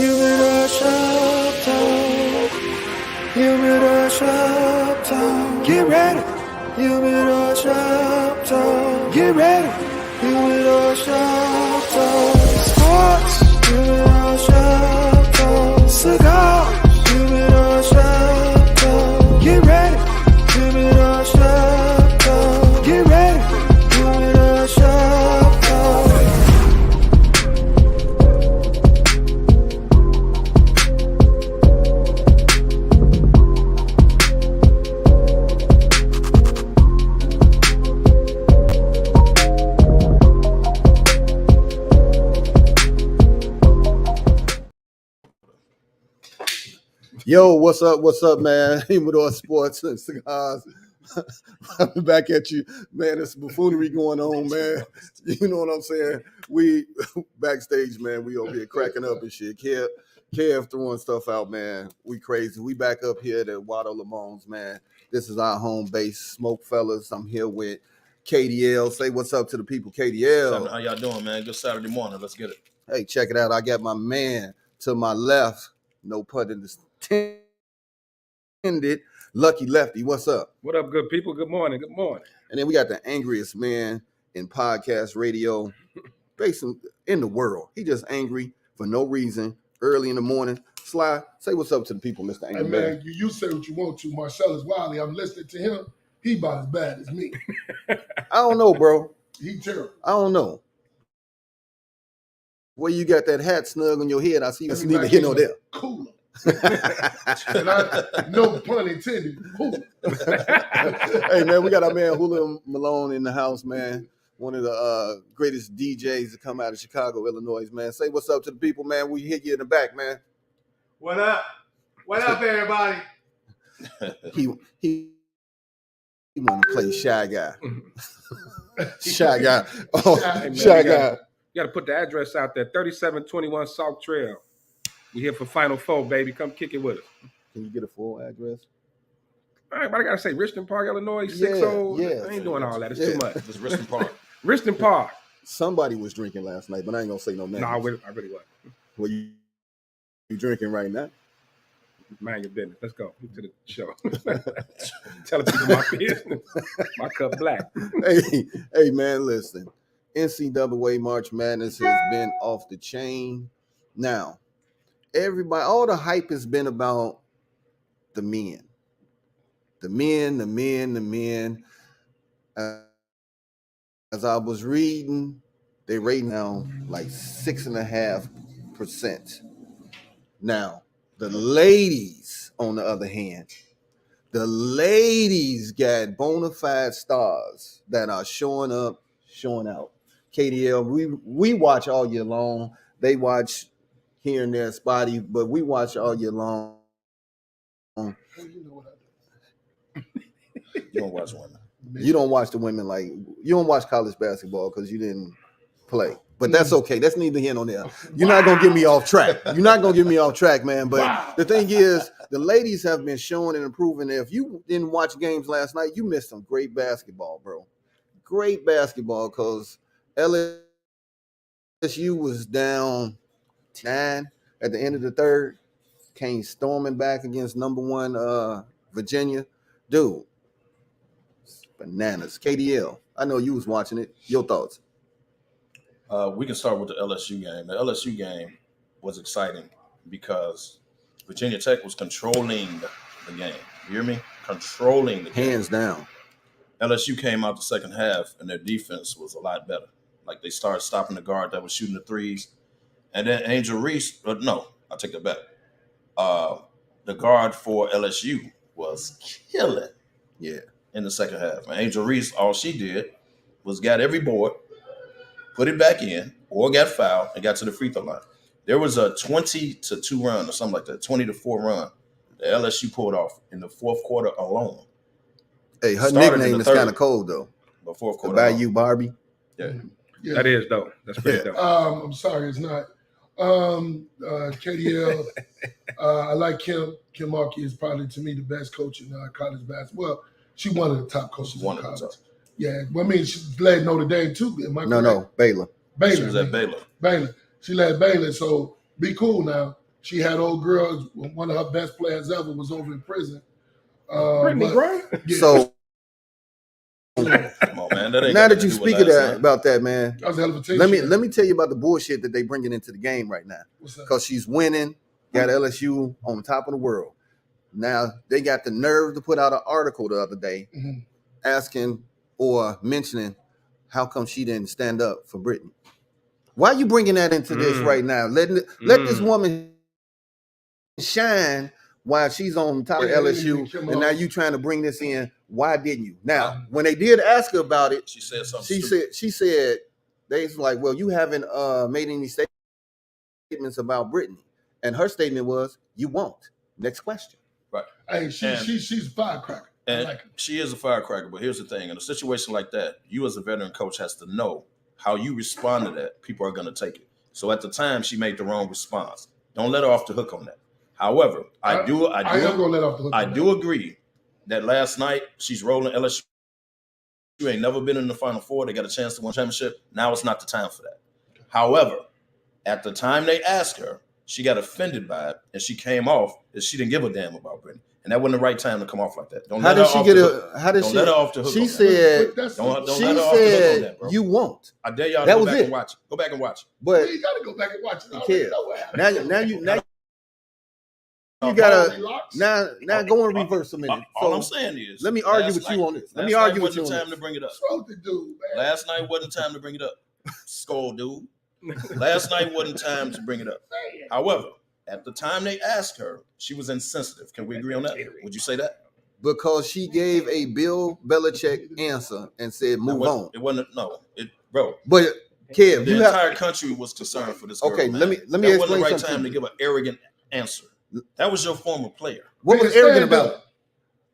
Humidor shop talk. Humidor shop talk. Get ready. Humidor shop talk. Get ready. Humidor shop talk. Sports. Humidor shop talk. Cigars. Humidor shop talk. Get ready. Humidor shop talk. Get ready. Humidor shop talk. Yo, what's up, man? Humidor Sports and Cigars. I'm back at you, man. There's buffoonery going on, man. You know what I'm saying? We backstage, man. We over here cracking up and shit. Kev throwing stuff out, man. We crazy. We back up here at Wado Lamone's, man. This is our home base, SmokeFellas. I'm here with KDL. Say what's up to the people, KDL. How y'all doing, man? Good Saturday morning. Let's get it. Hey, check it out. I got my man to my left. No pun intended. Lucky Lefty, what's up? What up, good people? Good morning. Good morning. And then we got the angriest man in podcast radio, based in the world. He just angry for no reason. Early in the morning. Sly, say what's up to the people, Mr. Angry Man. You say what you want to. Marcellus Wiley, I'm listening to him. He about as bad as me. I don't know, bro. He terrible. I don't know. Where you got that hat snug on your head? I see you sneaking here no there. Cooler. And no pun intended. Cooler. Hey, man, we got our man Julio Malone in the house, man. One of the greatest DJs to come out of Chicago, Illinois, man. Say what's up to the people, man. We hit you in the back, man. What up? What up, everybody? He want to play Shy Guy. Shy Guy. Oh, Hey, Shy Guy. You got to put the address out there, 3721 South Trail. We here for Final Four, baby. Come kick it with us. Can you get a full address? Everybody got to say Richmond Park, Illinois, 60. Yeah. I ain't doing all that. It's too much. Just Richmond Park. Richmond Park. Somebody was drinking last night, but I ain't gonna say no names. No, I really wasn't. Well, you drinking right now? Mind your business. Let's go to the show. Tell the people my business. My cup black. Hey, man, listen. NCAA March Madness has been off the chain. Now, everybody, all the hype has been about the men. The men. As I was reading, they rate now like 6.5%. Now, the ladies, on the other hand, the ladies got bona fide stars that are showing up, showing out. KDL, we watch all year long. They watch here and there spotty, but we watch all year long. You know what I do. You don't watch women. You don't watch the women like you don't watch college basketball because you didn't play. But that's okay. That's neither here nor there. You're not gonna get me off track. You're not gonna get me off track, man. But the thing is, the ladies have been showing and improving. If you didn't watch games last night, you missed some great basketball, bro. Great basketball because LSU was down 9 at the end of the third. Came storming back against number 1 Virginia. Dude, bananas. KDL, I know you was watching it. Your thoughts? We can start with the LSU game. The LSU game was exciting because Virginia Tech was controlling the game. You hear me? Controlling the game. Hands down. LSU came out the second half, and their defense was a lot better. Like, they started stopping the guard that was shooting the threes. And then Angel Reese, no, I take that back. The guard for LSU was killing in the second half. And Angel Reese, all she did was got every board, put it back in, or got fouled, and got to the free throw line. There was a 20-2 run or something like that, 20-4 run that LSU pulled off in the fourth quarter alone. Hey, her nickname is kind of cold, though. The fourth quarter. By you, Barbie. Yeah. That is dope. That's pretty dope. I'm sorry, it's not. KDL, I like Kim. Kim Markey is probably, to me, the best coach in college basketball. Well, she's one of the top coaches in college. Yeah, well, I mean, she led Notre Dame, too. Am I correct? No, Baylor. She was at Baylor. She led Baylor, so be cool now. She had old girls. One of her best players ever was over in prison. Brittany Griner? Yeah. So Come on, man. That ain't now got that you nothing to do with speak of last that night. about that, man, That was a hell of a team. let me tell you about the bullshit that they bringing into the game right now. What's that? Because she's winning, got LSU on the top of the world. Now they got the nerve to put out an article the other day asking or mentioning how come she didn't stand up for Brittany. Why are you bringing that into this right now? Let this woman shine while she's on top of LSU, and now you trying to bring this in. Why didn't you? Now, when they did ask her about it, She said something. she said they was like, well, you haven't made any statements about Brittany, and her statement was, you won't. Next question. Right. Hey, she's a firecracker. And I like her. she is a firecracker, but here's the thing. In a situation like that, you as a veteran coach has to know how you respond to that. People are going to take it. So at the time, she made the wrong response. Don't let her off the hook on that. However, I do agree that last night she's rolling LSU. You ain't never been in the Final Four. They got a chance to win a championship. Now it's not the time for that. However, at the time they asked her, she got offended by it, and she came off that she didn't give a damn about Brittany. And that wasn't the right time to come off like that. Don't let her off the hook. She said, you won't. I dare y'all to go back and watch it. Go back and watch it. But you gotta go back and watch it. now you gotta now go in reverse a minute. All I'm saying is, let me argue with you on this. Let me argue with you on this. Time to bring it up. Dude, Last night wasn't time to bring it up. Skull dude. Last night wasn't time to bring it up. However, at the time they asked her, she was insensitive. Can we agree on that? Would you say that? Because she gave a Bill Belichick answer and said, move on. It wasn't, bro. But Kev, the entire country was concerned for this girl. Okay, man. let me that explain wasn't the right something time to give an arrogant answer. That was your former player. What was arrogant about it?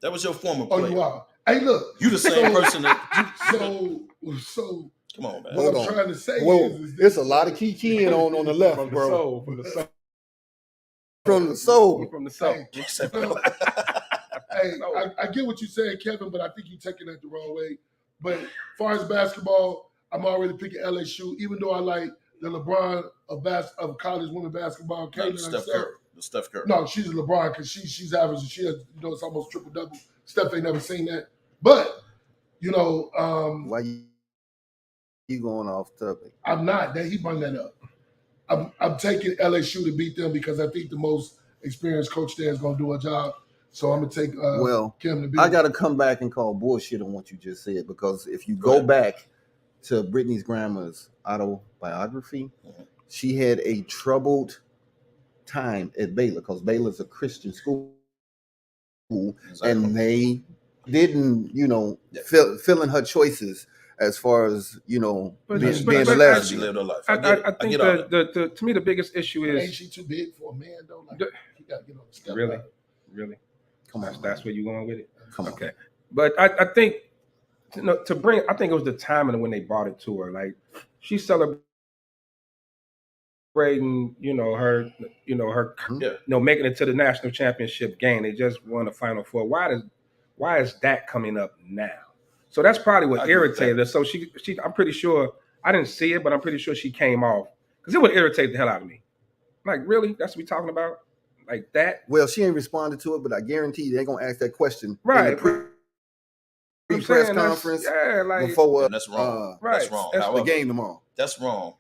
That was your former player. Oh, you are. Hey, look. You the same person that. So. Come on, man. What I'm trying to say is there's a lot of keying on the left, from bro. The soul, from the soul. From the soul. From the soul. Hey, I get what you're saying, Kevin, but I think you're taking that the wrong way. But as far as basketball, I'm already picking LSU, even though I like the LeBron of college women basketball. The Steph Curry. No, she's LeBron because she's average. She has, it's almost triple double. Steph ain't never seen that. But why you going off topic? I'm not. That he brought that up. I'm taking LSU to beat them because I think the most experienced coach there is going to do a job. So I'm going to take Kim to beat I got to come back and call bullshit on what you just said, because if you go back to Brittany Griner's autobiography, she had a troubled time at Baylor because Baylor's a Christian school, and they didn't, fill in her choices as far as being a lesbian. She lived her life. I think the to me the biggest issue is, ain't she too big for a man though? Like, you got to get on the step. Really. Come on, that's where you going with it. Come on. Okay, but I think I think it was the timing when they brought it to her. Like, she's celebrating, her making it to the national championship game. They just won the Final Four. Why is that coming up now? So that's probably what irritated her. So she I'm pretty sure, I didn't see it, but I'm pretty sure she came off because it would irritate the hell out of me. Like, really? That's what we talking about? Like that? Well, she ain't responded to it, but I guarantee they're gonna ask that question right. in the press conference before. That's wrong. Right. That's wrong. That's the game tomorrow. That's wrong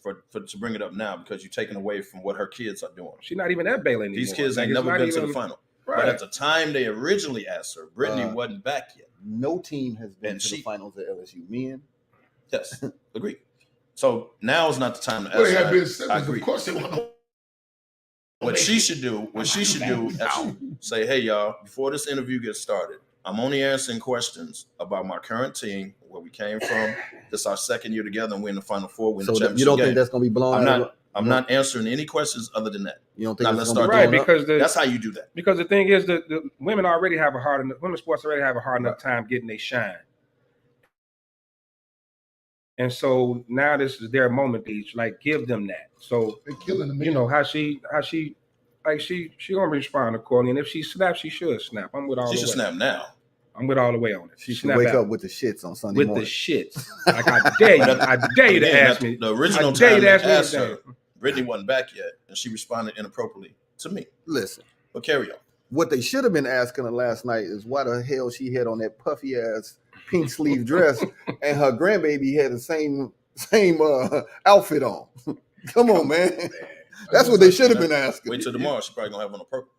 to bring it up now because you're taking away from what her kids are doing. She's not even at Baylor anymore. These kids ain't never been to the final. Right. But at the time they originally asked her, Brittany wasn't back yet. No team has been to the finals at LSU. Men. Yes, agree. So now is not the time to ask her. I agree. Of course they want to. What she should do is say, hey, y'all, before this interview gets started, I'm only answering questions about my current team, where we came from. This is our second year together, and we're in the Final Four. We're in the championship you don't game. think that's going to be blown? I'm not answering any questions other than that. You don't think let's start doing because that's how you do that. Because the thing is, the women already have women's sports already have a hard enough time getting their shine. And so now this is their moment, Beach. Like, give them that. So they're killing them. How she gonna respond accordingly. And if she snaps, she should snap. I'm with all. She should snap now. I'm with all the way on it. She should wake up with the shits on Sunday morning. With the shits. Like, I dare you to ask me. The original time they asked her, Brittany wasn't back yet, and she responded inappropriately. to me. Listen, But carry on. what they should have been asking her last night is why the hell she had on that puffy ass pink sleeve dress, and her grandbaby had the same outfit on. Come on, man. That's what they should have been asking. Wait till tomorrow. She probably gonna have on a purple.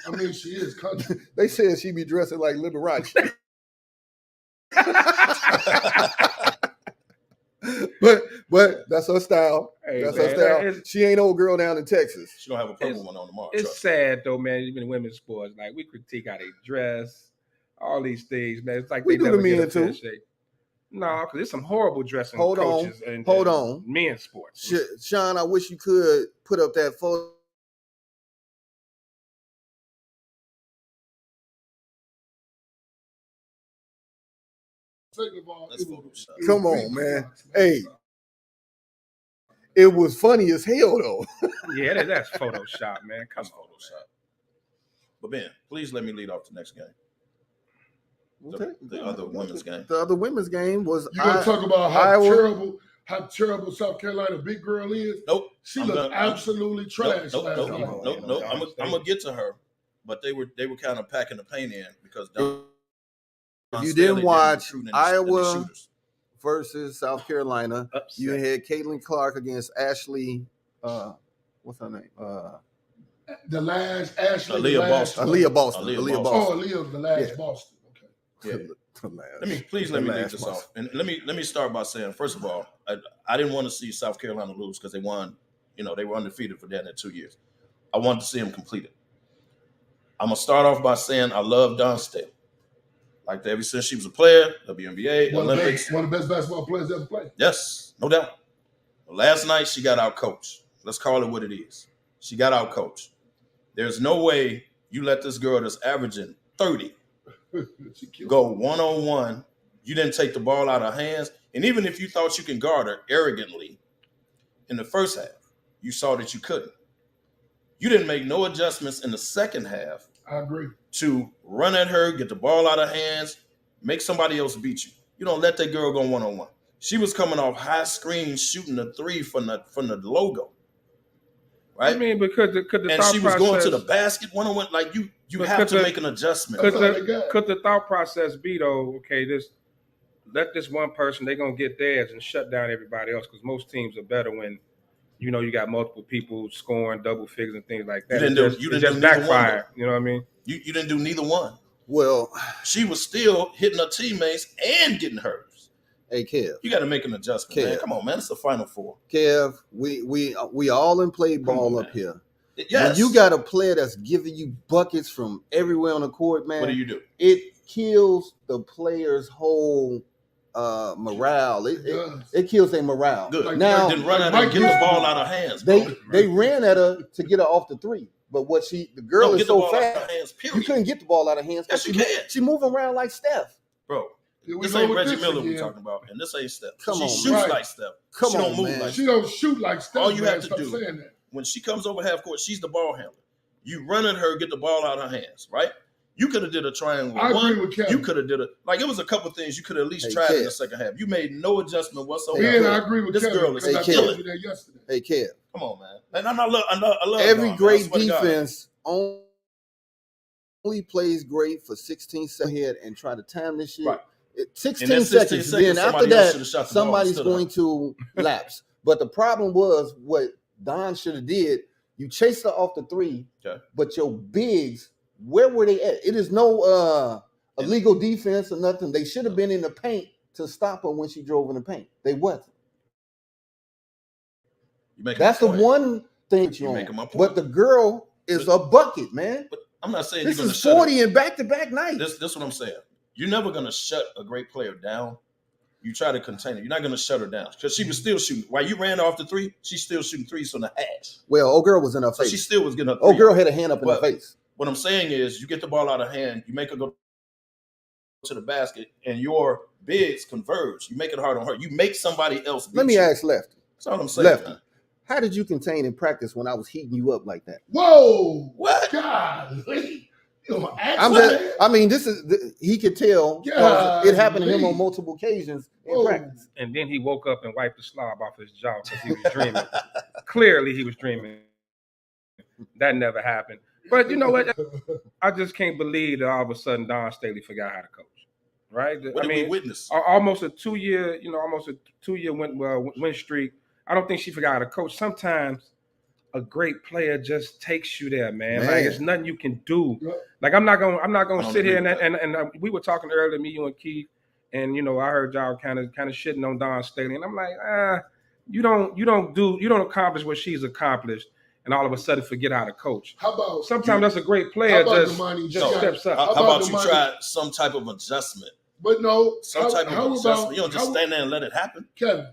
I mean, she is country. They said she be dressing like Liberace. but that's her style. Hey, that's man, her style. She ain't old girl down in Texas. She gonna have a purple one on tomorrow. It's sad though, man. Even in women's sports, like we critique how they dress, all these things, man. It's like We they do never the get men a fair too. shake. No, because there's some horrible dressing Hold coaches on, in hold on. men's sports. Sean, I wish you could put up that photo. Second of all, That's Photoshop. Come on, man. Hey, it was funny as hell though. Yeah, that's Photoshop, man. Come That's on. Photoshop. But Ben, please let me lead off the next game. The other women's game. The other women's game was. You gonna talk about how terrible South Carolina big girl is? Nope. She looked absolutely trash. Nope. night. I'm gonna get to her, but they were kind of packing the paint in because If you didn't watch Iowa versus South Carolina, you had Caitlin Clark against Ashley. What's her name? The last Ashley. Aaliyah Boston. Oh, Aaliyah, the last Boston. Yeah. Let me lead this off, and let me start by saying, first of all, I didn't want to see South Carolina lose because they won. They were undefeated for that in 2 years. I wanted to see them complete it. I'm gonna start off by saying I love Dawn Staley. Like ever since she was a player, WNBA, Olympics. One of the best basketball players ever played. Yes, no doubt. But last night she got out coached. Let's call it what it is. She got out coached. There's no way you let this girl that's averaging 30 go one-on-one. You didn't take the ball out of her hands. And even if you thought you can guard her arrogantly in the first half, you saw that you couldn't. You didn't make no adjustments in the second half. I agree. To run at her, get the ball out of hands, make somebody else beat you. You don't let that girl go one-on-one. She was coming off high screen, shooting a three from the logo. Right? I mean, because the and thought she was process, going to the basket one-on-one. Like you have to make an adjustment. Could the thought process be though? Okay, let this one person, they're gonna get theirs and shut down everybody else because most teams are better when you got multiple people scoring double figures and things like that. You didn't just backfire. You know what I mean? You didn't do neither one. Well, she was still hitting her teammates and getting hers. Hey, Kev, you got to make an adjustment, man. Come on, man. It's the Final Four. Kev, we all in play ball up here. Yes. When you got a player that's giving you buckets from everywhere on the court, man. What do? It kills the player's whole morale. It kills their morale. Good. Now, didn't run out and get the ball out of hands. They ran at her to get her off the three. But the girl is so fast, you couldn't get the ball out of hands. Yes, you can. She moving around like Steph. Bro, this ain't Reggie Miller we're talking about, and this ain't Steph. She shoots like Steph. She don't move like Steph. She don't shoot like Steph. All you have to do, when she comes over half court, she's the ball handler. You run at her, get the ball out of her hands, right? You could have did a triangle. I agree with Kevin. You could have did it. Like, it was a couple things you could have at least tried in the second half. You made no adjustment whatsoever. I agree with this Kevin. Girl is killing it yesterday. Hey, Kev. Come on, man. And I love every God, great defense only plays great for 16 seconds ahead and try to time this shit. Right. 16 seconds. Then after that, somebody's going to lapse. But the problem was what Don should have did. You chased her off the three, but your bigs, where were they at? It is no illegal defense or nothing. They should have been in the paint to stop her when she drove in the paint. They wasn't. That's the one thing you make. But the girl is a bucket, man. But I'm not saying this you're is 40 in back-to-back nights. This is what I'm saying. You're never going to shut a great player down. You try to contain her. You're not going to shut her down because she was still shooting. While you ran off the three, she's still shooting threes from the hash. Well, old girl was in her face. She still was getting her three. Old girl had a hand up in her face. What I'm saying is you get the ball out of hand, you make her go to the basket, and your bigs converge. You make it hard on her. You make somebody else beat Let me ask Lefty. That's all I'm saying. Lefty, man. how did you contain in practice when I was heating you up like that? Whoa! What? God, he could tell. It happened to him on multiple occasions in practice. And then he woke up and wiped the slob off his jaw because he was dreaming. Clearly, he was dreaming. that never happened. But you know what? I just can't believe that all of a sudden Don Staley forgot how to coach. Right? What did we witness? Almost a 2 year, win streak. I don't think she forgot how to coach. Sometimes a great player just takes you there, man. Like it's nothing you can do. Like I'm not gonna sit here and we were talking earlier, me, you, and Keith, and I heard y'all kind of shitting on Don Staley, and I'm like, you don't accomplish what she's accomplished, and all of a sudden forget how to coach. How about sometimes that's a great player just steps up. How about you try some type of adjustment? But no, some type of adjustment. You don't just stand there and let it happen. Kevin,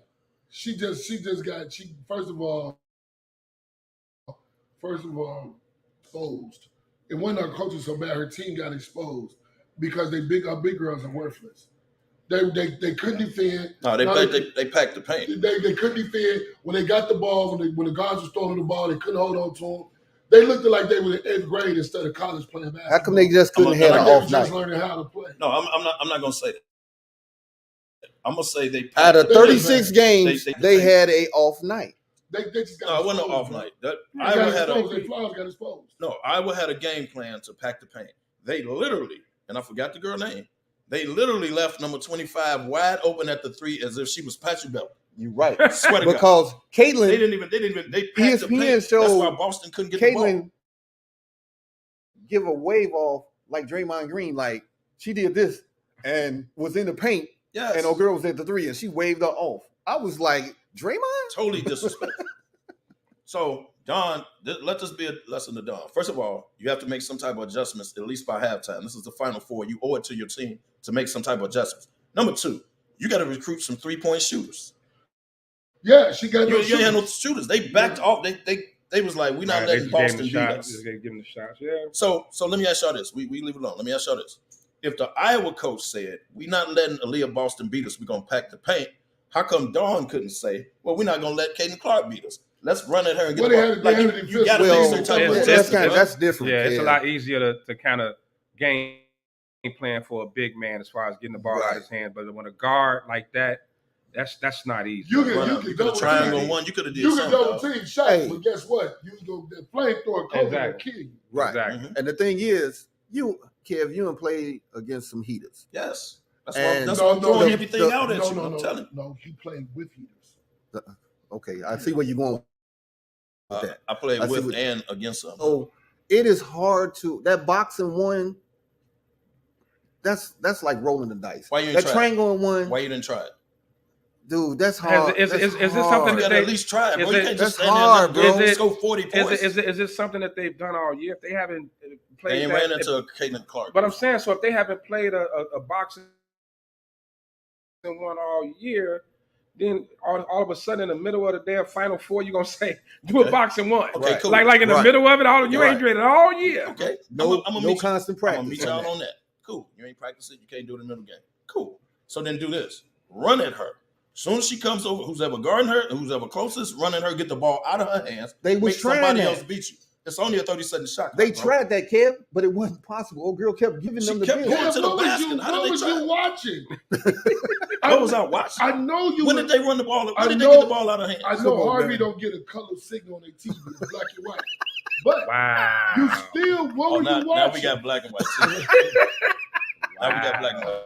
she just got first of all exposed. It wasn't our coaching so bad. Her team got exposed because our big girls are worthless. They couldn't defend. No, they packed the paint. They couldn't defend when they got the ball. When the guards were throwing the ball, they couldn't hold on to them. They looked like they were in 8th grade instead of college playing basketball. How come they just couldn't have an off night? Just learning how to play. No, I'm not gonna say that. I'm gonna say they out of 36 games, they had a off night. They just got it wasn't an off night. Iowa got exposed. No, Iowa had a game plan to pack the paint. They literally, and I forgot the girl name. They literally left number 25 wide open at the 3 as if she was Patrick Bell. You're right. Swear to because God. Caitlin, they packed the paint. That's why Boston couldn't get the ball. Give a wave off like Draymond Green, like she did this and was in the paint. Yes. And old girl was at the 3 and she waved her off. I was like, Draymond? Totally disrespectful. So, Don, let this be a lesson to Don. First of all, you have to make some type of adjustments, at least by halftime. This is the Final Four. You owe it to your team to make some type of adjustments. Number 2, you got to recruit some 3-point shooters. Yeah, she got you ain't had no shooters. They backed off. They was like, we're not letting Boston beat us. They give them the shots, yeah. So let me ask y'all this. We leave it alone. Let me ask y'all this. If the Iowa coach said, we're not letting Aaliyah Boston beat us, we're going to pack the paint, how come Dawn couldn't say, well, we're not going to let Caitlin Clark beat us? Let's run at her and get the ball. Like, you got to make some type of that's different. Yeah, it's a lot easier to kind of game plan for a big man as far as getting the ball out of his hand. But when a guard like that, that's not easy. You could double triangle one. You could have did something. You could double team shot, but guess what? You go the flamethrower coach will kill you. Right. Exactly. Mm-hmm. And the thing is, Kev, you played against some heaters. Yes. That's why I'm throwing everything out at you. I'm telling you. No, he played with heaters. Okay, I see where you're going with that. I played with and against them. So it is hard that boxing one. That's like rolling the dice. Why you didn't that triangle one? Why you didn't try it? Dude, that's hard. Is this something that they at least try it? Bro. You can't just stand hard, there and bro. score 40 points. Is it something that they've done all year? If they haven't played, they ain't ran into a Caitlin Clark. But I'm saying, so if they haven't played a boxing one all year, then all of a sudden in the middle of the damn Final Four, you're gonna say do a boxing one. Okay, cool. Like in the middle of it, you ain't doing it all year. Okay, no constant practice. I'm gonna meet y'all on that. Cool. You ain't practicing. You can't do it in the middle game. Cool. So then do this. Run at her. As soon as she comes over, who's ever guarding her, who's ever closest, run at her, get the ball out of her hands. They was trying somebody that. else beat you. It's only a 30-second shot. They tried that, Kev, but it wasn't possible. Old girl kept giving them the kept bill. going to the basket. How did they try? What was you watching? What was I watching? I know you. When did they run the ball? When did they get the ball out of hands? I know Harvey don't get a color signal on their TV, it's black and white. But you still, what were you watching? Now we got black and white. Now we got black and white.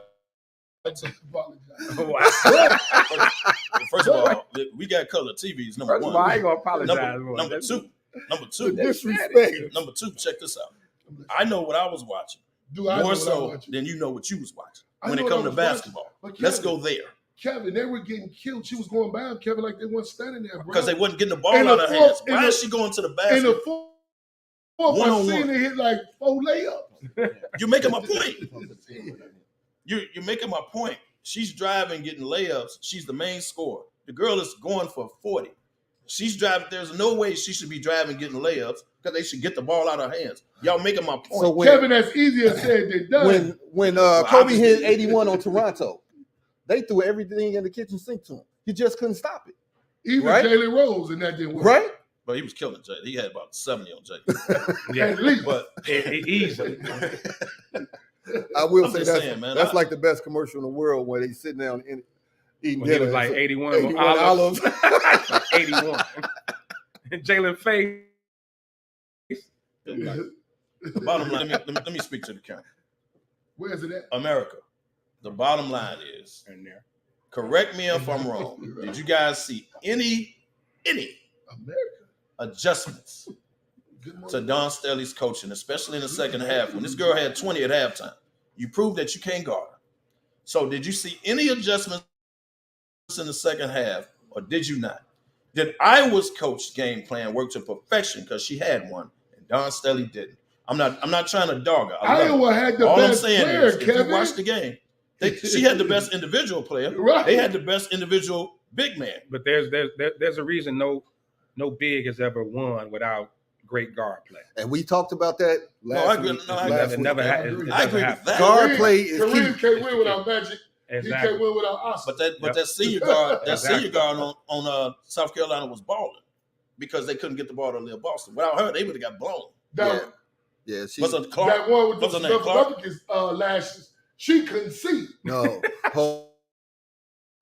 First of all, we got color TVs. Number one. I ain't gonna apologize. Number two. Disrespect. Number 2. Check this out. I know what I was watching. More so than you know what you was watching. When it comes to basketball, let's go there. Kevin, they were getting killed. She was going by him, Kevin, like they weren't standing there, bro. Because they wasn't getting the ball out of her hands. Why is she going to the basket? In the fourth, I've seen her hit like 4 layups. You're making my point. You're making my point. She's driving, getting layups. She's the main scorer. The girl is going for 40. She's driving. There's no way she should be driving, getting layups because they should get the ball out of her hands. Y'all making my point. So Kevin, that's easier said than done. When Kobe hit 81 on Toronto, they threw everything in the kitchen sink to him. He just couldn't stop it. Even Jalen Rose, and that didn't work. Right? But he was killing Jay. He had about 70 on Jay. Yeah, at least. But easily. I will say that's like the best commercial in the world where they sitting down and eating dinner. He was like 81 olives. 81. And Jalen face The bottom line, let me speak to the camera. Where is it at? America. The bottom line is, correct me if I'm wrong. Did you guys see any adjustments to Don Staley's coaching, especially in the second half? When this girl had 20 at halftime, you proved that you can't guard her. So did you see any adjustments in the second half, or did you not? Did Iowa's coach game plan work to perfection because she had one and Don Staley didn't? I'm not trying to dog her. Iowa had the All best I'm saying player, is, if Kevin. you watch the game, she had the best individual player. Right. They had the best individual big man. But there's a reason no big has ever won without great guard play. And we talked about that last week. I agree with that. Guard play is Kareem key. can't win without Magic. Exactly. He can't win without Oscar. But that senior guard, on South Carolina was balling because they couldn't get the ball to Lil Boston. Without her, they would have got blown. Yeah. What's her, Clark? That one with What's the her name, Clark? Republicans lashes, she couldn't see. No.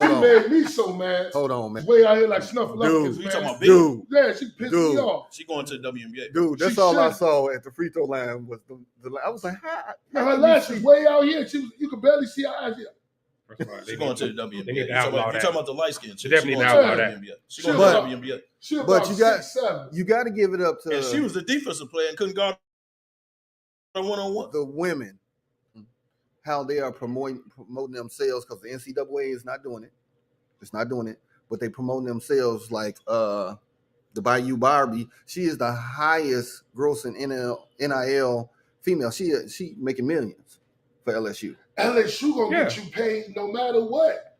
She made me so mad. Hold on, man. Way out here like Snuffleupagus, You talking man. about big? Dude. Yeah, she pissed me off. She going to the WNBA. Dude, that's She all I should. saw at the free throw line was the I was like, Now her lashes way out here. You could barely see her eyes here. First of all, She's going to the WNBA. They need to You outlaw talking that. about the light skin chick? Definitely She going outlaw to the that. WNBA. She going to the WNBA. She But about you got- 6'7". you got to give it up to And she was the defensive player and couldn't guard her one-on-one. the women, how they are promoting themselves, because the NCAA is not doing it. It's not doing it, but they promoting themselves like the Bayou Barbie. She is the highest grossing NIL female. She making millions for LSU. LSU gonna get you paid no matter what.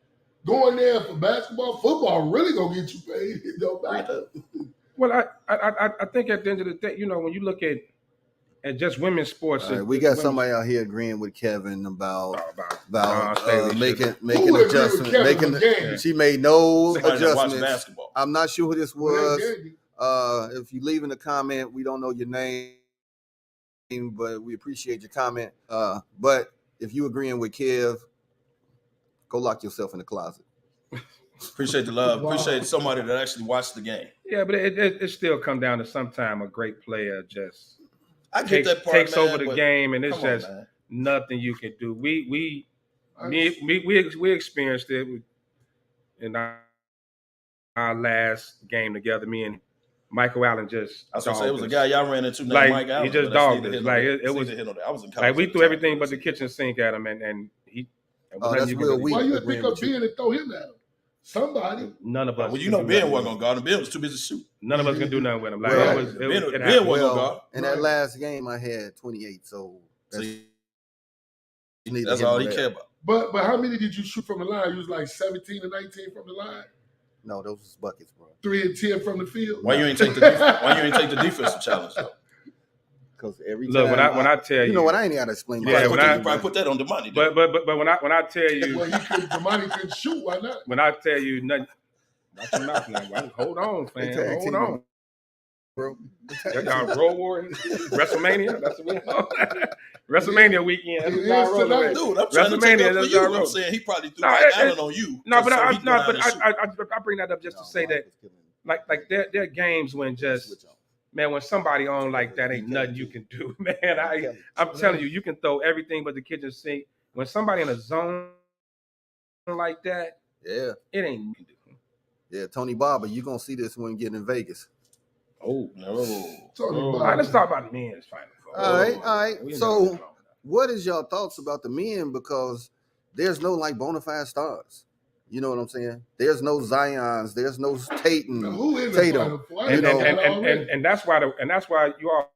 Going there for basketball, football really gonna get you paid. It don't matter. Well, I think at the end of the day, when you look at just women's sports, All right, we got somebody out here agreeing with Kevin about Staley making Who would agree with adjustments. Kevin McGann? She made no Somebody that watch adjustments. basketball. I'm not sure who this was. Well, If you leave in a comment, we don't know your name, but we appreciate your comment. But if you agreeing with Kev, go lock yourself in the closet. Appreciate the love. Wow. Appreciate somebody that actually watched the game. Yeah, but it still come down to sometime a great player just I get that part, takes man, over the but game, and it's come on, just man. nothing you can do. We experienced it in our last game together. Me and Michael Allen just I was gonna say it was a dogged guy us. y'all ran into named Like, Mike Allen. he just but that's dogged neither us. here nor Like, there. it It's was- neither here nor there. I was in college. Like, we at the threw time. everything but the kitchen sink at him, and he. That's you can Will really- Wheaton. why you agreeing pick up with you. Ben and throw him at him? Somebody. None of us. Well, you can know do Ben nothing wasn't with gonna guard him. Ben was too busy shooting. him. None of us can do nothing with him. Like Well, it Ben happened. wasn't gonna Well, guard. in that last game, I had 28, so that's, See, you need to that's hit all him he there. cared about. But how many did you shoot from the line? You was like 17 and 19 from the line, No, those was buckets, bro. 3 and 10 from the field. Why you ain't take the defensive challenge though? Because every Look, time when I tell you, you know what, I ain't got to explain You Yeah, probably myself. put that- you probably put that on the money. but when I tell you, Well, the money couldn't shoot. Why not? when I tell you nothing, watch your mouth now. Well, hold on, They fam. tag Hold team on. bro. Y'all Road War, WrestleMania. That's what we WrestleMania weekend. That's what y'all rolling with. Dude, I'm trying to take WrestleMania, up for that's you. our I'm road. saying he probably threw No, Mike it- Allen on you. No, but so I he can go down and shoot. I bring that up just to say that like there are games when just man, when somebody on like that ain't nothing you can do, man. I'm telling you, you can throw everything but the kitchen sink. When somebody in a zone like that, Yeah, it ain't you can do. yeah, Tony Barber, you gonna see this when we get in Vegas. Oh no! Tony All Barber. right, let's talk about the men's final. All right. We ain't So, never done that. what is your thoughts about the men? Because there's no like bona fide stars. You know what I'm saying? There's no Zions. There's no Tatum. Now, who in the Tatum. Final Four? I You ain't know- got that already. and that's why you all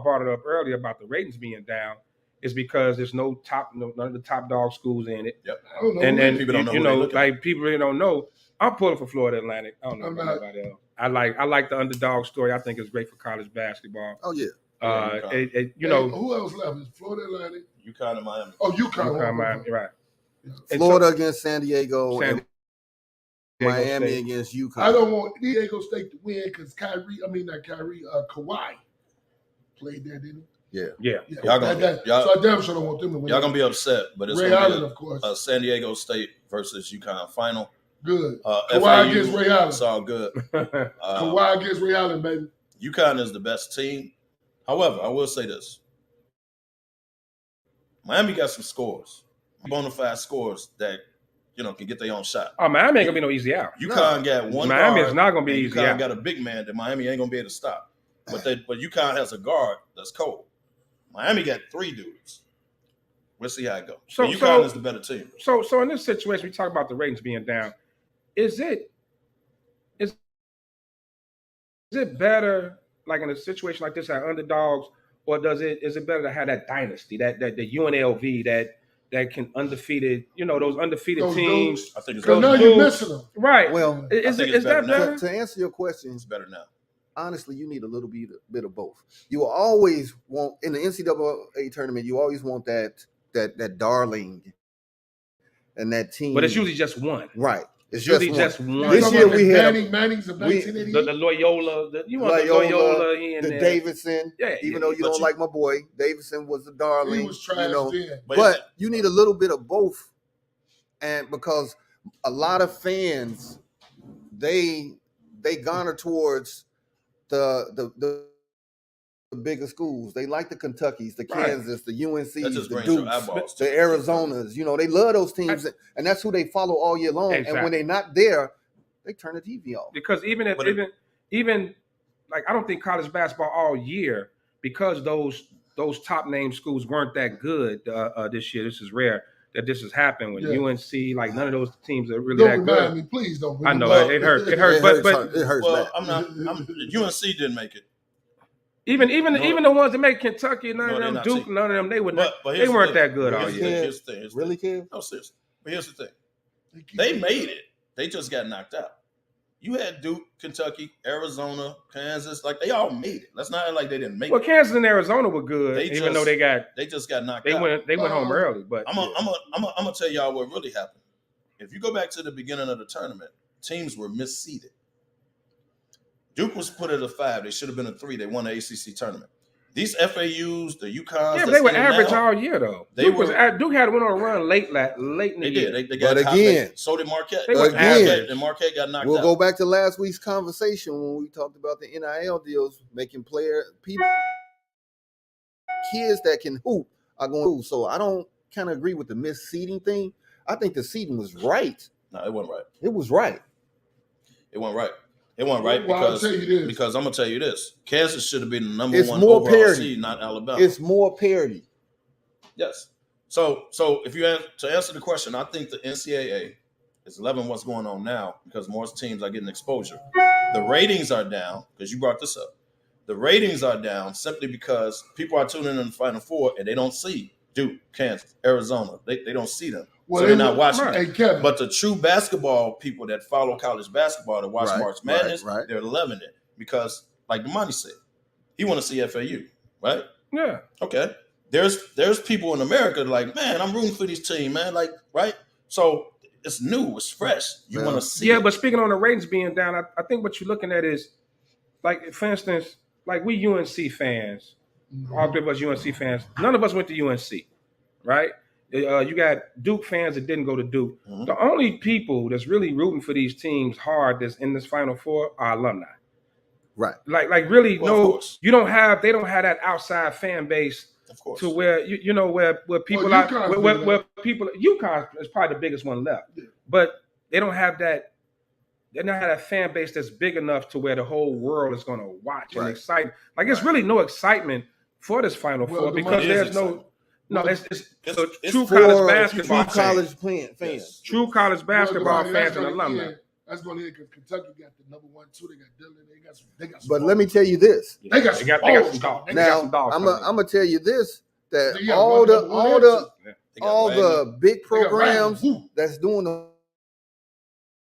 brought it up earlier about the ratings being down is because there's none of the top dog schools in it. I don't know. And then People don't know you who they know, look at. like people really don't know. I'm pulling for Florida Atlantic. I don't know I'm about not. nobody else. I like the underdog story. I think it's great for college basketball. Oh yeah. You know, who else left? Is Florida Atlantic? UConn and Miami. Oh, UConn. Miami, right? And Florida against San Diego San and Diego Miami State. against UConn. I don't want Diego State to win because Kawhi played there, didn't Yeah. Yeah. he? Y'all gonna- y'all- so I damn sure don't want them to win. Y'all gonna be upset, but it's Ray gonna Allen, be of course. a San Diego State versus UConn final. Good. FAU, Kawhi against Ray Allen. It's all good. Kawhi against Ray Allen, baby. UConn is the best team. However, I will say this: Miami got some scores, bona fide scores that can get their own shot. Oh, Miami ain't gonna be no easy out. UConn got one Miami guard. is not gonna be easy UConn out. got a big man that Miami ain't gonna be able to stop. But UConn has a guard that's cold. Miami got 3 dudes. We'll see how it goes. So UConn is the better team. So in this situation, we talk about the ratings being down. Is it better, like in a situation like this, at underdogs, or is it better to have that dynasty, that the UNLV, that can undefeated, those undefeated teams? I think it's better. Now you're missing them. Right. Well, is that better? To answer your question, it's better now. Honestly, you need a little bit of both. You will always want, in the NCAA tournament, you always want that darling and that team. But it's usually just one. Right. It's usually just one. This year we had Manning's of 1988. The Loyola, the Davidson. Yeah, even though you don't like my boy, Davidson was a darling. He was trash then. But you need a little bit of both, and because a lot of fans, they garner towards the bigger schools. They like the Kentuckys, the Kansas, the UNCs, the Dukes, the Arizonas. They love those teams, and that's who they follow all year long. Exactly. And when they're not there, they turn the TV off. Because even like, I don't think college basketball all year, because those top name schools weren't that good this year. This is rare that this has happened with UNC. Like, none of those teams are really that good. Me, please don't. I know it hurts. It hurts. But it hurts. Well, UNC didn't make it. Even the ones that make Kentucky, none of them, Duke, none of them, they weren't that good all year. Here's the thing. Really, Kev? No, seriously. But here's the thing. They made it. They just got knocked out. You had Duke, Kentucky, Arizona, Kansas. Like, they all made it. Let's not act like they didn't make it. Well, Kansas and Arizona were good, even though they just got knocked out. They went home early. But I'm gonna tell y'all what really happened. If you go back to the beginning of the tournament, teams were misseeded. Duke was put at a 5. They should have been a 3. They won the ACC tournament. These FAUs, the UConns, but they were average all year though. Duke had went on a run late in the year. They got but again, so did Marquette. And Marquette got knocked out. We'll go back to last week's conversation when we talked about the NIL deals, making kids that can hoop are going to hoop. So I don't kind of agree with the misseeding thing. I think the seeding was right. No, it wasn't right. It was right. It wasn't right. It wasn't right because I'm gonna tell you this: Kansas should have been the number one overall seed, not Alabama. It's more parity. Yes. So if you to answer the question, I think the NCAA is loving what's going on now because more teams are getting exposure. The ratings are down because you brought this up. The ratings are down simply because people are tuning in the Final Four and they don't see Duke, Kansas, Arizona. They don't see them. So they're not watching it. But the true basketball people that follow college basketball that watch March Madness, they're loving it because, like Damani said, he want to see FAU, right? Yeah. Okay. There's people in America like, man, I'm rooting for this team, man. Like, right? So it's new, it's fresh. You want to see it. But speaking on the ratings being down, I think what you're looking at is, like, for instance, like we UNC fans, all three of us UNC fans, none of us went to UNC, right? You got Duke fans that didn't go to Duke. Mm-hmm. The only people that's really rooting for these teams hard that's in this Final Four are alumni. Right. Like really, they don't have that outside fan base to where where people where people UConn is probably the biggest one left. Yeah. But they don't have that. They don't have that fan base that's big enough to where the whole world is going to watch and excite. Like, it's really no excitement for this Final Four because there's no. No, it's true college basketball fans. True college basketball fans and alumni. That's going to hit because Kentucky got the number 1, 2. They got Dillon. They got some but let me tell you this. They got some dogs. Now, I'm gonna tell you this, that all the big programs that's doing the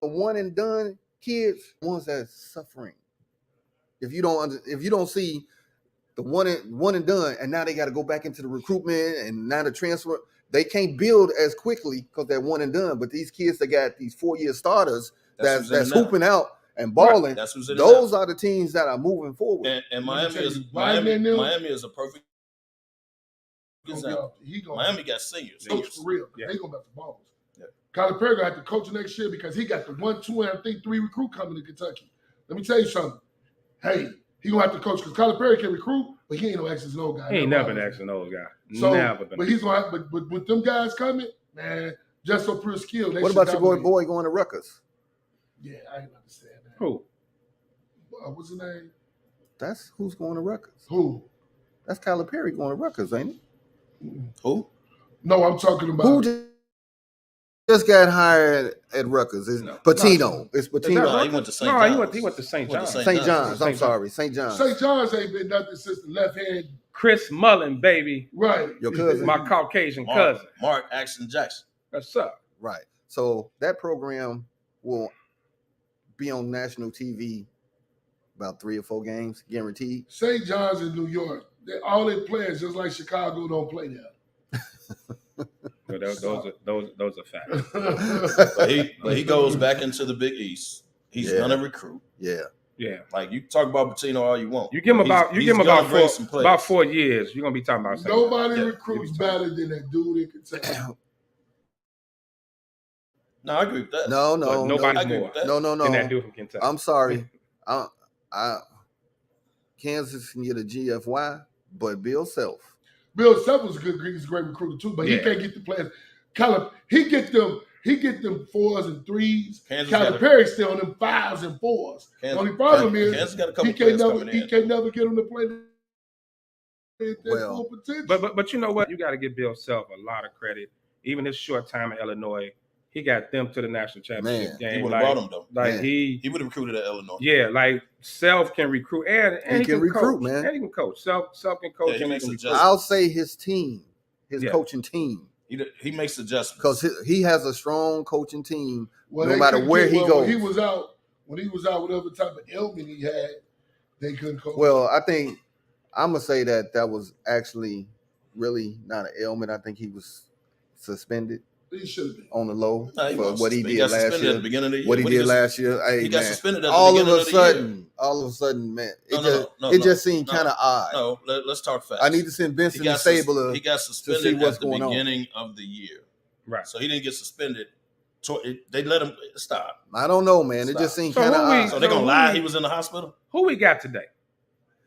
one and done kids, ones that's suffering. If you don't see the one and done, and now they got to go back into the recruitment and now the transfer, they can't build as quickly because they're one and done. But these kids that got these 4-year starters that's hooping out and balling, those are the teams that are moving forward. And Miami is a perfect example. Miami got seniors. For real. Yeah. They going back to balls. Yeah. Calipari got to coach next year because he got the 1, 2, and I think 3 recruit coming to Kentucky. Let me tell you something. Hey, He gonna have to coach because Calipari can recruit, but he ain't no X's and O guy. He ain't never been an X's and O's guy. So, never been. But he's gonna have, but with them guys coming, man, just so pure skill. What about your boy going to Rutgers? Yeah, I ain't understand that. Who? What's his name? That's who's going to Rutgers. Who? That's Calipari going to Rutgers, ain't it? Who? No, I'm talking about who just got hired at Rutgers. It's Patino. It's Patino. No, he went to St. John's. He went to St. John's. St. John's. I'm sorry, St. John's. St. John's ain't been nothing since the left hand. Chris Mullen, baby. Right. Your cousin. My Caucasian cousin. Mark Action Jackson. What's up? Right. So that program will be on national TV about 3 or 4 games, guaranteed. St. John's in New York. All their players, just like Chicago, don't play there. Well, those are facts. but he goes back into the Big East. He's gonna recruit. Yeah. Like you talk about Patino all you want. You give him about 4 years. You're gonna be talking about nobody recruits better than that dude in Kentucky. No, I agree with that. No. Nobody's more. No. Than that dude from Kentucky. I'm sorry. Kansas can get a GFY, but Bill Self. Bill Self was he's a great recruiter too, but he can't get the players. He get them 4s and 3s. Calipari still on them 5s and 4s. The only problem is he can't never get them to play their full potential. But you know what? You got to give Bill Self a lot of credit. Even his short time at Illinois, he got them to the national championship game. He would have brought them though. Like he would have recruited at Illinois. Yeah, like Self can recruit and he can recruit, coach, man. And he can coach. Self can coach. Yeah, I'll say his team, coaching team. He makes adjustments because he has a strong coaching team. No matter where he goes. When he was out, whatever type of ailment he had, they couldn't coach. Well, I think I'm gonna say that was actually really not an ailment. I think he was suspended. He should have been on the low for what he did last year. At the beginning of the year. What he did last year. Hey, he got suspended at the all beginning of of the year. All of a sudden, man, it just seemed kind of odd. No, let's talk facts. I need to send Vincent and Stabler. He got suspended to see what's at the going beginning of the year. Right. So he didn't get suspended. They let him stop. I don't know, man. It just seemed kind of odd. So they're gonna lie he was in the hospital? Who we got today?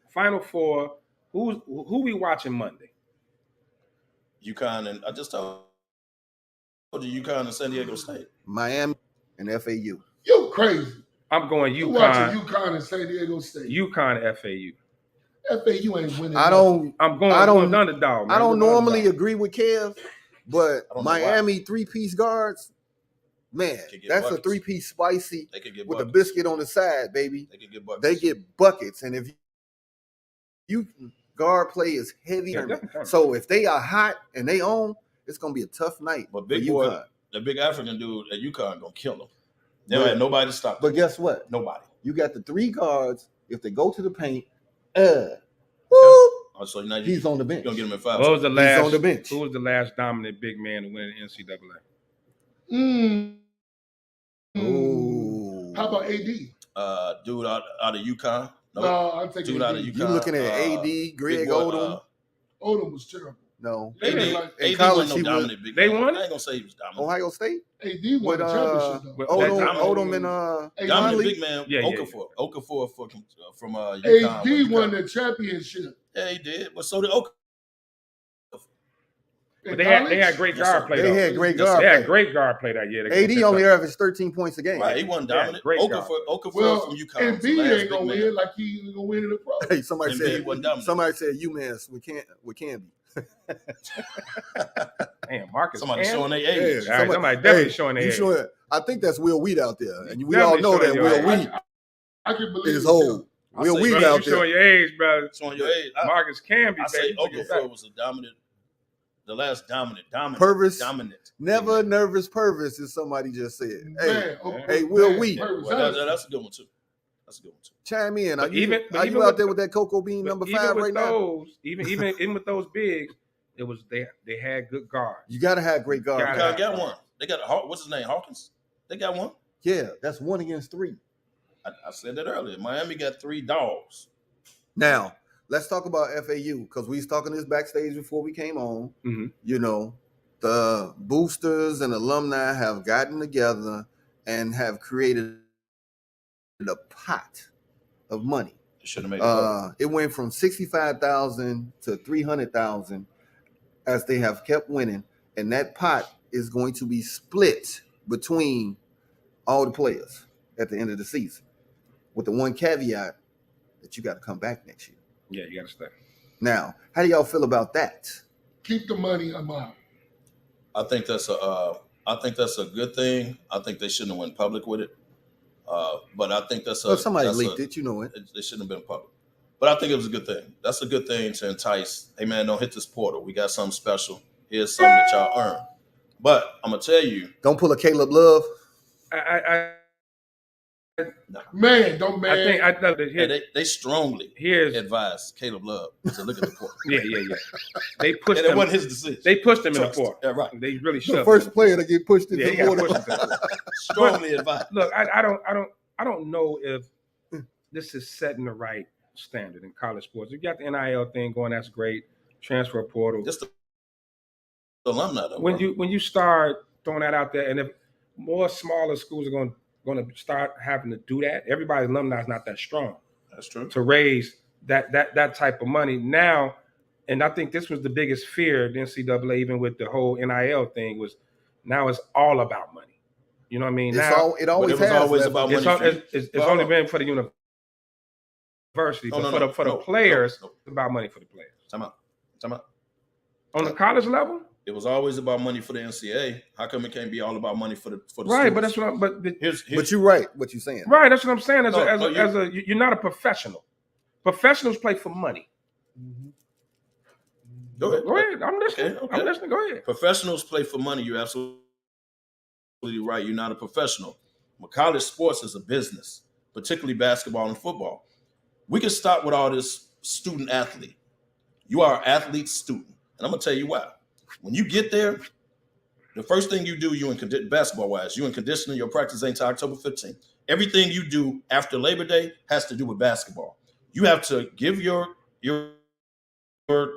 Final Four. Who we watching Monday? UConn and I just told you UConn and San Diego State. Miami and FAU. You crazy. I'm going UConn. You watching UConn and San Diego State. UConn FAU. FAU ain't winning. I'm going underdog. Man. I don't normally agree with Kev, but Miami 3-piece guards, man, that's a 3-piece spicy with a biscuit on the side, baby. They get buckets. And if you guard play is heavy, so if they are hot and they own, it's gonna be a tough night. But big boy, the big African dude at UConn gonna kill them. They don't have nobody to stop them. But guess what? Nobody. You got the 3 guards. If they go to the paint, so now he's on the bench. You're gonna get him in foul. He's on the bench. Who was the last dominant big man to win an NCAA? How about AD? Dude out of UConn. No, I'm taking dude out of UConn. You looking at AD, Greg Odom? Odom was terrible. No. AD wasn't no dominant big man. They won? I ain't gonna say he was dominant. Ohio State? AD won the championship though. Odom and dominant big man. Okafor from UConn. AD won the championship. Yeah, he did. But so did Okafor. But they had great guard play. They had great guard play. They had great guard play that year. AD only averaged 13 points a game. Right, he wasn't dominant. Okafor from UConn. Embiid ain't gonna win like he gonna win in the pro. Hey, somebody said UMass we can be. Damn, Marcus. Somebody showing their age. Yeah, somebody definitely showing their age. I think that's Will Wheat out there, and we all know that Will Wheat is old. Will Wheat out there. Showing your age, brother. Showing your age. Marcus can be. I say Okafor was the last dominant. Purvis, never nervous Purvis, as somebody just said. Hey, Will Wheat. That's a good one too. Chime in. Are you out there with that cocoa bean number 5 right now? Even with those bigs, it was they had good guards. You gotta have great guards. UConn got one. They got what's his name? Hawkins. They got one. Yeah, that's 1 against 3. I said that earlier. Miami got 3 dogs. Now let's talk about FAU because we was talking this backstage before we came on. Mm-hmm. You know, the boosters and alumni have gotten together and have created a pot of money. Should have made it. It went from 65,000 to 300,000 as they have kept winning, and that pot is going to be split between all the players at the end of the season, with the one caveat that you got to come back next year. Yeah, you got to stay. Now, how do y'all feel about that? Keep the money amount. I think that's a good thing. I think they shouldn't have went public with it. But I think somebody leaked it, you know it. They shouldn't have been public. But I think it was a good thing. That's a good thing to entice. Hey man, don't hit this portal. We got something special. Here's something that y'all earn. But I'm gonna tell you, don't pull a Caleb Love. Man, don't man. I know that they strongly advise Caleb Love to look at the portal. Yeah. They pushed him. It wasn't his decision. They pushed him in the portal. Yeah, right. They really should. The first player to get pushed into the portal. Strongly advised. Look, I don't know if this is setting the right standard in college sports. You got the NIL thing going, that's great. Transfer portal. Just the alumni though. When you start throwing that out there, and if more smaller schools are going to start having to do that, everybody's alumni is not that strong. That's true. To raise that type of money now, and I think this was the biggest fear of the NCAA, even with the whole NIL thing, was now it's all about money. You know what I mean? It always has. About money. It's only been for the university, but for the players, it's about money for the players. Time out. On the college level, it was always about money for the NCAA. How come it can't be all about money for the right? students? But that's what. But you're right. What you're saying? Right. That's what I'm saying. You're not a professional. Professionals play for money. Mm-hmm. Go ahead. I'm listening. Okay. I'm listening. Go ahead. Professionals play for money. You're absolutely right. You're not a professional. But college sports is a business, particularly basketball and football. We can stop with all this student athlete. You are an athlete student. And I'm going to tell you why. When you get there, the first thing you do, basketball-wise, you in conditioning, your practice ain't until October 15th. Everything you do after Labor Day has to do with basketball. You have to give your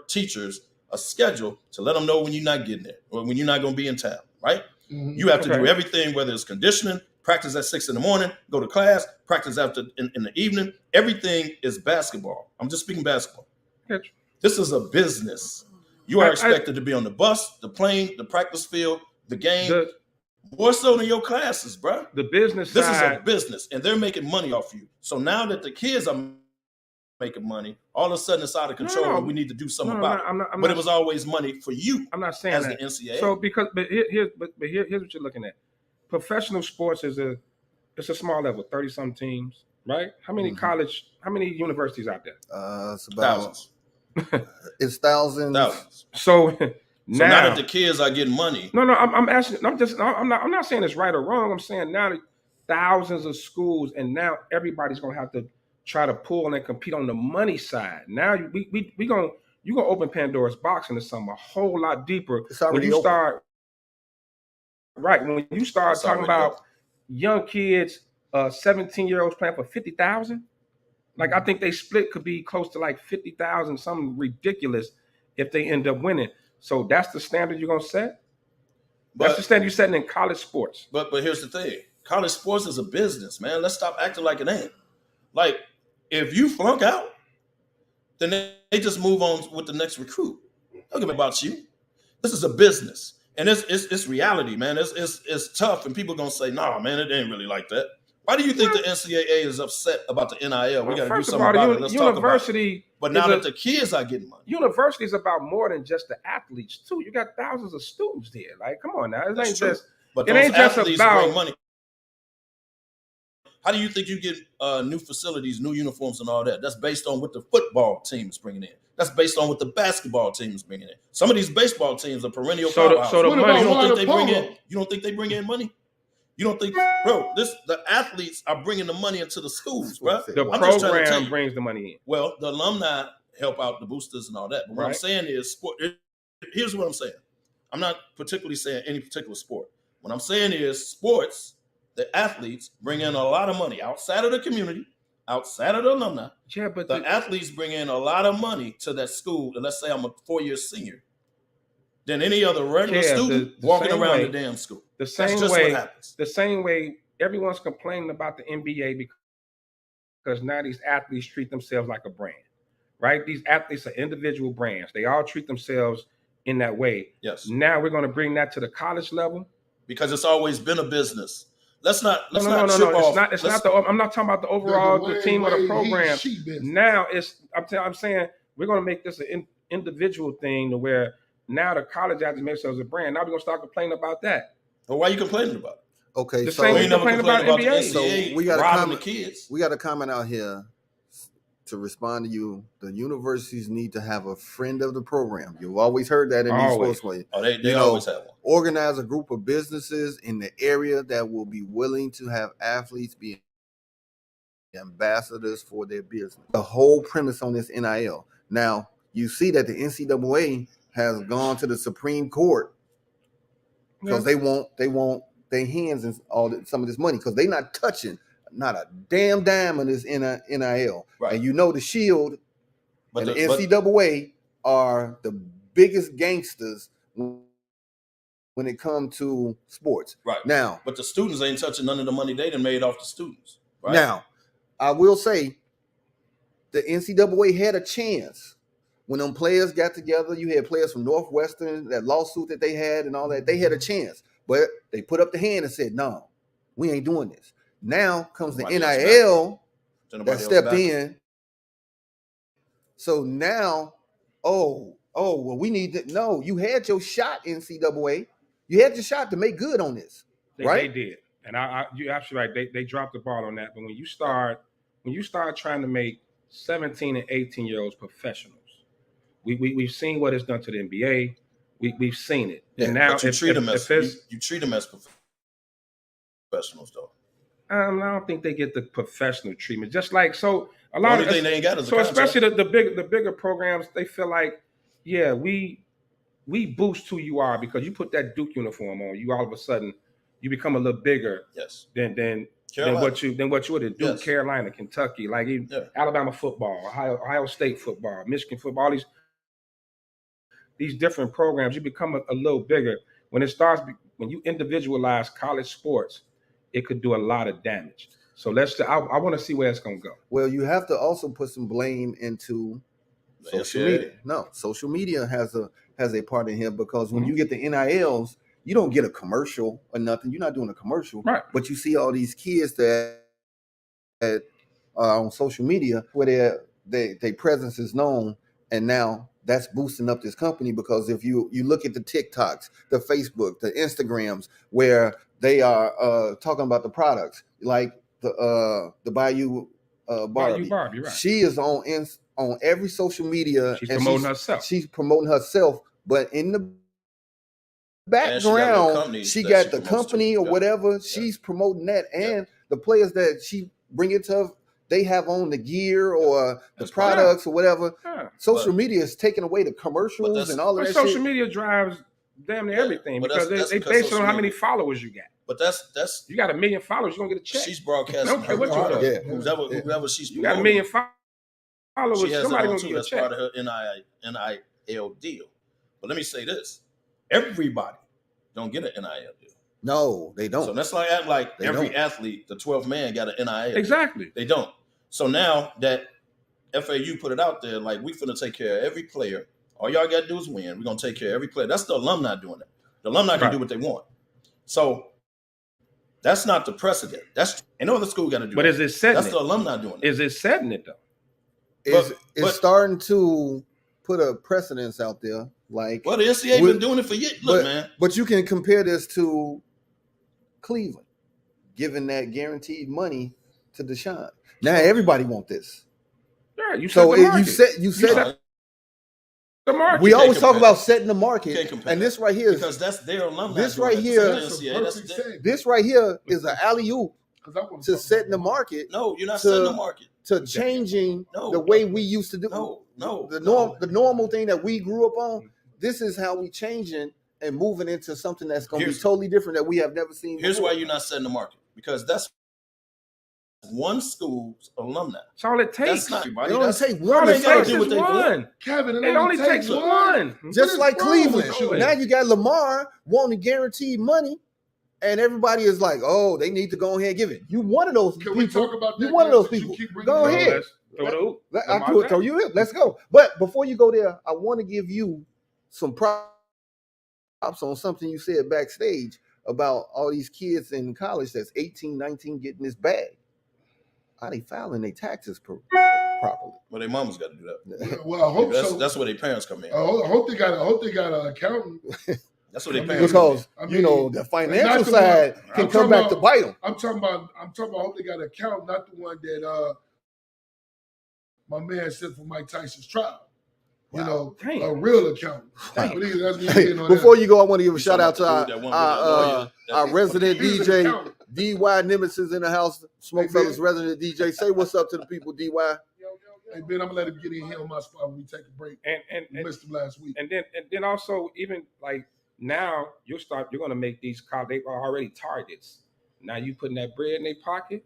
teachers a schedule to let them know when you're not getting there or when you're not going to be in town, right? Mm-hmm. You have to do everything, whether it's conditioning, practice at 6 a.m, go to class, practice after in the evening. Everything is basketball. I'm just speaking basketball. Gotcha. This is a business. You are expected to be on the bus, the plane, the practice field, the game, more so than your classes, bro. The business This side, is a business, and they're making money off you. So now that the kids are making money, all of a sudden it's out of control, and we need to do something about it. But it was always money for you. I'm not saying as that. The NCAA. So here's what you're looking at. Professional sports is it's a small level, 30-some teams, right? How many how many universities out there? It's about thousands. It's thousands. So now that the kids are getting money. No, I'm asking. I'm not saying it's right or wrong. I'm saying now that thousands of schools, and now everybody's gonna have to try to pull and compete on the money side. Now you're gonna open Pandora's box into something a whole lot deeper when you start. Right, when you start talking about young kids, 17-year-olds playing for $50,000. Like, I think they split could be close to like 50,000, something ridiculous if they end up winning. So that's the standard you're gonna set. That's the standard you're setting in college sports. But here's the thing: college sports is a business, man. Let's stop acting like it ain't. Like, if you flunk out, then they just move on with the next recruit. Don't give a about you. This is a business, and it's reality, man. It's tough, and people are gonna say, "Nah, man, it ain't really like that." Why do you think the NCAA is upset about the NIL? We got to do something about it. Let's talk about it. But now that the kids are getting money. University is about more than just the athletes, too. You got thousands of students there. Like, come on now. It ain't just about bring money. How do you think you get new facilities, new uniforms, and all that? That's based on what the football team is bringing in. That's based on what the basketball team is bringing in. Some of these baseball teams are perennial powerhouses. So the money, you don't think they bring in money? You don't think, bro, the athletes are bringing the money into the schools, bro. The program brings the money in. Well, the alumni help out the boosters and all that. But what I'm saying is, here's what I'm saying. I'm not particularly saying any particular sport. What I'm saying is sports, the athletes bring in a lot of money outside of the community, outside of the alumni. Yeah, but the athletes bring in a lot of money to that school. And let's say I'm a 4-year senior. Than any other regular student walking around the damn school. That's just what happens. The same way everyone's complaining about the NBA because now these athletes treat themselves like a brand, right? These athletes are individual brands. They all treat themselves in that way. Yes. Now we're going to bring that to the college level because it's always been a business. Let's not no. It's not I'm not talking about the overall the team or the program. Now I'm saying we're going to make this an individual thing to where now the college athletes make themselves a brand. Now we're going to start complaining about that. Well, why are you complaining about it? Okay, the so same we ain't never complain complained about NBA. the NCAA so we got robbing the kids. We got a comment out here to respond to you. The universities need to have a friend of the program. You've always heard that in these sports ways. Oh, they always have one. Organize a group of businesses in the area that will be willing to have athletes be ambassadors for their business. The whole premise on this NIL. Now, you see that the NCAA has gone to the Supreme Court because they want their hands in some of this money because they're not touching not a damn dime of this NIL. Right. And you know the Shield and the NCAA are the biggest gangsters when it comes to sports. Right. Now, but the students ain't touching none of the money they done made off the students. Right. Now, I will say the NCAA had a chance when them players got together. You had players from Northwestern, that lawsuit that they had and all that. They had a chance, but they put up the hand and said, no, we ain't doing this. Now comes the NIL that stepped in. So now, well, we need to know you had your shot, NCAA. You had your shot to make good on this, right? They did, and you're absolutely right. They dropped the ball on that. But when you start trying to make 17 and 18-year-olds professionals, we've seen what it's done to the NBA. We've seen it, and now but you treat them as professionals, though. I don't think they get the professional treatment. Just like so, a lot of thing they ain't got is so especially the bigger programs, they feel like, yeah, we boost who you are because you put that Duke uniform on. You all of a sudden you become a little bigger. Yes. Than what you would have Duke, yes. Carolina, Kentucky, like Alabama football, Ohio State football, Michigan football, all these different programs. You become a little bigger when you individualize college sports. It could do a lot of damage. So I want to see where it's going to go. Well, you have to also put some blame into social media. No, social media has a part in here because when you get the NILs, you don't get a commercial or nothing. You're not doing a commercial, right? But you see all these kids that are on social media where their presence is known, and now that's boosting up this company because if you look at the TikToks, the Facebook, the Instagrams, where they are talking about the products, like the Bayou Barbie. Barbie, right. She is on every social media. She's promoting herself. She's promoting herself, but in the background, she got the company or whatever. Yeah. She's promoting that, and the players that she bring it to, they have on the gear or the products or whatever. Yeah. Social media is taking away the commercials and all of that. Social media drives damn near everything because they base it on how many followers you got. But that's you got 1 million followers, you're gonna get a check. She's broadcasting her product. Yeah. Whoever she's you got 1 million followers, she has somebody gonna get a check. That's part of her NIL deal. But let me say this: everybody don't get an NIL deal. No, they don't. So that's like every athlete, the 12th man got an NIL. Exactly. Deal. They don't. So now that FAU put it out there, like we finna take care of every player. All y'all gotta do is win. We're gonna take care of every player. That's the alumni doing it. The alumni can do what they want. So that's not the precedent. That's no other school got to do. But is it setting? That's the alumni doing it. Is it setting it though? It's starting to put a precedence out there. Like, well, the NCAA been doing it for years. Look, man. But you can compare this to Cleveland, giving that guaranteed money to Deshaun. Now everybody want this. Yeah, you set the market. We always talk about setting the market, and this right here, because that's their alumni. This right here is an alley-oop to setting the market. No, you're not setting the market. To changing the way we used to do. The normal thing that we grew up on. This is how we changing and moving into something that's going to be totally different that we have never seen. Here's why you're not setting the market, because that's one school's alumni. That's all it takes. That's not everybody. It only takes one. Kevin, it only takes one. Just like Cleveland. Now you got Lamar wanting guaranteed money And everybody is like, oh, they need to go ahead and give it. You one of those Can people. we talk about that? You one of those people. Go ahead. Let's throw you in. Let's go. But before you go there, I want to give you some props on something you said backstage about all these kids in college that's 18, 19 getting this bag. Are they filing their taxes properly? Well, their mama's got to do that. Well, I hope so. That's where their parents come in. I hope they got an accountant. That's what their parents because the financial side can come back to bite them. I'm talking about. I hope they got an accountant, not the one that my man said for Mike Tyson's trial. Wow. A real accountant. Before you go, I want to give a shout out to our resident DJ, DY Nemesis in the house, SmokeFellas resident DJ. Say what's up to the people, DY. Hey Ben, I'm gonna let him get in here on my spot when we take a break. And missed him last week. And then also even like now you're gonna make these calls. They are already targets. Now you putting that bread in their pocket.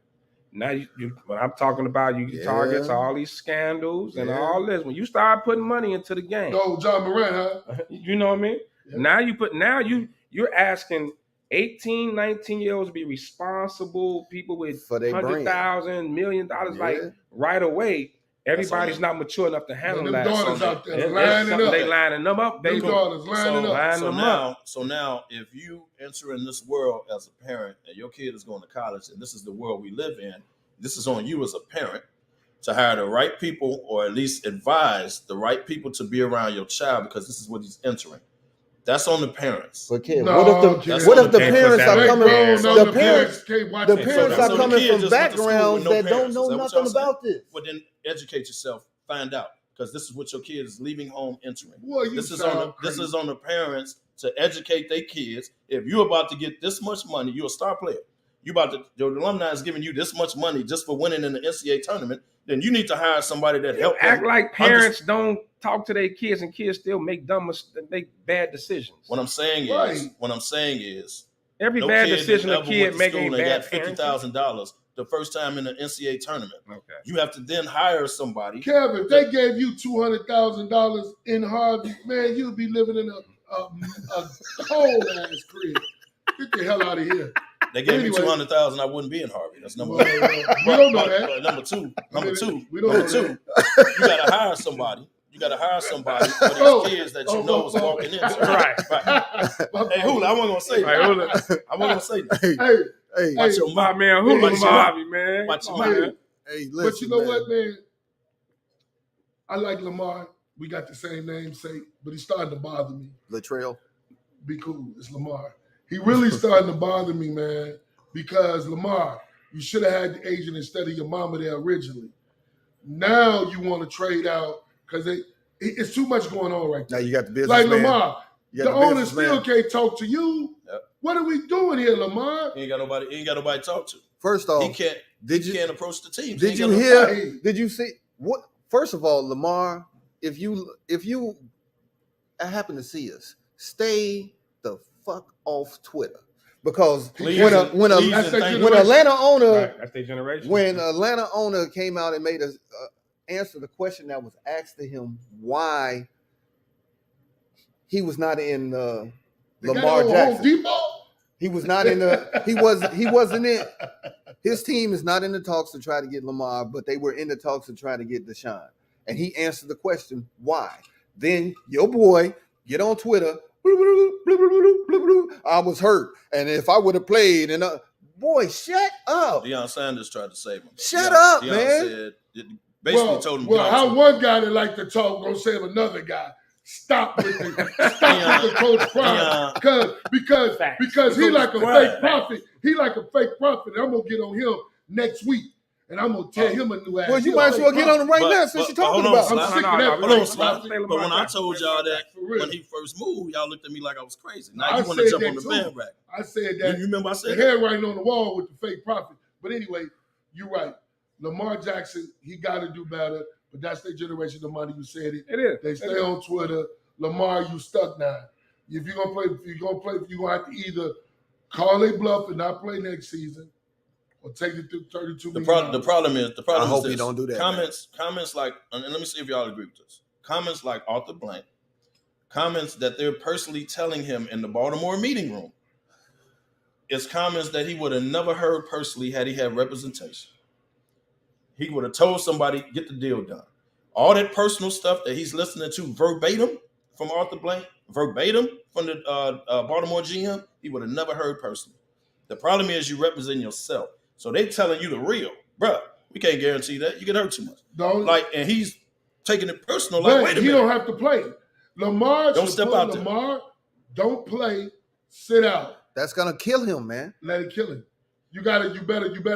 Now you when I'm talking about targets all these scandals and all this. When you start putting money into the game. Oh, John Moran, huh? You know what I mean? Yeah. You're asking 18, 19-year-olds to be responsible people with $100,000, $1 million like right away. Everybody's not mature enough to handle that. Daughters out there lining up. They lining them up. They daughters lining up. So now, if you enter in this world as a parent and your kid is going to college, and this is the world we live in, this is on you as a parent to hire the right people, or at least advise the right people to be around your child, because this is what he's entering. That's on the parents. But kid, what if the parents are coming? The parents are coming from backgrounds that don't know nothing about this. Well, then educate yourself. Find out, because this is what your kid is leaving home entering. This is on the parents to educate their kids. If you're about to get this much money, you're a star player. Your alumni is giving you this much money just for winning in the NCAA tournament. Then you need to hire somebody that help act like parents don't talk to their kids, and kids still make bad decisions. What I'm saying is, every bad decision a kid making bad $50,000 the first time in the NCAA tournament. Okay, you have to then hire somebody. Kevin, if they gave you $200,000 in Harvey, man, you'd be living in a cold ass crib. Get the hell out of here. They gave me $200,000, I wouldn't be in Harvey. That's number one. We don't know that. Number two, we don't know that. You got to hire somebody. You got to hire somebody for these kids that you know is walking in. Right. Hey, Hula, I wasn't going to say that. I wasn't going to say that. Hey, watch your my man Hula Harvey, man. Watch your man. Hey, listen, but you know what, man? I like Lamar. We got the same namesake, but he's starting to bother me. Latrell. Be cool. It's Lamar. He really starting to bother me, man, because Lamar, you should have had the agent instead of your mama there originally. Now you want to trade out because it's too much going on right there. Now you got the business like man. Lamar, the owner still can't talk to you. Yep. What are we doing here, Lamar? He ain't got nobody to talk to. First off, he can't approach the team. Did you hear? Did you see what? First of all, Lamar, if you happen to see us, stay the fuck off Twitter, because when Atlanta owner, that's their generation. When Atlanta owner came out and made us answer the question that was asked to him, why he was not in Lamar Jackson. He was not in the. He wasn't in. His team is not in the talks to try to get Lamar, but they were in the talks to try to get Deshaun. And he answered the question, why? Then your boy get on Twitter. I was hurt, and if I would have played, and boy, shut up. Deion Sanders tried to save him. Shut up, Deion man. Basically told him. Well, how one guy that like to talk gonna save another guy? Stop with the Coach Prime, because he like a fake prophet. He like a fake prophet, and I'm gonna get on him next week. And I'm gonna tell him a new ass. Well, you might as well get on him right now since you're talking about. I'm sick of that. But when I told y'all that when he first moved, y'all looked at me like I was crazy. Now you want to jump on the bandwagon. I said that. You remember I said the handwriting on the wall with the fake prophet. But anyway, you're right. Lamar Jackson, he got to do better. But that's their generation of money. You said it. It is. They stay on Twitter. Lamar, you stuck now. If you're gonna play, you're gonna have to either call a bluff and not play next season, or take it to 32 million. The problem is I hope you don't do that. Comments like, and let me see if y'all agree with this. Comments like Arthur Blank, comments that they're personally telling him in the Baltimore meeting room. it's comments that he would have never heard personally had he had representation. He would have told somebody, get the deal done. All that personal stuff that he's listening to verbatim from Arthur Blank, verbatim from the Baltimore GM, he would have never heard personally. The problem is you represent yourself. So they telling you the real. Bruh, we can't guarantee that. You get hurt too much. And he's taking it personal. Like, wait a minute. He don't have to play. Lamar, don't step out there. Lamar, don't play, sit out. That's gonna kill him, man. Let it kill him. You better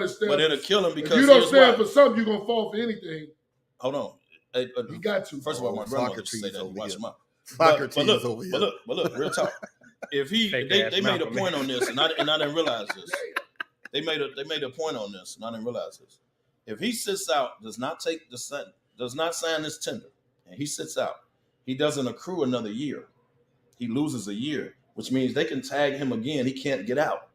stand. But it'll kill him because if you don't stand for something, you're gonna fall for anything. Hold on. You got to. First of all, my grandmother used to say that. You watch him out. But look, real talk. If they made a point on this, and I didn't realize this. They made a point on this, and I didn't realize this. If he sits out, does not sign this tender, and he sits out, he doesn't accrue another year. He loses a year, which means they can tag him again. He can't get out.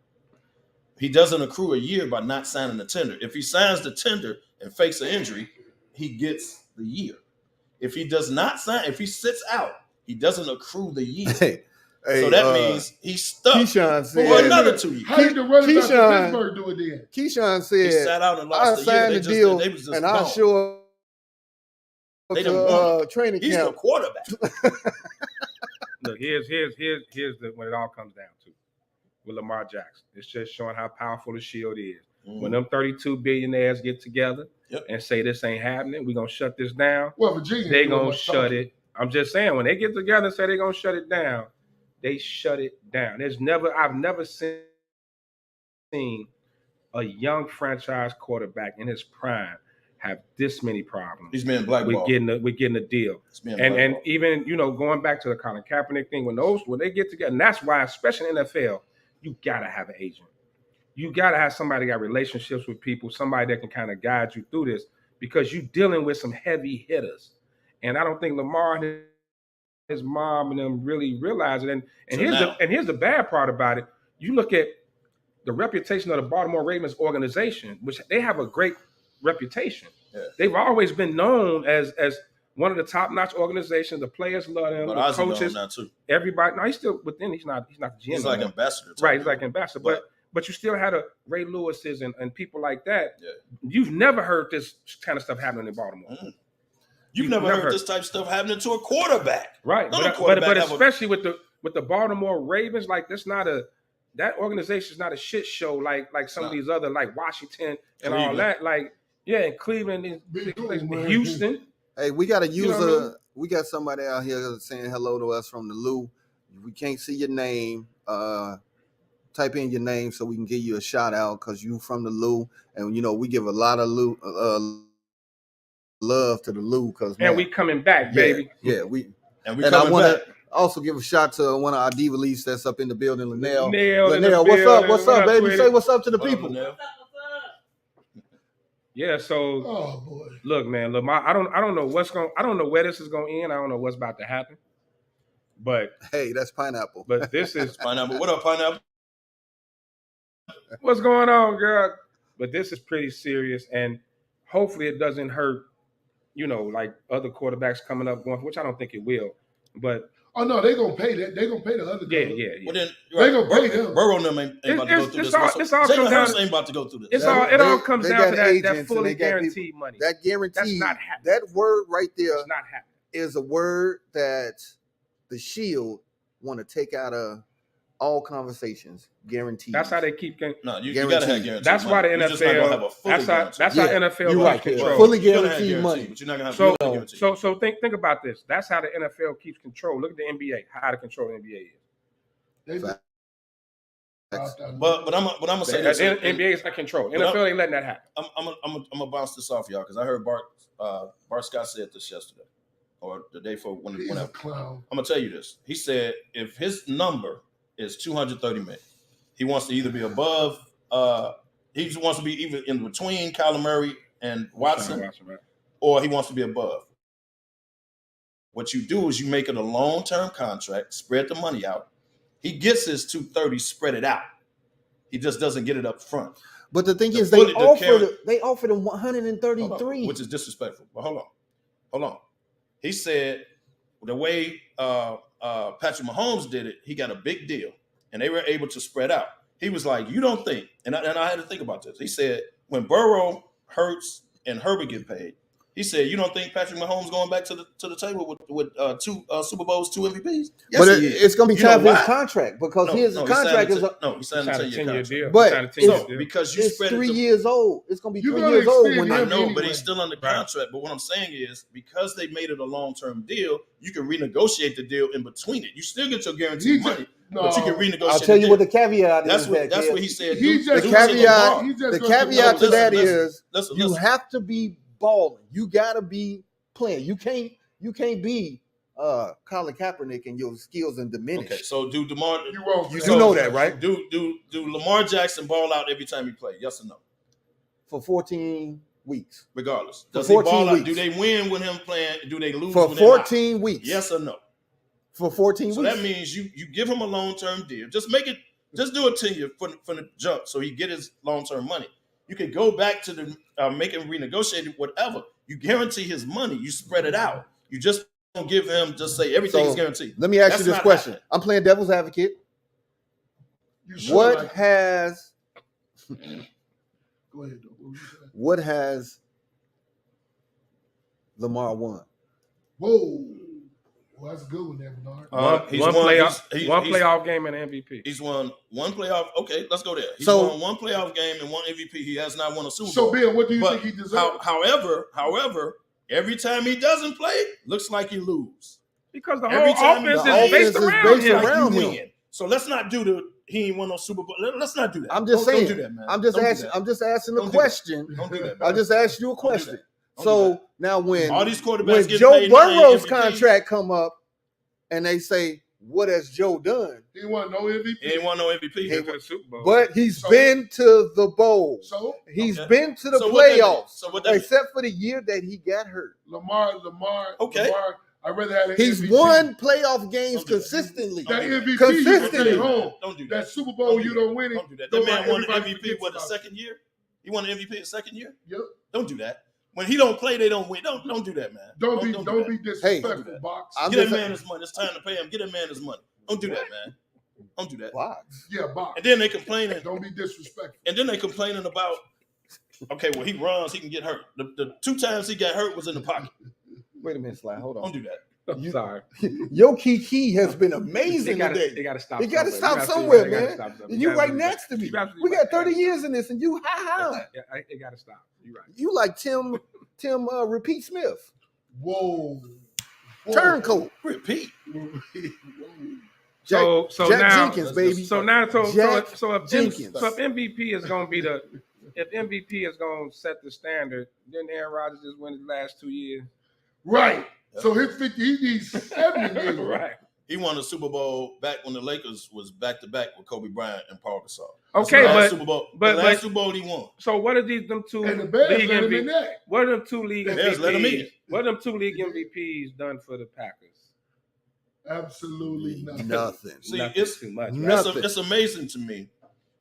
He doesn't accrue a year by not signing the tender. If he signs the tender and fakes an injury, he gets the year. If he does not sign, if he sits out, he doesn't accrue the year. So that means he's stuck for another 2 years. How did the running back in Pittsburgh do it then? Keyshawn said, he sat out and lost I signed the deal, and I show up to training camp. He's the quarterback. Look, here's when it all comes down to with Lamar Jackson. It's just showing how powerful the shield is. When them 32 billionaires get together and say this ain't happening, we're gonna shut this down. Well, Virginia, they gonna shut it. I'm just saying, when they get together and say they're gonna shut it down, they shut it down. I've never seen a young franchise quarterback in his prime have this many problems. He's been blackballed. We're getting a deal. And even, going back to the Colin Kaepernick thing, when they get together, and that's why, especially in the NFL, you gotta have an agent. You gotta have somebody that got relationships with people, somebody that can kind of guide you through this, because you're dealing with some heavy hitters. And I don't think Lamar and his mom and them really realize it. And here's the bad part about it. You look at the reputation of the Baltimore Ravens organization, which they have a great reputation. Yeah. They've always been known as one of the top-notch organizations. The players love them, the coaches, everybody. No, he's still within. He's not the GM. He's like ambassador. Right, he's like ambassador. But you still had a Ray Lewis's and people like that. Yeah. You've never heard this kind of stuff happening in Baltimore. Mm-hmm. You've never heard this type of stuff happening to a quarterback. Right. But especially with the Baltimore Ravens, like that organization is not a shit show like some of these other, like Washington and all that. Like, yeah, in Cleveland, in Houston. Hey, we got a user. We got somebody out here saying hello to us from the Lou. We can't see your name. Type in your name so we can give you a shout out because you from the Lou, and we give a lot of love to the Lou and we coming back, baby. Yeah, and I want to also give a shout to one of our diva leads that's up in the building, Linnell. Linnell, what's up, baby? Twitter. Say what's up to the people. Yeah, so look, man, I don't know where this is gonna end. I don't know what's about to happen. But hey, that's pineapple. But this is pineapple. What up, pineapple? What's going on, girl? But this is pretty serious, and hopefully it doesn't hurt, like other quarterbacks coming up going, which I don't think it will. But no, they're gonna pay that. They're gonna pay the other guys. Yeah. Well, then they're gonna pay them. Burrow and them ain't about to go through this. Jalen Hurts ain't about to go through this. It all comes down to that fully guaranteed money. That guarantee. That's not happening. That word right there it's not happening. Is a word that the Shield want to take out of all conversations. Guaranteed. That's how they keep. No, you gotta have guaranteed. That's why the NFL. That's how NFL keeps control. Fully guaranteed money. But you're not gonna have guaranteed. So think about this. That's how the NFL keeps control. Look at the NBA. How to control the NBA is. But I'm gonna say this. NBA is not control. NFL ain't letting that happen. I'm gonna bounce this off y'all because I heard Bart Scott said this yesterday or the day before when He's a clown. I'm gonna tell you this. He said if his number is 230 million, he wants to either be above. He wants to be either in between Kyler Murray and Watson, right? Or he wants to be above. What you do is you make it a long-term contract, spread the money out. He gets his 230, spread it out. He just doesn't get it up front. But the thing is, they offered him 133, which is disrespectful. But hold on. He said the way Patrick Mahomes did it, he got a big deal, and they were able to spread out. He was like, you don't think, and I had to think about this. He said, when Burrow, Hurts, and Herbert get paid, he said, you don't think Patrick Mahomes going back to the table with 2 Super Bowls, 2 MVPs? Yes, but it's going to be time for his contract because his contract is he signed a 10-year deal. But because you it's spread 3 years old. It's going to be 3 years old when I know, but he's still under contract. But what I'm saying is, because they made it a long-term deal, you can renegotiate the deal in between it. You still get your guaranteed money, but you can renegotiate. I'll tell you what the caveat is. That's what he said. The caveat to that is you have to be balling. You gotta be playing. You can't be Colin Kaepernick and your skills and diminish. Okay, so do DeMar? You know that, right? Do Lamar Jackson ball out every time he play? Yes or no? For 14 weeks, regardless. Does he ball out? Do they win with him playing? Do they lose for 14 weeks? Yes or no? For 14 weeks. So that means you give him a long-term deal. Just do a 10-year from the jump so he get his long-term money. You can go back to the make him renegotiate it, whatever. You guarantee his money. You spread it out. You just don't give him, just say everything is guaranteed. Let me ask you this question. I'm playing devil's advocate. What has Go ahead. What has Lamar won? Whoa. Well, that's a good one there, Bernard. One playoff game and MVP. He's won one playoff. Okay, let's go there. He's won one playoff game and one MVP. He has not won a Super Bowl. So, Bill, what do you think he deserves? However, every time he doesn't play, looks like he loses. Because the whole offense is based around him. So let's not do he ain't won no Super Bowl. Let's not do that. I'm just saying. Don't do that, man. I'm just asking a question. Don't do that. I just asked you a question. So now when all these quarterbacks get Joe paid, Burrow's contract come up and they say, what has Joe done? He won no MVP. He ain't won no MVP. He won a Super Bowl. But he's been to the bowl. So he's been to the playoffs. Except for the year that he got hurt. Lamar. Okay. Lamar, I'd rather have He's MVP. won playoff games consistently. That MVP, consistently. Don't do that. That Super Bowl, you don't win it. Don't do that. That man won the MVP the second year. He won the MVP the second year. Yep. Don't do that. When he don't play, they don't win. Don't do that, man. Don't be disrespectful, Box. Get that man his money. It's time to pay him. Get that man his money. Don't do that, man. Don't do that. Box. Yeah, Box. And then they complaining. Don't be disrespectful. And then they complaining about, okay, well, he runs, he can get hurt. The 2 times he got hurt was in the pocket. Wait a minute, Sly. Hold on. Don't do that. I'm sorry. Your Kiki has been amazing today. They got to stop. You got to stop somewhere, man. And you right next to me. We got 30 years in this, and you high. It got to stop. You're right. You like Tim Repeat Smith. Whoa. Turncoat. Repeat. So Jack now, Jenkins, baby. So now, so if MVP is going to be if MVP is going to set the standard, then Aaron Rodgers just win his last 2 years. Right. So his 50, he needs 70 million. Right. He won the Super Bowl back when the Lakers was back to back with Kobe Bryant and Paul Gasol. Okay, but Super Bowl he won. So what are them two and the Bears league let him in there. What are them 2 league Bears let him in. MVPs? What are them 2 league MVPs done for the Packers? Absolutely nothing. Nothing. See, Nothing it's too much. Nothing. It's amazing to me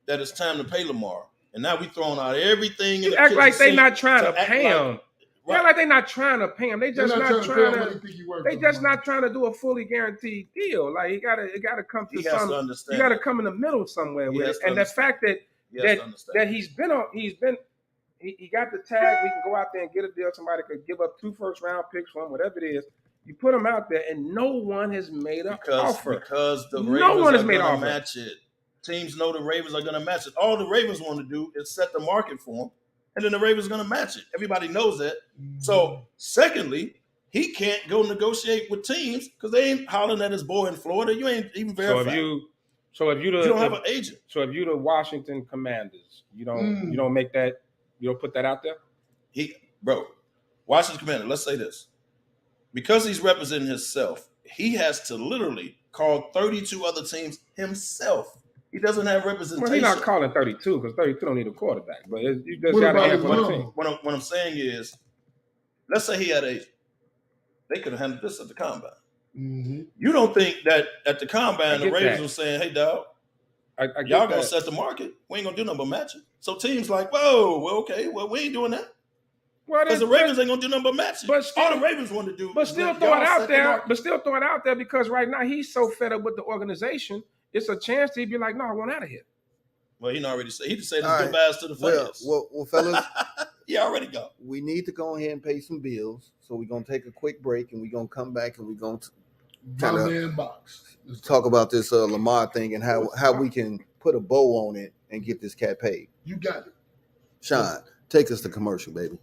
that it's time to pay Lamar, and now we throwing out everything. You act like they not trying to pay him. You act like they not trying to pay him. They just not trying to. They just not trying to do a fully guaranteed deal. Like it gotta come to some. You gotta come in the middle somewhere with it. And the fact that he got the tag, we can go out there and get a deal. Somebody could give up 2 first-round picks for him, whatever it is. You put him out there, and no one has made an offer. Because the Ravens are going to match it. Teams know the Ravens are going to match it. All the Ravens want to do is set the market for him, and then the Ravens are going to match it. Everybody knows that. So, secondly, he can't go negotiate with teams because they ain't hollering at his boy in Florida. You ain't even verified. So if you don't have an agent. So if you the Washington Commanders, you don't make that. You don't put that out there. Washington Commander. Let's say this. Because he's representing himself, he has to literally call 32 other teams himself. He doesn't have representation. Well, he's not calling 32 because 32 don't need a quarterback. But you just got to have one team. What I'm saying is, let's say he had an agent. They could have handled this at the combine. Mm-hmm. You don't think that at the combine the Ravens were saying, "Hey, dog, y'all gonna set the market? We ain't gonna do nothing but match it." So teams like, "Whoa, well, okay, well, we ain't doing that." Because the Ravens ain't gonna do nothing but match it. All the Ravens want to do, but still throw it out there. But still throw it out there because right now he's so fed up with the organization. It's a chance he'd be like, "No, I want out of here." Well, he already said. He just said his goodbyes to the fans. Well, fellas. He already go. We need to go ahead and pay some bills. So we're going to take a quick break, and we're going to come back, and we're going to talk about this Lamar thing and how we can put a bow on it and get this cat paid. You got it. Sean, take us to commercial, baby.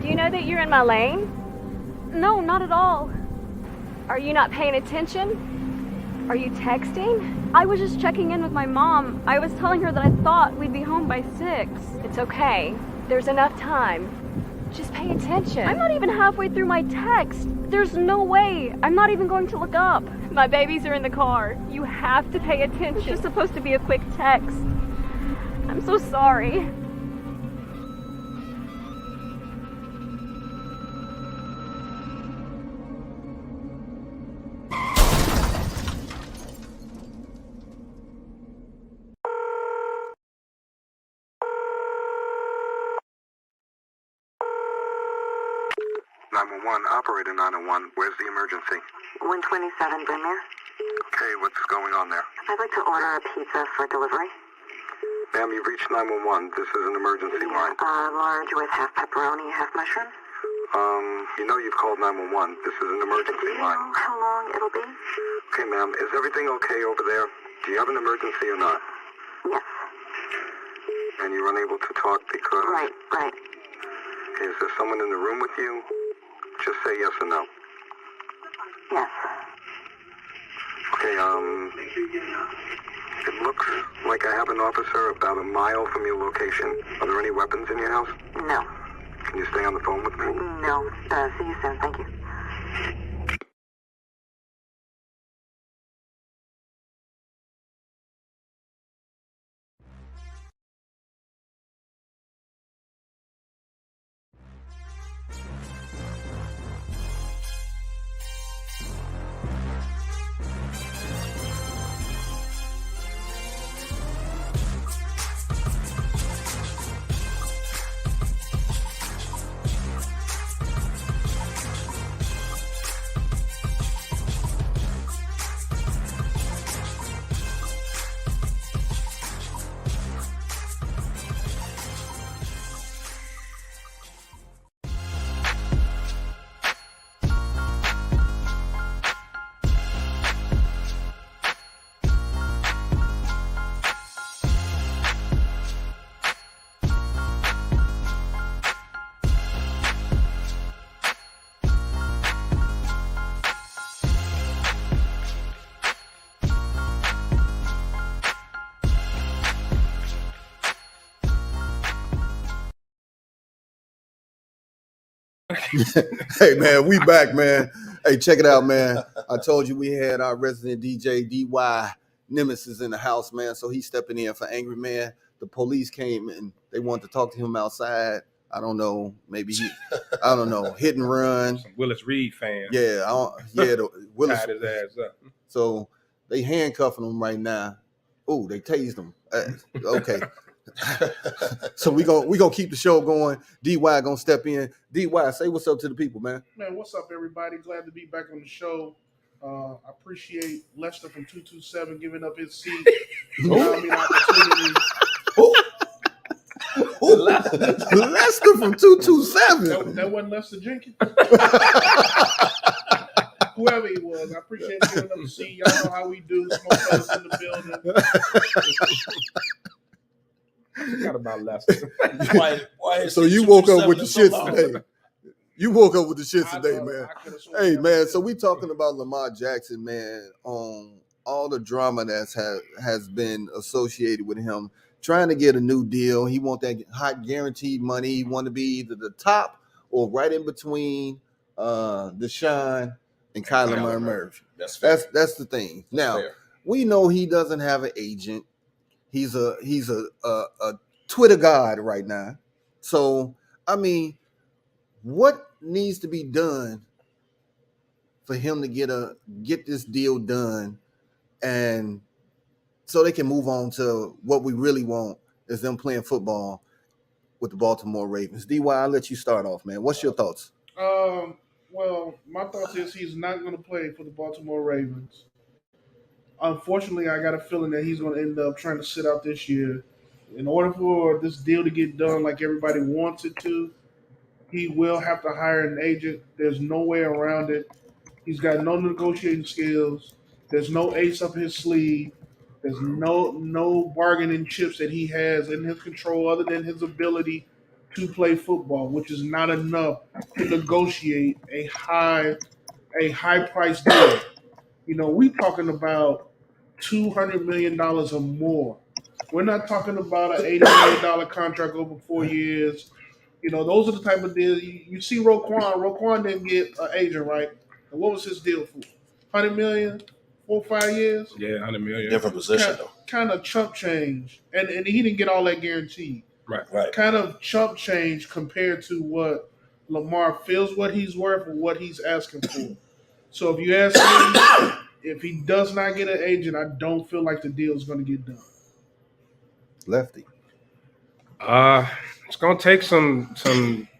Do you know that you're in my lane? No, not at all. Are you not paying attention? Are you texting? I was just checking in with my mom. I was telling her that I thought we'd be home by 6. It's okay. There's enough time. Just pay attention. I'm not even halfway through my text. There's no way. I'm not even going to look up. My babies are in the car. You have to pay attention. It's just supposed to be a quick text. I'm so sorry. 911, operator 901. Where's the emergency? 127 Brynmere. Okay, what's going on there? I'd like to order a pizza for delivery. Ma'am, you've reached 911. This is an emergency line. Large with half pepperoni, half mushroom. You know you've called 911. This is an emergency line. Do you know how long it'll be? Okay, ma'am, is everything okay over there? Do you have an emergency or not? Yes. And you're unable to talk because... Right. Is there someone in the room with you? Just say yes or no. Yes. Okay, it looks like I have an officer about a mile from your location. Are there any weapons in your house? No. Can you stay on the phone with me? No. See you soon. Thank you. Hey man, we back, man. Hey, check it out, man. I told you we had our resident DJ DY Nemesis in the house, man. So he's stepping in for Angry Man. The police came and they wanted to talk to him outside. I don't know, maybe hit and run. Some Willis Reed fan. Yeah, Willis tied his ass up. So they handcuffing him right now. Oh, they tased him. Okay. So we gonna keep the show going. DY gonna step in. DY, say what's up to the people, man. Man, what's up, everybody? Glad to be back on the show. I appreciate Lester from 227 giving up his seat. Opportunity. Lester from 227. That wasn't Lester Jenkins. Whoever he was, I appreciate giving up the seat. Y'all know how we do. SmokeFellas in the building. I forgot about Lester. Why so you woke up with the shits today. You woke up with the shits today, man. Hey, man, so we talking about Lamar Jackson, man, on all the drama that has been associated with him trying to get a new deal. He want that hot guaranteed money. He want to be either the top or right in between Deshaun and Kyler Murray. That's the thing. That's now, fair. We know he doesn't have an agent. He's a Twitter god right now. So, I mean, what needs to be done for him to get this deal done, and so they can move on to what we really want is them playing football with the Baltimore Ravens? DY, I'll let you start off, man. What's your thoughts? Well, my thoughts is he's not going to play for the Baltimore Ravens. Unfortunately, I got a feeling that he's going to end up trying to sit out this year. In order for this deal to get done like everybody wants it to, he will have to hire an agent. There's no way around it. He's got no negotiating skills. There's no ace up his sleeve. There's no bargaining chips that he has in his control other than his ability to play football, which is not enough to negotiate a high price deal. You know, we talking about $200 million or more. We're not talking about an $80 million contract over 4 years. You know, those are the type of deals. You see Roquan. Roquan didn't get an agent, right? And what was his deal for? $100 million, 4 or 5 years? Yeah, $100 million. Different position, though. Kind of chump change. And he didn't get all that guaranteed. Right. Kind of chump change compared to what Lamar feels what he's worth or what he's asking for. So if you ask me, if he does not get an agent, I don't feel like the deal is going to get done. Lefty. It's gonna take some.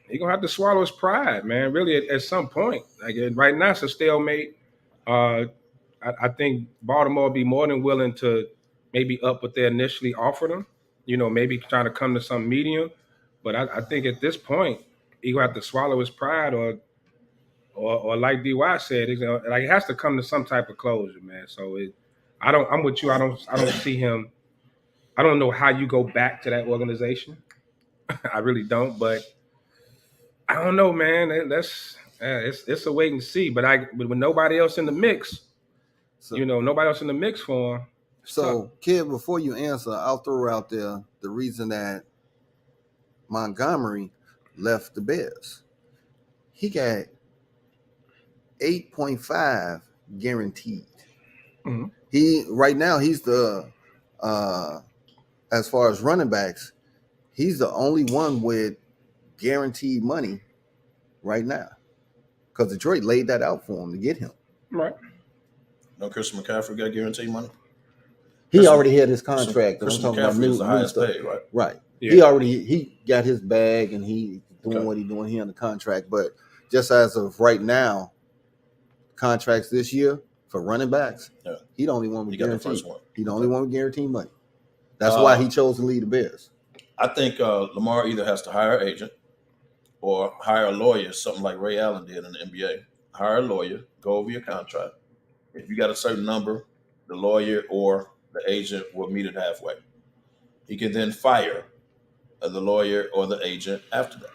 He's gonna have to swallow his pride, man. Really, at some point. Like right now, it's a stalemate. I think Baltimore will be more than willing to maybe up what they initially offered him. You know, maybe trying to come to some medium. But I think at this point, he's gonna have to swallow his pride, or like DY said, like it has to come to some type of closure, man. So I'm with you. I don't see him. I don't know how you go back to that organization. I really don't, but I don't know, man. It's a wait and see. But with nobody else in the mix, nobody else in the mix for him. So, kid, before you answer, I'll throw out there the reason that Montgomery left the Bears. He got 8.5 guaranteed. Mm-hmm. Right now he's the as far as running backs, he's the only one with guaranteed money right now because Detroit laid that out for him to get him. Right. No, Christian McCaffrey got guaranteed money. He already had his contract. Christian McCaffrey is the highest paid, right? Right. Yeah. He got his bag and he doing what he's doing. He on the contract, but just as of right now, contracts this year for running backs, he the only one with guaranteed. He the only one with guaranteed money. That's why he chose to lead the Bears. I think Lamar either has to hire an agent or hire a lawyer, something like Ray Allen did in the NBA. Hire a lawyer, go over your contract. If you got a certain number, the lawyer or the agent will meet it halfway. He can then fire the lawyer or the agent after that.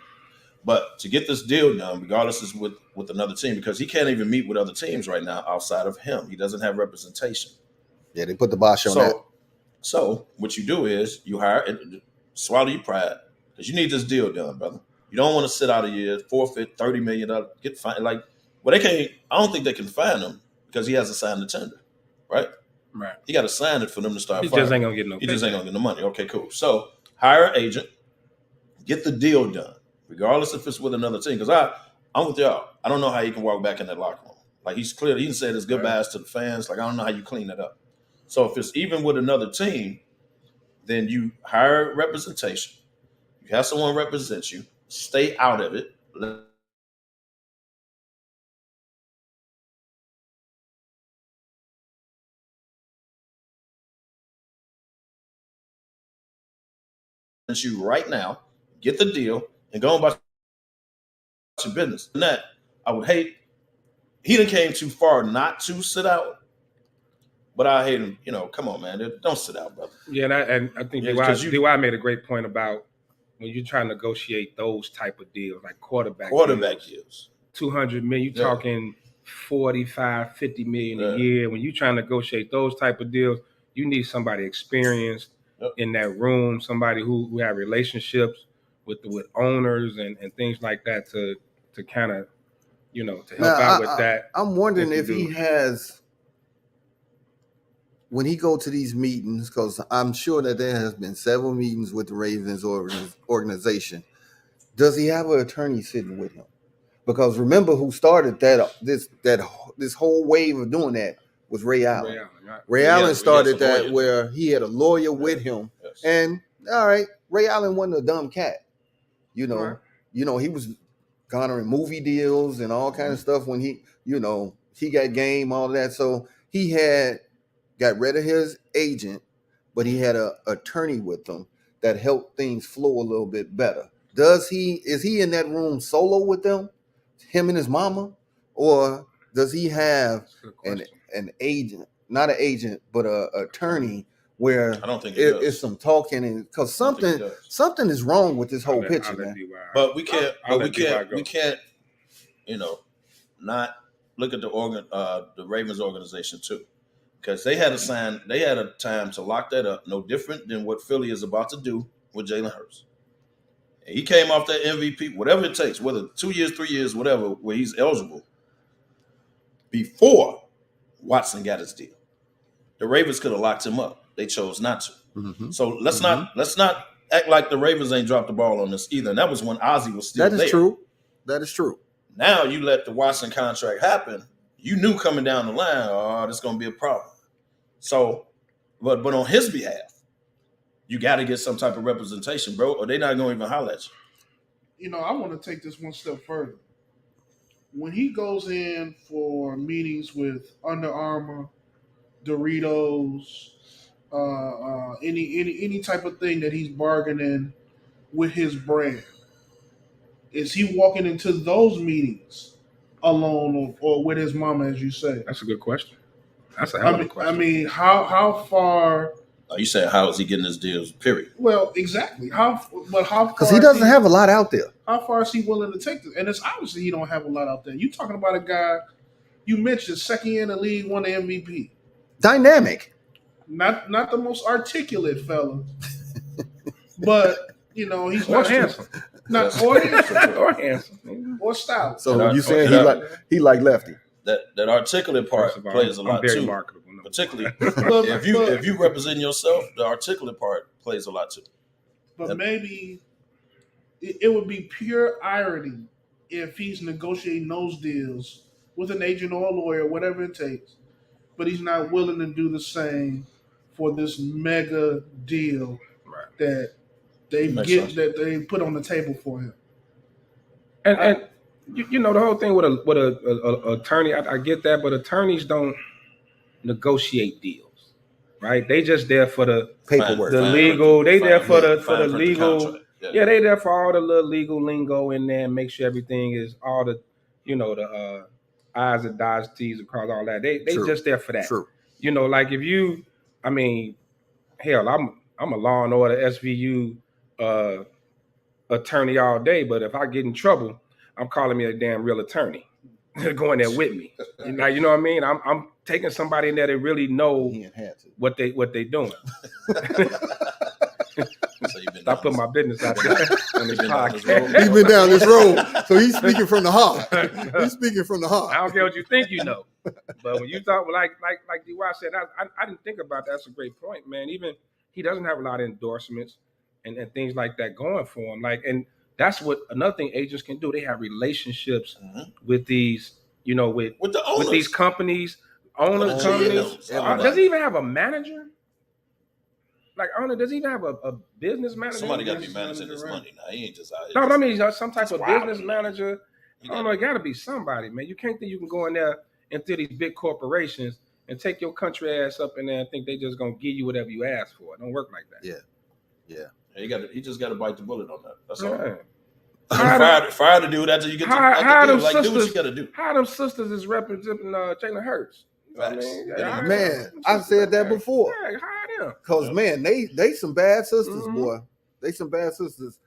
But to get this deal done, regardless is with another team, because he can't even meet with other teams right now outside of him. He doesn't have representation. Yeah, they put the bosh on that. So what you do is you hire it, swallow your pride, because you need this deal done, brother. You don't want to sit out a year, forfeit $30 million, get fined. Like, well, they can't. I don't think they can fine him because he hasn't signed the tender, right? Right. He got to sign it for them to start. He just ain't gonna get no. He just ain't gonna get no money. Okay, cool. So hire an agent, get the deal done, regardless if it's with another team. Because I'm with y'all. I don't know how you can walk back in that locker room. Like he didn't say his goodbyes to the fans. Like I don't know how you clean that up. So if it's even with another team, then you hire representation. You have someone represent you. Stay out of it. You right now, get the deal, and go about your business. And that I would hate. He done came too far not to sit out, but I hate him. Come on, man, don't sit out, brother. Yeah, and I think DY made a great point about when you're trying to negotiate those type of deals, like quarterback deals. 200 million, you're talking 45, 50 million a year. When you're trying to negotiate those type of deals, you need somebody experienced in that room, somebody who have relationships with owners and things like that to kind of, to help out with that. I'm wondering if he has, when he go to these meetings, because I'm sure that there has been several meetings with the Ravens organization. Does he have an attorney sitting with him? Because remember who started this whole wave of doing that was Ray Allen. Ray Allen started that where he had a lawyer with him. Yes. And all right, Ray Allen wasn't a dumb cat. He was garnering movie deals and all kind of stuff when he got game, all of that. So he got rid of his agent, but he had an attorney with him that helped things flow a little bit better. Is he in that room solo with them, him and his mama, or does he have an agent, not an agent, but an attorney where I don't think it's some talking, and because something is wrong with this whole picture, man. But we can't not look at the Ravens organization too, because they had a time to lock that up, no different than what Philly is about to do with Jalen Hurts. And he came off that MVP, whatever it takes, whether 2 years, 3 years, whatever, where he's eligible, before Watson got his deal. The Ravens could have locked him up. They chose not to. Mm-hmm. So let's not act like the Ravens ain't dropped the ball on this either. And that was when Ozzie was still there. That is true. Now you let the Watson contract happen. You knew coming down the line, this is going to be a problem. So, but on his behalf, you got to get some type of representation, bro, or they're not going to even holler at you. I want to take this one step further. When he goes in for meetings with Under Armour, Doritos, any type of thing that he's bargaining with his brand, is he walking into those meetings alone or with his mama, as you say? That's a good question. That's a hell of a question. I mean, how far? You said how is he getting his deals? Period. Well, exactly. How far? Because he doesn't have a lot out there. How far is he willing to take this? And it's obviously he don't have a lot out there. You talking about a guy you mentioned second year in the league, won the MVP. Dynamic. Not the most articulate fella, but he's more handsome. Not or handsome or style. So you saying he like Lefty? That articulate part plays a lot too. Marketable. Particularly if you represent yourself, the articulate part plays a lot too. But maybe it would be pure irony if he's negotiating those deals with an agent or a lawyer, whatever it takes, but he's not willing to do the same for this mega deal that they put on the table for him. And the whole thing with a attorney, I get that, but attorneys don't negotiate deals, right? They just there for the paperwork, the legal. They there for the legal. Yeah, they there for all the little legal lingo in there and make sure everything is all the, the I's and dots, T's across all that. They just there for that. True. Like if you, hell, I'm a Law and Order SVU attorney all day, but if I get in trouble, I'm calling me a damn real attorney. Going there with me. Now, you know what I mean? I'm taking somebody in there that really know what they doing. Stop putting my business out there on this podcast. He's been down this road, so he's speaking from the heart. He's speaking from the heart. I don't care what you think you know, but when you talk like DY said, I didn't think about that. That's a great point, man. Even he doesn't have a lot of endorsements and things like that going for him. And that's what another thing agents can do. They have relationships with these, with the owners. With these companies, companies. Does he even have a manager? Like, I don't know, does he even have a business manager? Somebody got to be managing this money now. He ain't just out here. No, I mean, some type of business manager. I don't know. It got to be somebody, man. You can't think you can go in there into these big corporations and take your country ass up in there and think they just gonna give you whatever you ask for. It don't work like that. Yeah. He just got to bite the bullet on that. That's all. Fire to do that till you get to like do what you got to do. How them sisters is representing Jalen Hurts? Man, I said that before. Yeah, hire them. Cause man, they some bad sisters, boy. They some bad sisters,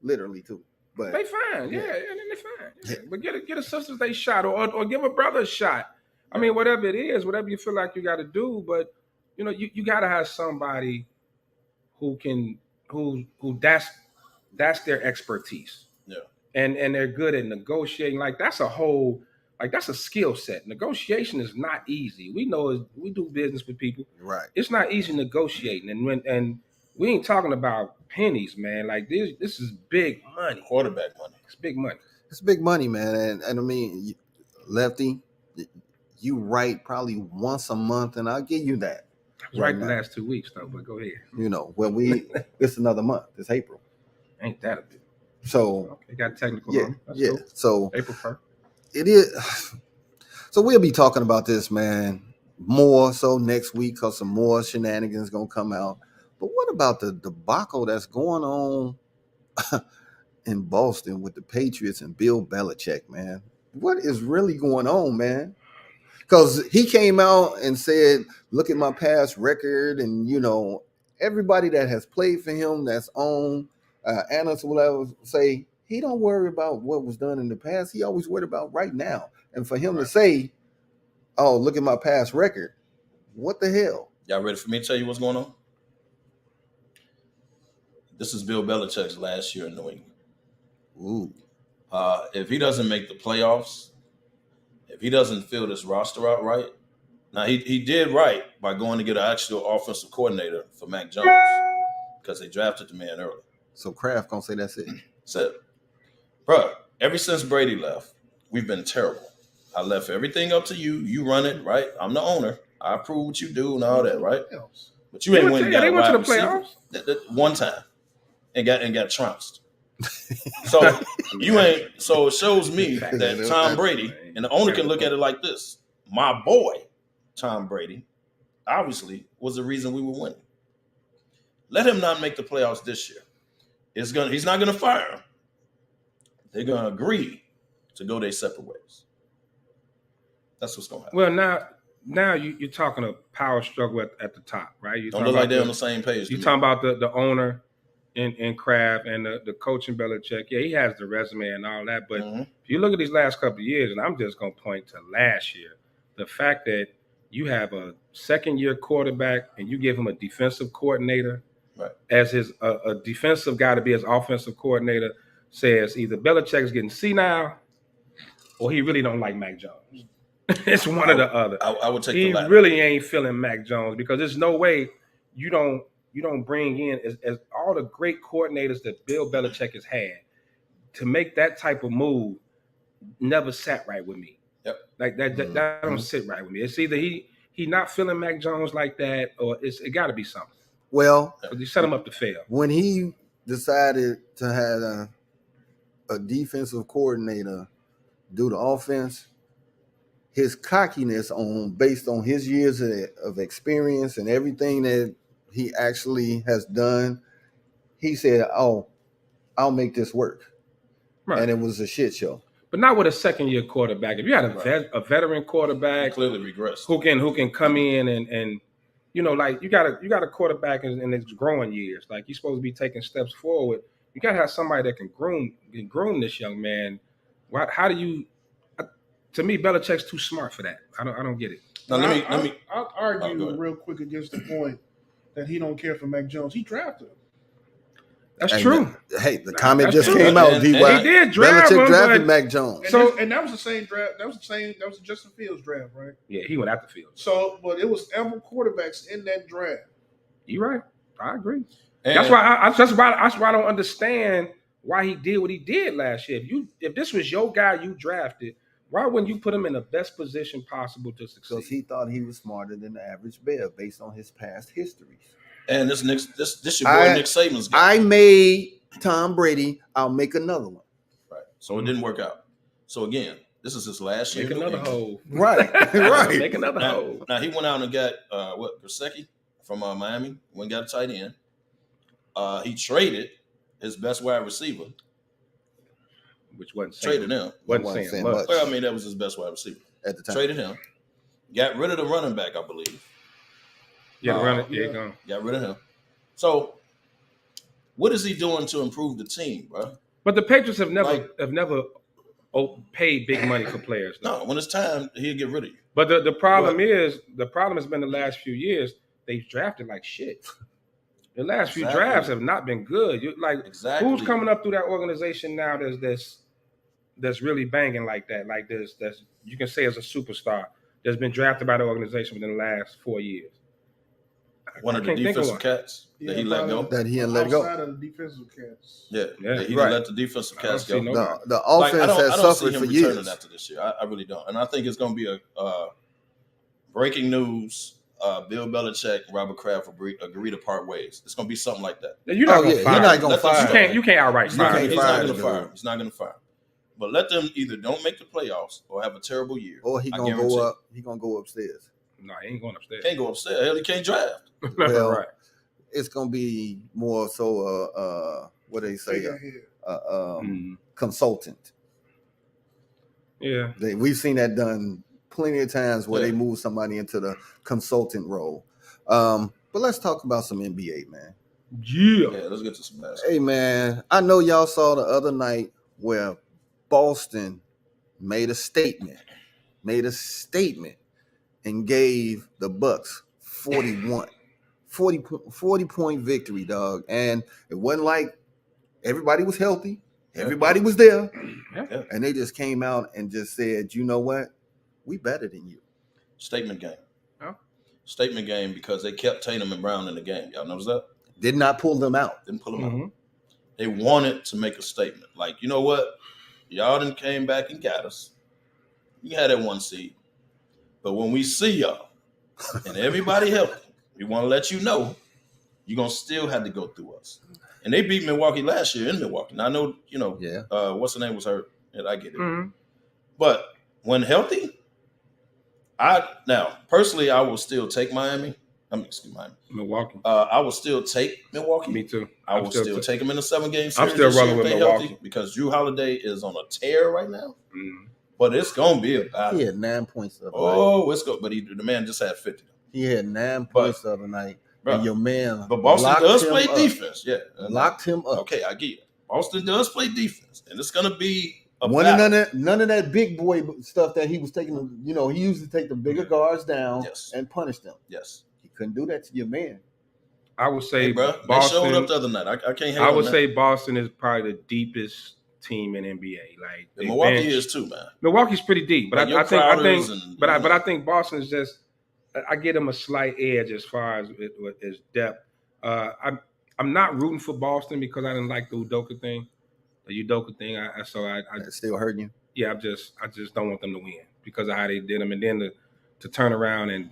literally too. But they fine, yeah, and they fine. Yeah. But get a sisters they shot, or give a brother a shot. I mean, whatever it is, whatever you feel like you got to do, but you know, you got to have somebody who that's their expertise. Yeah. And they're good at negotiating. Like that's a skill set. Negotiation is not easy. We know we do business with people. Right. It's not easy negotiating. And we ain't talking about pennies, man. Like this is big money. Quarterback money. It's big money. It's big money, man. And I mean, Lefty, you write probably once a month, and I'll give you that. I was right the last 2 weeks though, but go ahead. You know, it's another month. It's April. Ain't that a bit? So it got technical. Yeah, cool. So April 1st. It is. So we'll be talking about this, man, more so next week because some more shenanigans gonna come out. But what about the debacle that's going on in Boston with the Patriots and Bill Belichick, man? What is really going on, man? Because he came out and said, look at my past record, and you know, everybody that has played for him that's on analysts will ever say he don't worry about what was done in the past. He always worried about right now. And for him to say, oh, look at my past record, what the hell? Y'all ready for me to tell you what's going on? This is Bill Belichick's last year in New England. Ooh. If he doesn't make the playoffs, if he doesn't fill this roster out right, now he did right by going to get an actual offensive coordinator for Mac Jones because they drafted the man early. So Kraft gonna say that's it. Said, bro, ever since Brady left, we've been terrible. I left everything up to you. You run it, right? I'm the owner. I approve what you do and all that, right? But you ain't winning. They went to the playoffs one time and got trounced. So you ain't. So it shows me that Tom Brady and the owner can look at it like this: my boy, Tom Brady, obviously was the reason we were winning. Let him not make the playoffs this year. He's not gonna fire him. They're gonna agree to go their separate ways. That's what's gonna happen. Well, now you're talking a power struggle at the top, right? Don't look like they're on the same page. You're talking about the owner in Kraft and the coach in Belichick. Yeah, he has the resume and all that, but if you look at these last couple of years, and I'm just gonna point to last year, the fact that you have a second-year quarterback and you give him a defensive coordinator. Right. As a defensive guy to be his offensive coordinator says either Belichick's getting senile or he really don't like Mac Jones. It's one or the other. I would take the latter. He really ain't feeling Mac Jones because there's no way you don't bring in as all the great coordinators that Bill Belichick has had to make that type of move never sat right with me. Yep. Like that don't sit right with me. It's either he not feeling Mac Jones like that or it got to be something. Well, you set him up to fail. When he decided to have a defensive coordinator do the offense, his cockiness based on his years of experience and everything that he actually has done, he said, "Oh, I'll make this work," right. And it was a shit show. But not with a second-year quarterback. If you had a veteran quarterback, clearly regressed, who can come in and you know, like you got a quarterback in his growing years. Like he's supposed to be taking steps forward. You got to have somebody that can groom this young man. How do you? To me, Belichick's too smart for that. I don't get it. Now, let me. I'll argue real quick against the point that he don't care for Mac Jones. He drafted him. That's true. The comment just came out. He did draft Belichick him, drafted Mac Jones. And that was the same draft. That was the Justin Fields draft, right? Yeah, he went after Fields. So, but it was ample quarterbacks in that draft. You're right. I agree. That's why I don't understand why he did what he did last year. If this was your guy you drafted, why wouldn't you put him in the best position possible to succeed? Because he thought he was smarter than the average bear based on his past histories. And this your boy Nick Saban's guy. I made Tom Brady. I'll make another one. Right. So it didn't work out. So again, this is his last year. Make another hole. Right. Right. Make another hole. Now he went out and got Gesicki from Miami. Went and got a tight end. He traded his best wide receiver. Which wasn't traded him. Wasn't saying much. Well, I mean, that was his best wide receiver at the time. Traded him. Got rid of the running back, I believe. Yeah, got rid of him. So, what is he doing to improve the team, bro? But the Patriots have never paid big money for players. No, when it's time, he'll get rid of you. But the problem has been the last few years they've drafted like shit. The last few drafts have not been good. Who's coming up through that organization now? That's really banging like that. Like that's you can say as a superstar that's been drafted by the organization within the last 4 years. One of the defensive cats that he let go. That he let go. Outside of the defensive cats. Yeah, he didn't let the defensive cats go. The offense has suffered for years. After this year, I really don't, and I think it's going to be a breaking news. Bill Belichick, Robert Kraft agree to part ways. It's going to be something like that. You're not going to fire. You're not going to fire. You can't outright fire. He's not going to fire. He's not going to fire. But let them either don't make the playoffs or have a terrible year. Or he gonna go up. He gonna go upstairs. No, he ain't going upstairs. Can't go upstairs. Hell, he can't draft. Well, right. It's gonna be more so. What do they say? Consultant. Yeah, we've seen that done plenty of times where they move somebody into the consultant role. But let's talk about some NBA, man. Yeah, let's get to some basketball. Hey, man, I know y'all saw the other night where Boston made a statement and gave the Bucks 40-point victory, dog. And it wasn't like everybody was healthy. Everybody was there. Yeah. And they just came out and just said, you know what? We better than you. Statement game. Huh? Statement game because they kept Tatum and Brown in the game. Y'all notice that? Did not pull them out. Didn't pull them out. They wanted to make a statement. Like, you know what? Y'all done came back and got us. You had that 1 seed. But when we see y'all and everybody healthy, we want to let you know you're going to still have to go through us. And they beat Milwaukee last year in Milwaukee. Now, I know, what's the name was hurt. And I get it. Mm-hmm. But when healthy, personally, I will still take Miami. Milwaukee. I will still take Milwaukee. Me too. I will still take them in a 7-game series. I'm still rolling with Milwaukee because Drew Holiday is on a tear right now. Mm-hmm. But it's gonna be a battle. He had 9 points the other night. It's good. But the man just had 50. He had 9 points the other night. Bro, and your man, but Boston does play defense. Yeah, locked him up. Okay, I get it. Boston does play defense, and it's gonna be a none of that big boy stuff that he was taking. You know, he used to take the bigger guards down and punish them. Yes. Couldn't do that to your man. I would say, Boston, they showed up the other night. I can't. I would say Boston is probably the deepest team in NBA. Like Milwaukee is too, man. Milwauke's pretty deep, but I think Boston is just. I give them a slight edge as far as depth. I'm not rooting for Boston because I didn't like the Udoka thing. I still hurting you. Yeah, I just don't want them to win because of how they did them, and then to turn around and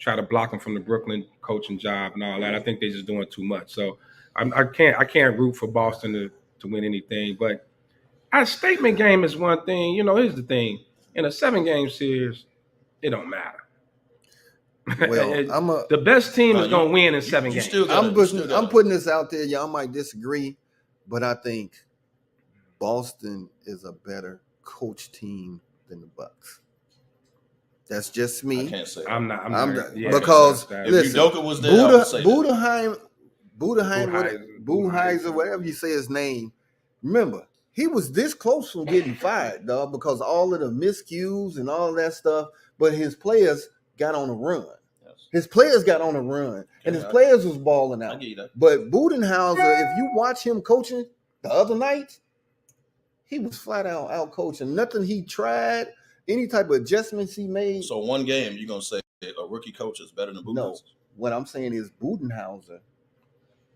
try to block them from the Brooklyn coaching job and all that. I think they're just doing too much. So I can't root for Boston to win anything. But a statement game is one thing. You know, here's the thing: in a 7-game series, it don't matter. Well, the best team is going to win in 7 games. I'm putting this out there. Y'all might disagree, but I think Boston is a better coach team than the Bucks. That's just me. I can't say that. I'm not because listen, Udoka was there, Budenheiser, whatever you say his name. Remember, he was this close from getting fired, dog, because all of the miscues and all that stuff. But his players got on a run. His players got on a run, and his players was balling out. But Budenheiser, if you watch him coaching the other night, he was flat out coaching. Nothing he tried, any type of adjustments he made. So one game, you're going to say a rookie coach is better than Budenheiser? No, what I'm saying is Budenheiser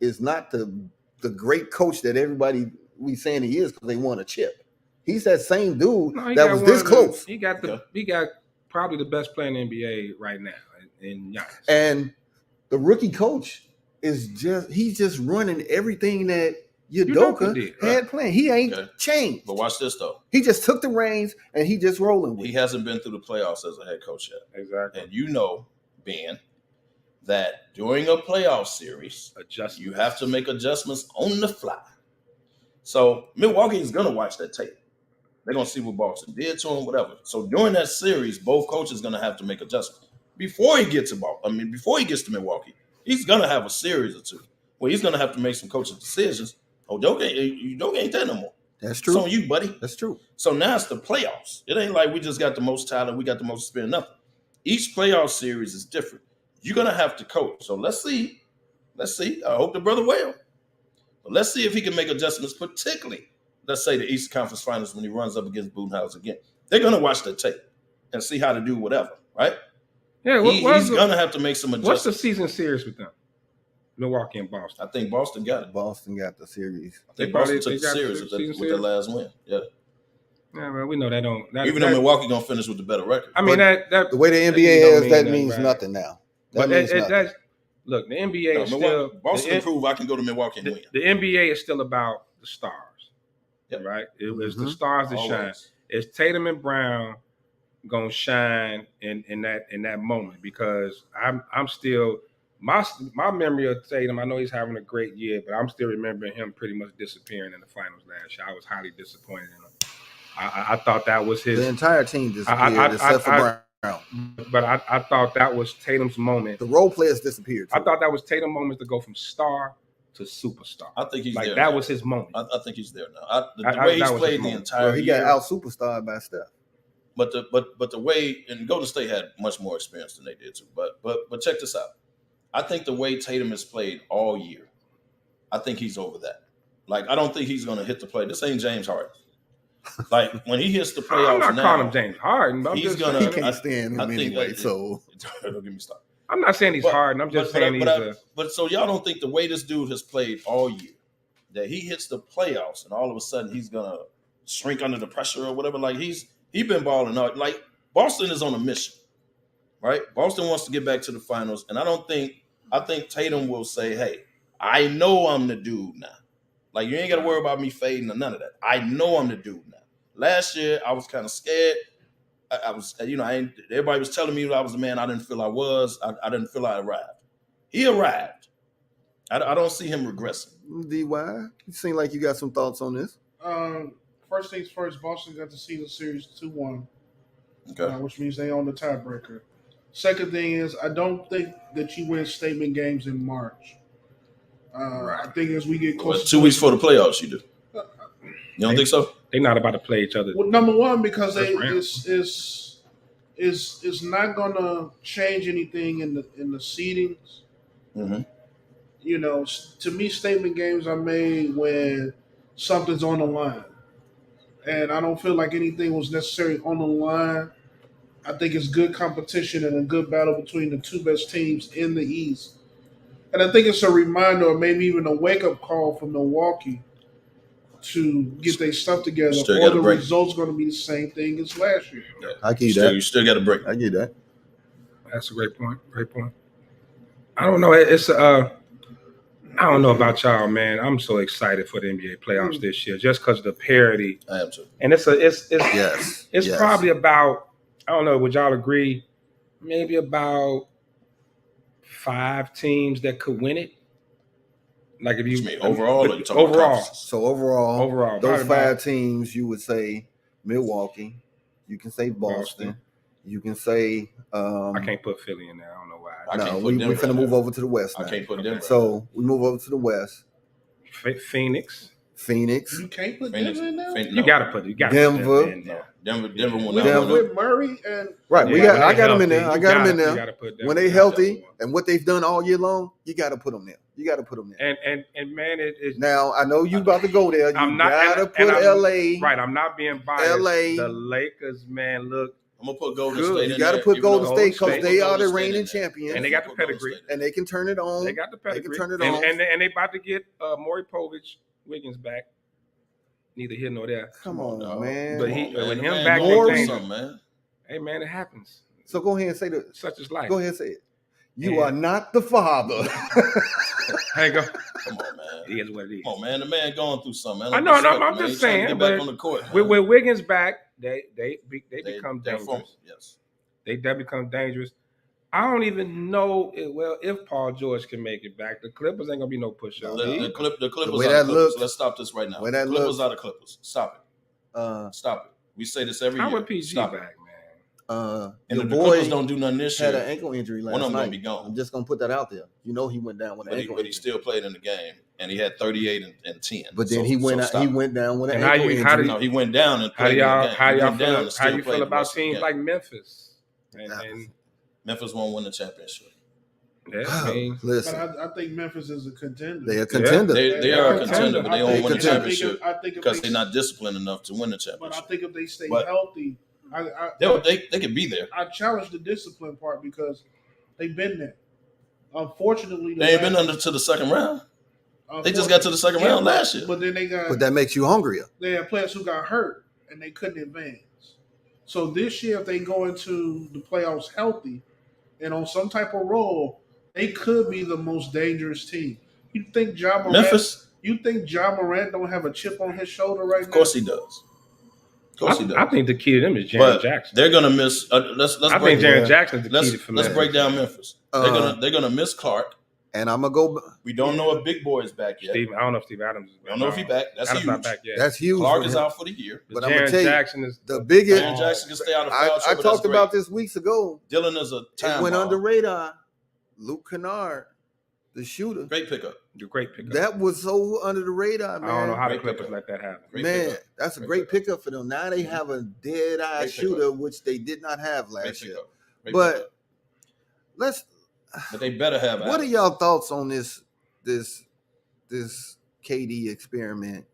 is not the great coach that everybody we saying he is because they won a chip. He's that same dude that was this close. He got probably the best player in the NBA right now. And the rookie coach is he's just running everything that Udoka had planned. He ain't changed. But watch this though. He just took the reins and he just rolling with it. He hasn't been through the playoffs as a head coach yet. Exactly. And you know, Ben, that during a playoff series, you have to make adjustments on the fly. So Milwaukee is gonna watch that tape. They're gonna see what Boston did to him, whatever. So during that series, both coaches are gonna have to make adjustments. Before he gets to Milwaukee, he's gonna have a series or two where he's gonna have to make some coaching decisions. Udoka ain't there no more. That's true. It's on you, buddy. That's true. So now it's the playoffs. It ain't like we just got the most talent, we got the most experience, nothing. Each playoff series is different. You're gonna have to coach. So let's see. I hope the brother well. But let's see if he can make adjustments, particularly, let's say the Eastern Conference Finals when he runs up against Budenholzer again. They're gonna watch the tape and see how to do whatever, right? Yeah, he's gonna have to make some adjustments. What's the season series with them? Milwaukee and Boston. I think Boston got it. Boston got the series. I think Boston took the series with their last win. Yeah. Yeah, well, we know that don't. Even though Milwaukee gonna finish with the better record. I mean, that the way the NBA is, that means nothing now. Look, the NBA is still. Boston proved I can go to Milwaukee and win. The NBA is still about the stars, right? It was the stars that shine. It's Tatum and Brown gonna shine in that moment because I'm still. My memory of Tatum, I know he's having a great year, but I'm still remembering him pretty much disappearing in the finals last year. I was highly disappointed in him. I thought that was his. The entire team disappeared except for Brown. But I thought that was Tatum's moment. The role players disappeared too. I thought that was Tatum's moment to go from star to superstar. I think he's there. That now. Was his moment. I think he's there now. The way he's played the entire year. He got out superstarred by Steph. But the way, and Golden State had much more experience than they did too. But check this out. I think the way Tatum has played all year, I think he's over that. Like, I don't think he's going to hit the play. This ain't James Harden. Like, when he hits the playoffs I'm not calling him James Harden. But he can't stand him anyway, so. Don't get me started. I'm not saying he's Harden. I'm just saying he's But so y'all don't think the way this dude has played all year, that he hits the playoffs and all of a sudden he's going to shrink under the pressure or whatever? Like, he's been balling out. Like, Boston is on a mission, right? Boston wants to get back to the finals, and I think Tatum will say, hey, I know I'm the dude now. Like, you ain't got to worry about me fading or none of that. I know I'm the dude now. Last year, I was kind of scared. I was, everybody was telling me that I was the man I didn't feel I was. I didn't feel I arrived. He arrived. I don't see him regressing. DY, you seem like you got some thoughts on this. First things first, Boston got the season series 2-1, which means they own the tiebreaker. Second thing is, I don't think that you win statement games in March. I think as we get closer, 2 weeks before the playoffs, you do. You don't think so? They're not about to play each other. Well, number one, because it's not going to change anything in the seedings. Mm-hmm. You know, to me, statement games are made when something's on the line, and I don't feel like anything was necessarily on the line. I think it's good competition and a good battle between the two best teams in the East. And I think it's a reminder or maybe even a wake-up call for Milwaukee to get their stuff together, or the result's going to be the same thing as last year. Yeah. I get that. You still got to break. I get that. That's a great point. Great point. I don't know. I don't know about y'all, man. I'm so excited for the NBA playoffs this year just because of the parity. I am too. And it's probably about, I don't know, would y'all agree, maybe about 5 teams that could win it? Like if you mean overall, or you talking overall. about so overall, those 5 teams, you would say Milwaukee, you can say Boston. You can say I can't put Philly in there. I don't know why. No, we're finna move over to the West now. I can't put Denver. So we move over to the West. Phoenix. You can't put Denver in there? You gotta put Denver. in there. Denver won with Murray and right. I got them in there. I got them in there. Gotta put them when they healthy and what they've done all year long, you got to put them there. You got to put them there. And man, it's now I know you about to go there. You gotta put LA. Right, I'm not being biased. LA. The Lakers, man, look. I'm gonna put Golden State in there. You got to put Golden State because they are the reigning champions, and they got the pedigree, and they can turn it on. They got the pedigree. They can turn it on, and they about to get Maury Povich, Wiggins back. Neither here nor there. Come on, man. But with him back, man. Hey, man, it happens. So go ahead and say such is life. Go ahead and say it. You are not the father. Hang on. Come on, man. It is what it is. Come on, man. The man going through something. I know. I'm just saying. Get back on the court. With Wiggins back, they become dangerous. Yes. They become dangerous. I don't even know if Paul George can make it back. The Clippers ain't gonna be no pushover. The Clippers the way out that of Clippers. looks, Let's stop this right now. Way that Clippers looks, out of Clippers. Stop it. Stop it. We say this every year. How would PG Stop back, man? And the Clippers don't do nothing this year. Had an ankle injury last night. One of them gonna be gone. I'm just gonna put that out there. You know he went down with an ankle injury. But he still played in the game, and he had 38 and 10. But then he went down with an ankle injury. No, he went down and played in the game. How you feel about teams like Memphis? And Memphis won't win the championship. Yeah, I mean, listen. But I think Memphis is a contender. They're a contender. They are a contender, but they don't win the championship because they're not disciplined enough to win the championship. But I think if they stay healthy, they could be there. I challenge the discipline part because they've been there. Unfortunately, they ain't been to the second round. They just got to the second round last year. But then but that makes you hungrier. They had players who got hurt and they couldn't advance. So this year, if they go into the playoffs healthy and on some type of roll, they could be the most dangerous team. You think Ja Morant? Memphis? You think Ja Morant don't have a chip on his shoulder right now? Of course he does. I think the key to them is Jaren Jackson. They're gonna miss. I think Jaren Jackson's the key for Let's break down Memphis. They're gonna miss Clark. And I'm gonna go. We don't know if Big Boy is back yet. I don't know if Steve Adams is back. We don't know if he's back. That's Adams huge. not back yet. That's huge. Clark is out for the year. But I'm gonna tell you, Jackson is the biggest. Jaren Jackson can stay out of foul. I talked about this weeks ago. Dylan is a time. It went under radar. Luke Kennard, the shooter. Great pickup. Great pickup. That was so under the radar, man. I don't know how the Clippers let that happen. Man, that's a great pickup for them. Now they have a dead-eye shooter, which they did not have last year. But they better have. What are y'all thoughts on this KD experiment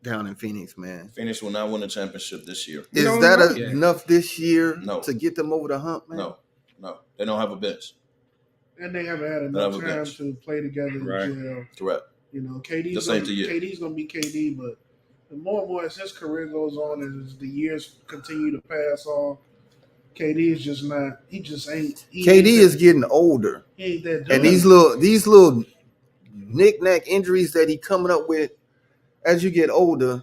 down in Phoenix, man? Phoenix will not win the championship this year. Is that enough this year to get them over the hump, man? No, they don't have a bench. And they haven't had enough time to play together in jail. Correct. You know, KD's going to be KD, but the more and more as his career goes on and as the years continue to pass on, KD is just not. He just ain't. KD is getting older. He ain't that. And these little knick-knack injuries that he coming up with as you get older,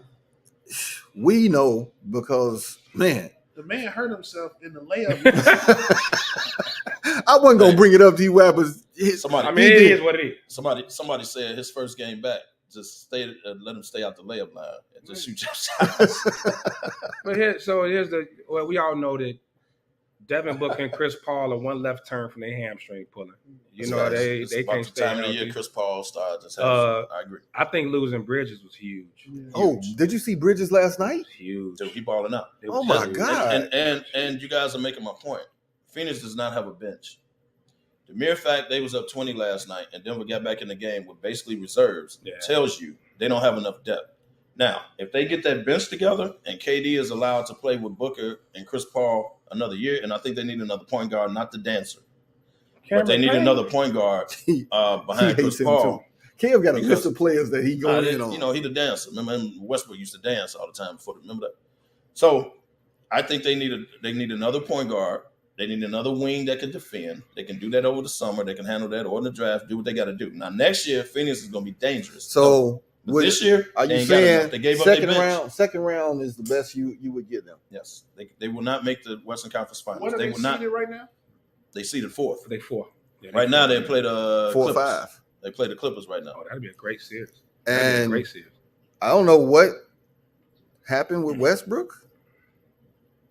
we know because, man. The man hurt himself in the layup. I wasn't gonna bring it up to you, but it is what it is. Somebody said his first game back, just let him stay out the layup line and just shoot your shots. But here's we all know that Devin Booker and Chris Paul are one left turn from their hamstring pulling. You know, they can't stay time of the year Chris Paul started. I agree. I think losing Bridges was huge. Oh, did you see Bridges last night? Huge. Dude, he balling out. Oh my God. And you guys are making my point. Phoenix does not have a bench. The mere fact they was up 20 last night and Denver got back in the game with basically reserves tells you they don't have enough depth. Now, if they get that bench together and KD is allowed to play with Booker and Chris Paul another year, and I think they need another point guard, not the dancer. But they need another point guard behind Chris Paul. Cam got a list of players that he going in on. You know, he the dancer. Remember him, Westbrook used to dance all the time before. Remember that? So I think they need another point guard. They need another wing that can defend. They can do that over the summer. They can handle that or in the draft, do what they got to do. Now, next year, Phoenix is going to be dangerous. So this year, are you saying they gave up second round is the best you would get them? Yes. They will not make the Western Conference Finals. What are they seeded right now? They seeded fourth. They fourth. Yeah, right now, they play the 4 or Clippers. 5. They play the Clippers right now. Oh, that'd be a great series. And I don't know what happened with Westbrook,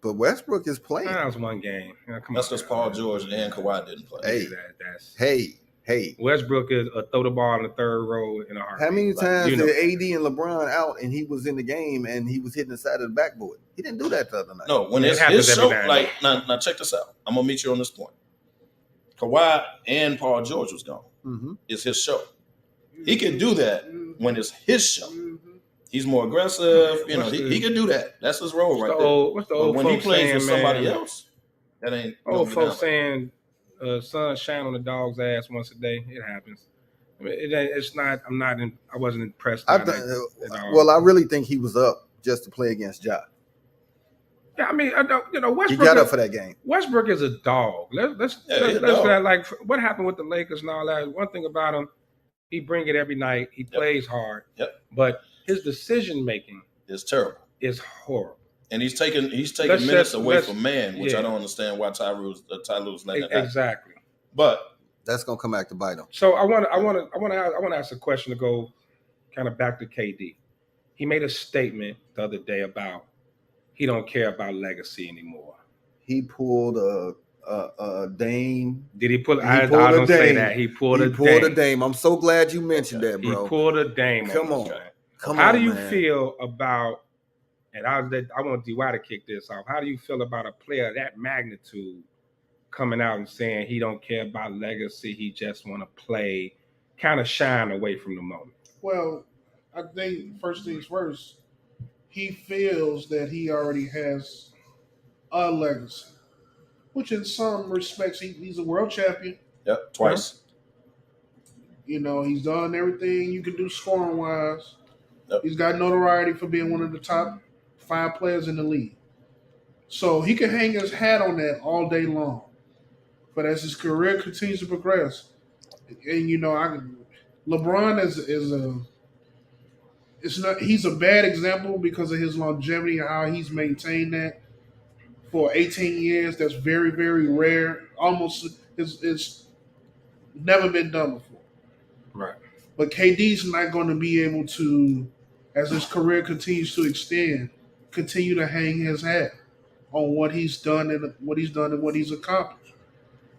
but Westbrook is playing. That was one game. That's because Paul George and Kawhi didn't play. Hey. Westbrook is a throw the ball in the third row in a heartbeat. How many times did AD and LeBron out and he was in the game and he was hitting the side of the backboard? He didn't do that the other night. No, when it's his show, now check this out. I'm going to meet you on this point. Kawhi and Paul George was gone. Mm-hmm. It's his show. He can do that when it's his show. He's more aggressive. You know, he can do that. That's his role right there. What's the old when folks he plays saying, with somebody else, that ain't old folks saying sun shine on the dog's ass once a day. It happens. I mean, it's not. I wasn't impressed. I really think he was up just to play against Ja. Yeah, I mean, Westbrook. He got up for that game. Westbrook is a dog. Let's like what happened with the Lakers and all that. One thing about him, he bring it every night. He plays hard. Yep. But his decision making is terrible. Is horrible. And he's taking minutes away from man, which I don't understand why Tylu's letting that happen. Exactly. But that's gonna come back to bite him. So I want to ask a question to go kind of back to KD. He made a statement the other day about he don't care about legacy anymore. He pulled a Dame. Did he pull? I don't say that. He pulled a Dame. I'm so glad you mentioned that, bro. He pulled a Dame. Come on. How do you feel about? And I want DY to kick this off. How do you feel about a player of that magnitude coming out and saying he don't care about legacy, he just want to play, kind of shine away from the moment? Well, I think first things first, he feels that he already has a legacy, which in some respects he's a world champion. Yep, twice. You know, he's done everything you can do scoring wise. Yep. He's got notoriety for being one of the top 5 players in the league. So he can hang his hat on that all day long. But as his career continues to progress, and LeBron he's a bad example because of his longevity and how he's maintained that for 18 years. That's very, very rare. Almost it's never been done before. Right. But KD's not going to be able to, as his career continues to extend, continue to hang his hat on what he's done and what he's accomplished.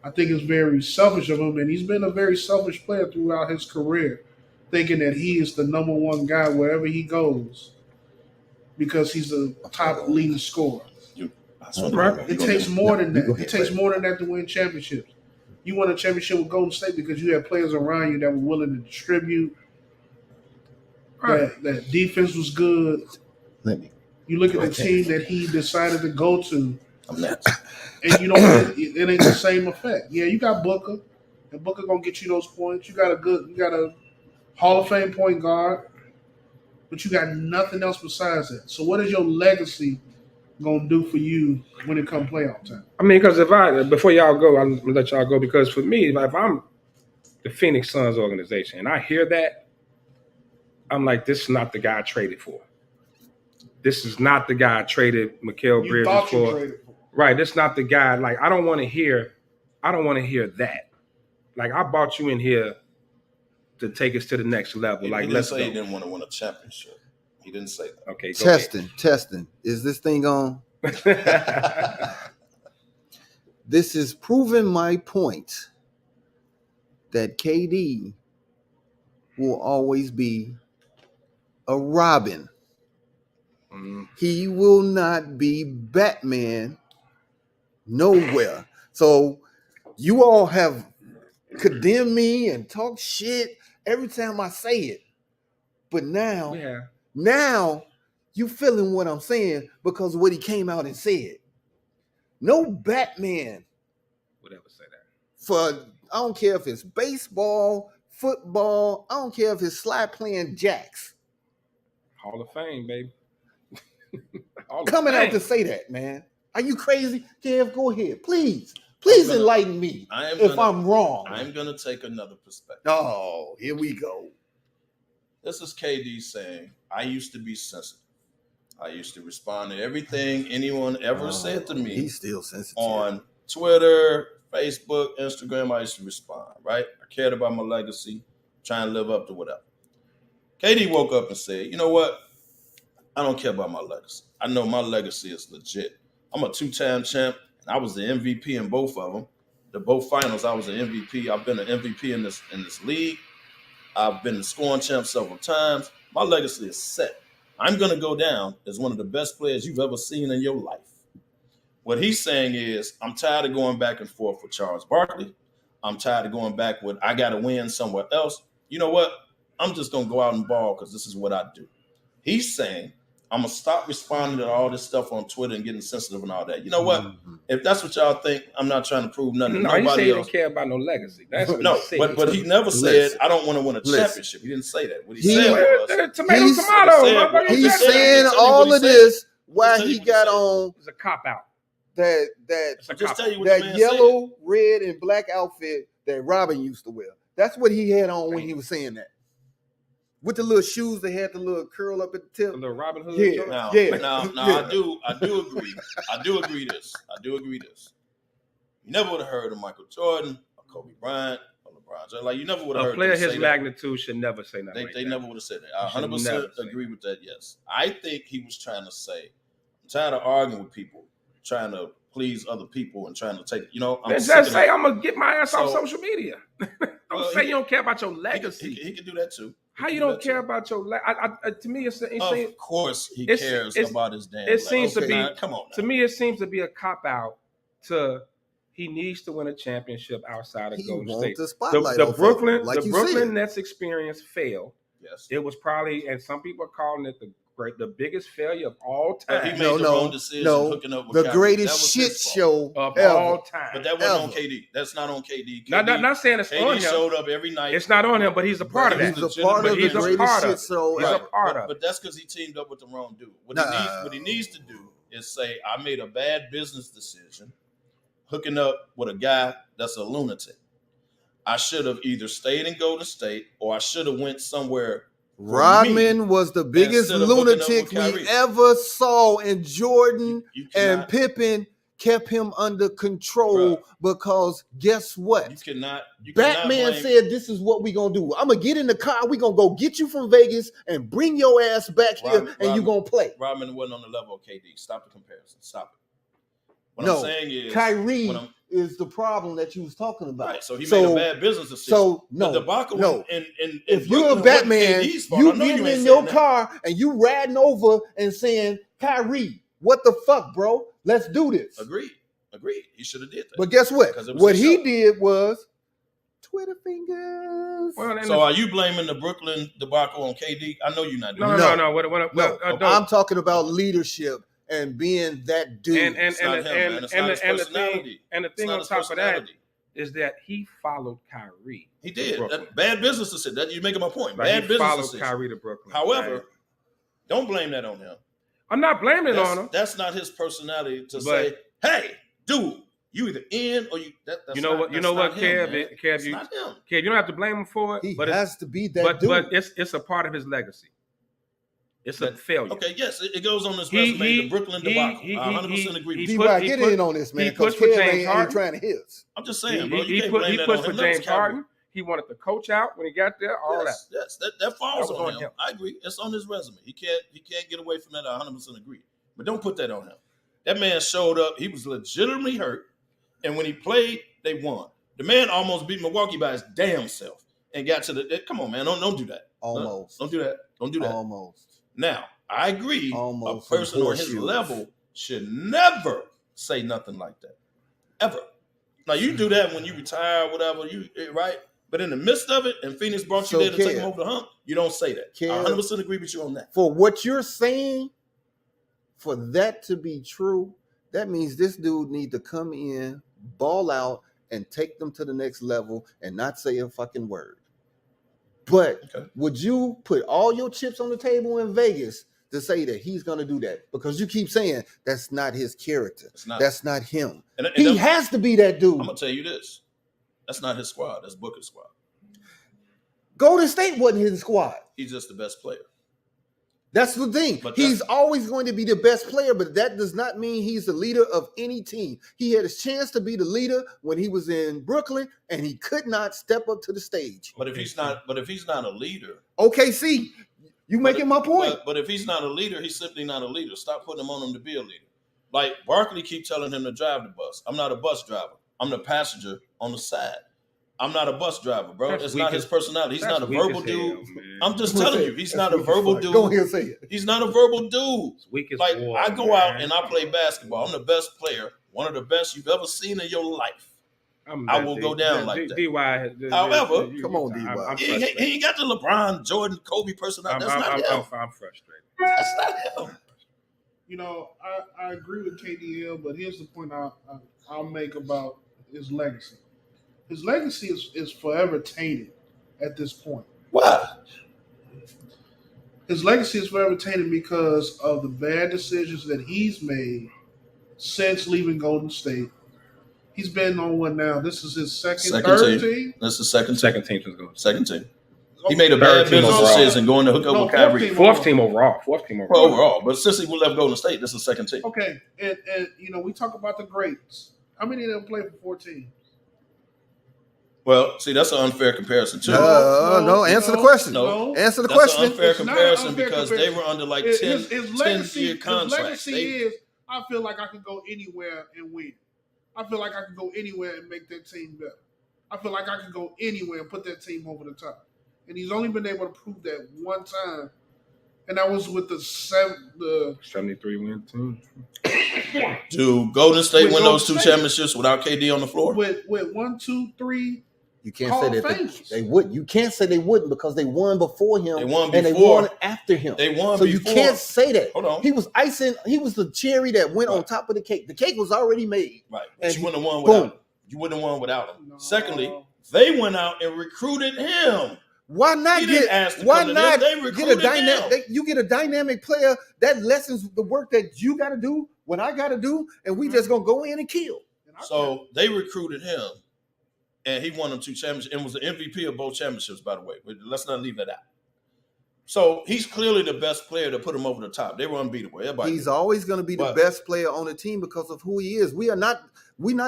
I think it's very selfish of him, and he's been a very selfish player throughout his career, thinking that he is the number one guy wherever he goes because he's a top leading scorer. It takes more than that. It takes more than that to win championships. You won a championship with Golden State because you had players around you that were willing to distribute. That defense was good. You look at the team that he decided to go to, and it ain't the same effect. Yeah, you got Booker, and Booker gonna get you those points. You got a Hall of Fame point guard, but you got nothing else besides that. So what is your legacy gonna do for you when it comes playoff time? I mean, because before y'all go, I'm gonna let y'all go, because for me, if I'm the Phoenix Suns organization and I hear that, I'm like, this is not the guy I traded for. This is not the guy I traded Mikal Bridges for. Right, this is not the guy. Like, I don't want to hear that. Like, I brought you in here to take us to the next level. He didn't say he didn't want to win a championship. He didn't say that. Okay, testing. Is this thing on? This is proving my point that KD will always be a Robin. He will not be Batman nowhere. So you all have condemned me and talked shit every time I say it. But now you feeling what I'm saying because of what he came out and said. No Batman would ever say that. For I don't care if it's baseball, football, I don't care if it's slide playing jacks. Hall of Fame, baby. Coming out to say that, man. Are you crazy? Kev, go ahead. Please enlighten me if I'm wrong. I'm going to take another perspective. Oh, here we go. This is KD saying, I used to be sensitive. I used to respond to everything anyone ever said to me. He's still sensitive. On Twitter, Facebook, Instagram, I used to respond, right? I cared about my legacy, trying to live up to whatever. KD woke up and said, you know what? I don't care about my legacy. I know my legacy is legit. I'm a 2-time champ, and I was the MVP in both of them. The both finals, I was an MVP. I've been an MVP in this league. I've been the scoring champ several times. My legacy is set. I'm going to go down as one of the best players you've ever seen in your life. What he's saying is, I'm tired of going back and forth with Charles Barkley. I'm tired of going back with, I got to win somewhere else. You know what? I'm just going to go out and ball because this is what I do. He's saying, I'm going to stop responding to all this stuff on Twitter and getting sensitive and all that. You know what? Mm-hmm. If that's what y'all think, I'm not trying to prove nothing. No, nobody he else. Didn't care about no legacy. That's what no, he said. But he never said, I don't want to win a championship. He didn't say that. What he said was, he's saying all of this why he got on. It's a cop out. That yellow, red, and black outfit that Robin used to wear. That's what he had on when he was saying that. With the little shoes that had the little curl up at the tip. The little Robin Hood. Yeah. Now, Yeah. I do agree. I do agree this. You never would have heard of Michael Jordan or Kobe Bryant or LeBron James. Like, you never would have heard. A player his magnitude should never say nothing. They never would have said that. I 100% agree with that. Yes, I think he was trying to say, I'm tired of arguing with people, trying to please other people and trying to take. I'm just say I'm gonna get my ass off social media. Don't say you don't care about your legacy. He can do that too. How you don't care about your legacy? To me, of course he cares about his damn. It seems to be. Come on. To me, it seems to be a cop out. He needs to win a championship outside of Golden State. The Brooklyn Nets experience failed. Yes, it was probably, and some people are calling it the biggest failure of all time. He made the wrong decision hooking up with the Kyrie. greatest shit show of ever. all time. But that wasn't on KD. That's not on KD. Not saying it's KD on him. showed up every night. It's not on him, but he's a part of that. He's a part of the greatest shit show ever. He's a part of it. But that's because he teamed up with the wrong dude. What he needs to do is say, I made a bad business decision hooking up with a guy that's a lunatic. I should have either stayed in Golden State or I should have went somewhere. Rodman was the biggest lunatic we ever saw, and Jordan and Pippen kept him under control because guess what? Batman said, this is what we gonna do. I'm gonna get in the car, we gonna go get you from Vegas and bring your ass back here, and you gonna play. Rodman wasn't on the level of KD. Stop the comparison. Stop it. What I'm saying is Kyrie is the problem that you was talking about. Right, so he made a bad business decision. So the debacle in if you're a Batman, you getting in your car and you riding over and saying, Kyrie, what the fuck, bro? Let's do this. Agreed. He should have did that. But guess what? What he did was Twitter fingers. Well, so are you blaming the Brooklyn debacle on KD? I know you're not doing that. No. I'm talking about leadership and being that dude. And the thing on top of that is that he followed Kyrie. He did. Bad business decision. That you're making my point. Right, bad business followed decision. Kyrie to Brooklyn. However, don't blame that on him. I'm not blaming it on him. That's not his personality to say, "Hey, dude, you either in or you." That's you know what, Kev? Kev, you don't have to blame him for it. He has to be that dude. But it's a part of his legacy. It's a failure. Okay, yes, it goes on his resume. The Brooklyn debacle. I 100% agree. Get in on this, man, because Kev ain't trying to hit us. I'm just saying, bro. He pushed for James Harden. He wanted to coach out when he got there. Yes, that falls on him. I agree. It's on his resume. He can't get away from that. I 100% agree. But don't put that on him. That man showed up. He was legitimately hurt, and when he played, they won. The man almost beat Milwaukee by his damn self and got to the. Come on, man. Don't do that. Almost. Don't do that. Don't do that. Almost. Now, I agree. Almost a person on his level should never say nothing like that, ever. Now you do that when you retire, whatever. Right. But in the midst of it, and Phoenix brought you there to take him over the hump, you don't say that. I 100% agree with you on that. For what you're saying, for that to be true, that means this dude need to come in, ball out, and take them to the next level and not say a fucking word. But would you put all your chips on the table in Vegas to say that he's going to do that? Because you keep saying that's not his character. That's not him. And he has to be that dude. I'm going to tell you this. That's not his squad. That's Booker's squad. Golden State wasn't his squad. He's just the best player. That's the thing. But he's always going to be the best player, but that does not mean he's the leader of any team. He had a chance to be the leader when he was in Brooklyn, and he could not step up to the stage. But if he's not a leader, OKC, you making my point. But if he's not a leader, he's simply not a leader. Stop putting him on him to be a leader. Like Barkley keep telling him to drive the bus. I'm not a bus driver. I'm the passenger on the side. I'm not a bus driver, bro. That's not his personality. He's not a verbal dude. I'm just telling you, he's not a verbal dude. Go ahead and say it. He's not a verbal dude. Like I go out and I play basketball. I'm the best player, one of the best you've ever seen in your life. I will go down like that. However, come on, DY. He ain't got the LeBron, Jordan, Kobe personality. That's not him. I'm frustrated. That's not him. You know, I agree with KDL, but here's the point I'll make about his legacy. His legacy is forever tainted at this point. Why? His legacy is forever tainted because of the bad decisions that he's made since leaving Golden State. He's been on one now. This is his third team. This is second team. Second team. He made a bad business decision going to hook up with Kyrie. Fourth team overall. Overall, but since he left Golden State, this is second team. Okay, and we talk about the greats. How many of them play for 4 teams? Well, see, that's an unfair comparison too. No, answer the question. Answer the question. That's an unfair comparison because they were under like 10-year contracts. His legacy is, I feel like I can go anywhere and win. I feel like I can go anywhere and make that team better. I feel like I can go anywhere and put that team over the top. And he's only been able to prove that one time, and that was with the 73-win team. Do Golden State win those 2 championships without KD on the floor? With 1, 2, 3. You can't say that they wouldn't. You can't say they wouldn't because they won before him. They won before. And they won after him. They won so before. You can't say that. Hold on. He was icing. He was the cherry that went on top of the cake. The cake was already made. Right. But you wouldn't have won without him. You wouldn't have won without him. No. Secondly, they went out and recruited him. Why not get a dynamic? You get a dynamic player that lessens the work that you got to do, what I got to do, and we just gonna go in and kill. So they recruited him, and he won them 2 championships and was the MVP of both championships, by the way. But let's not leave that out. So he's clearly the best player to put him over the top. They were unbeatable. He's always going to be the best player on the team because of who he is. We're not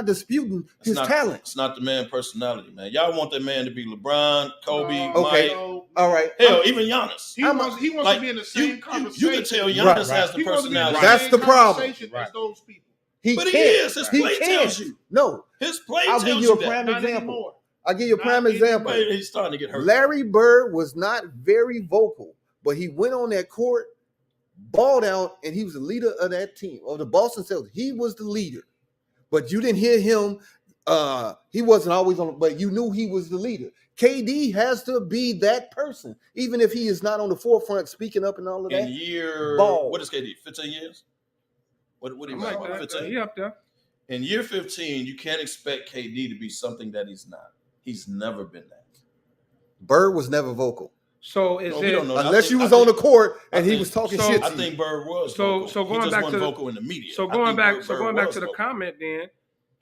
disputing his talent. It's not the man personality, man. Y'all want that man to be LeBron, Kobe, okay. Mike. All right. Hell, even Giannis. He wants to be in the same conversation. You can tell Giannis has the personality. That's the problem. As those people. He is. His play tells you. No. His play I'll tells give you a that. prime example. I'll give you a prime example. He's starting to get hurt. Larry Bird was not very vocal, but he went on that court, balled out, and he was the leader of that team, of the Boston Celtics. He was the leader. But you didn't hear him. He wasn't always on, but you knew he was the leader. KD has to be that person, even if he is not on the forefront speaking up and all of that. What is KD? 15 years? What do you like? 15? He up there. In year 15, you can't expect KD to be something that he's not. He's never been that. Bird was never vocal. So unless you was on the court and he was talking shit to I think Bird was vocal. So going back to vocal in the media. So going back to the comment then,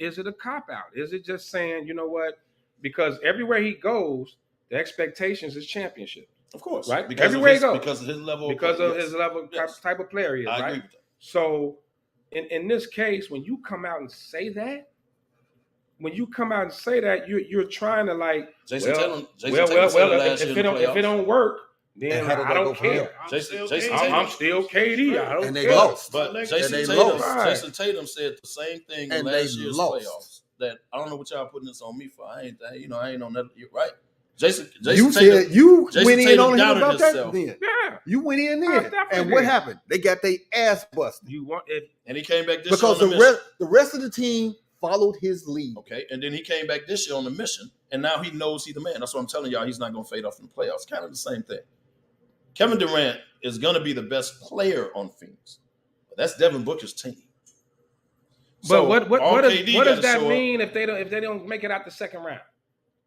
is it a cop-out? Is it just saying, you know what? Because everywhere he goes, the expectations is championship. Of course. Right? Because everywhere he goes. Because of his level. His level, type of player he is, I right? agree with that. So in this case, when you come out and say that, you're trying to like, if it don't work, then I don't care. I'm still KD. I don't and they care. lost. But Jason Tatum said the same thing in last year's playoffs. That I don't know what y'all putting this on me for. I ain't on that. You're right. Jason you Tatum, said you Jason went in Tatum on him about himself. that then. Yeah. You went in there. And what happened? They got their ass busted. And he came back this because year on the the rest of the team followed his lead. Okay, and then he came back this year on the mission, and now he knows he's the man. That's what I'm telling y'all. He's not going to fade off in the playoffs. Kind of the same thing. Kevin Durant is going to be the best player on Phoenix. But that's Devin Booker's team. But what does that mean if they don't make it out the second round?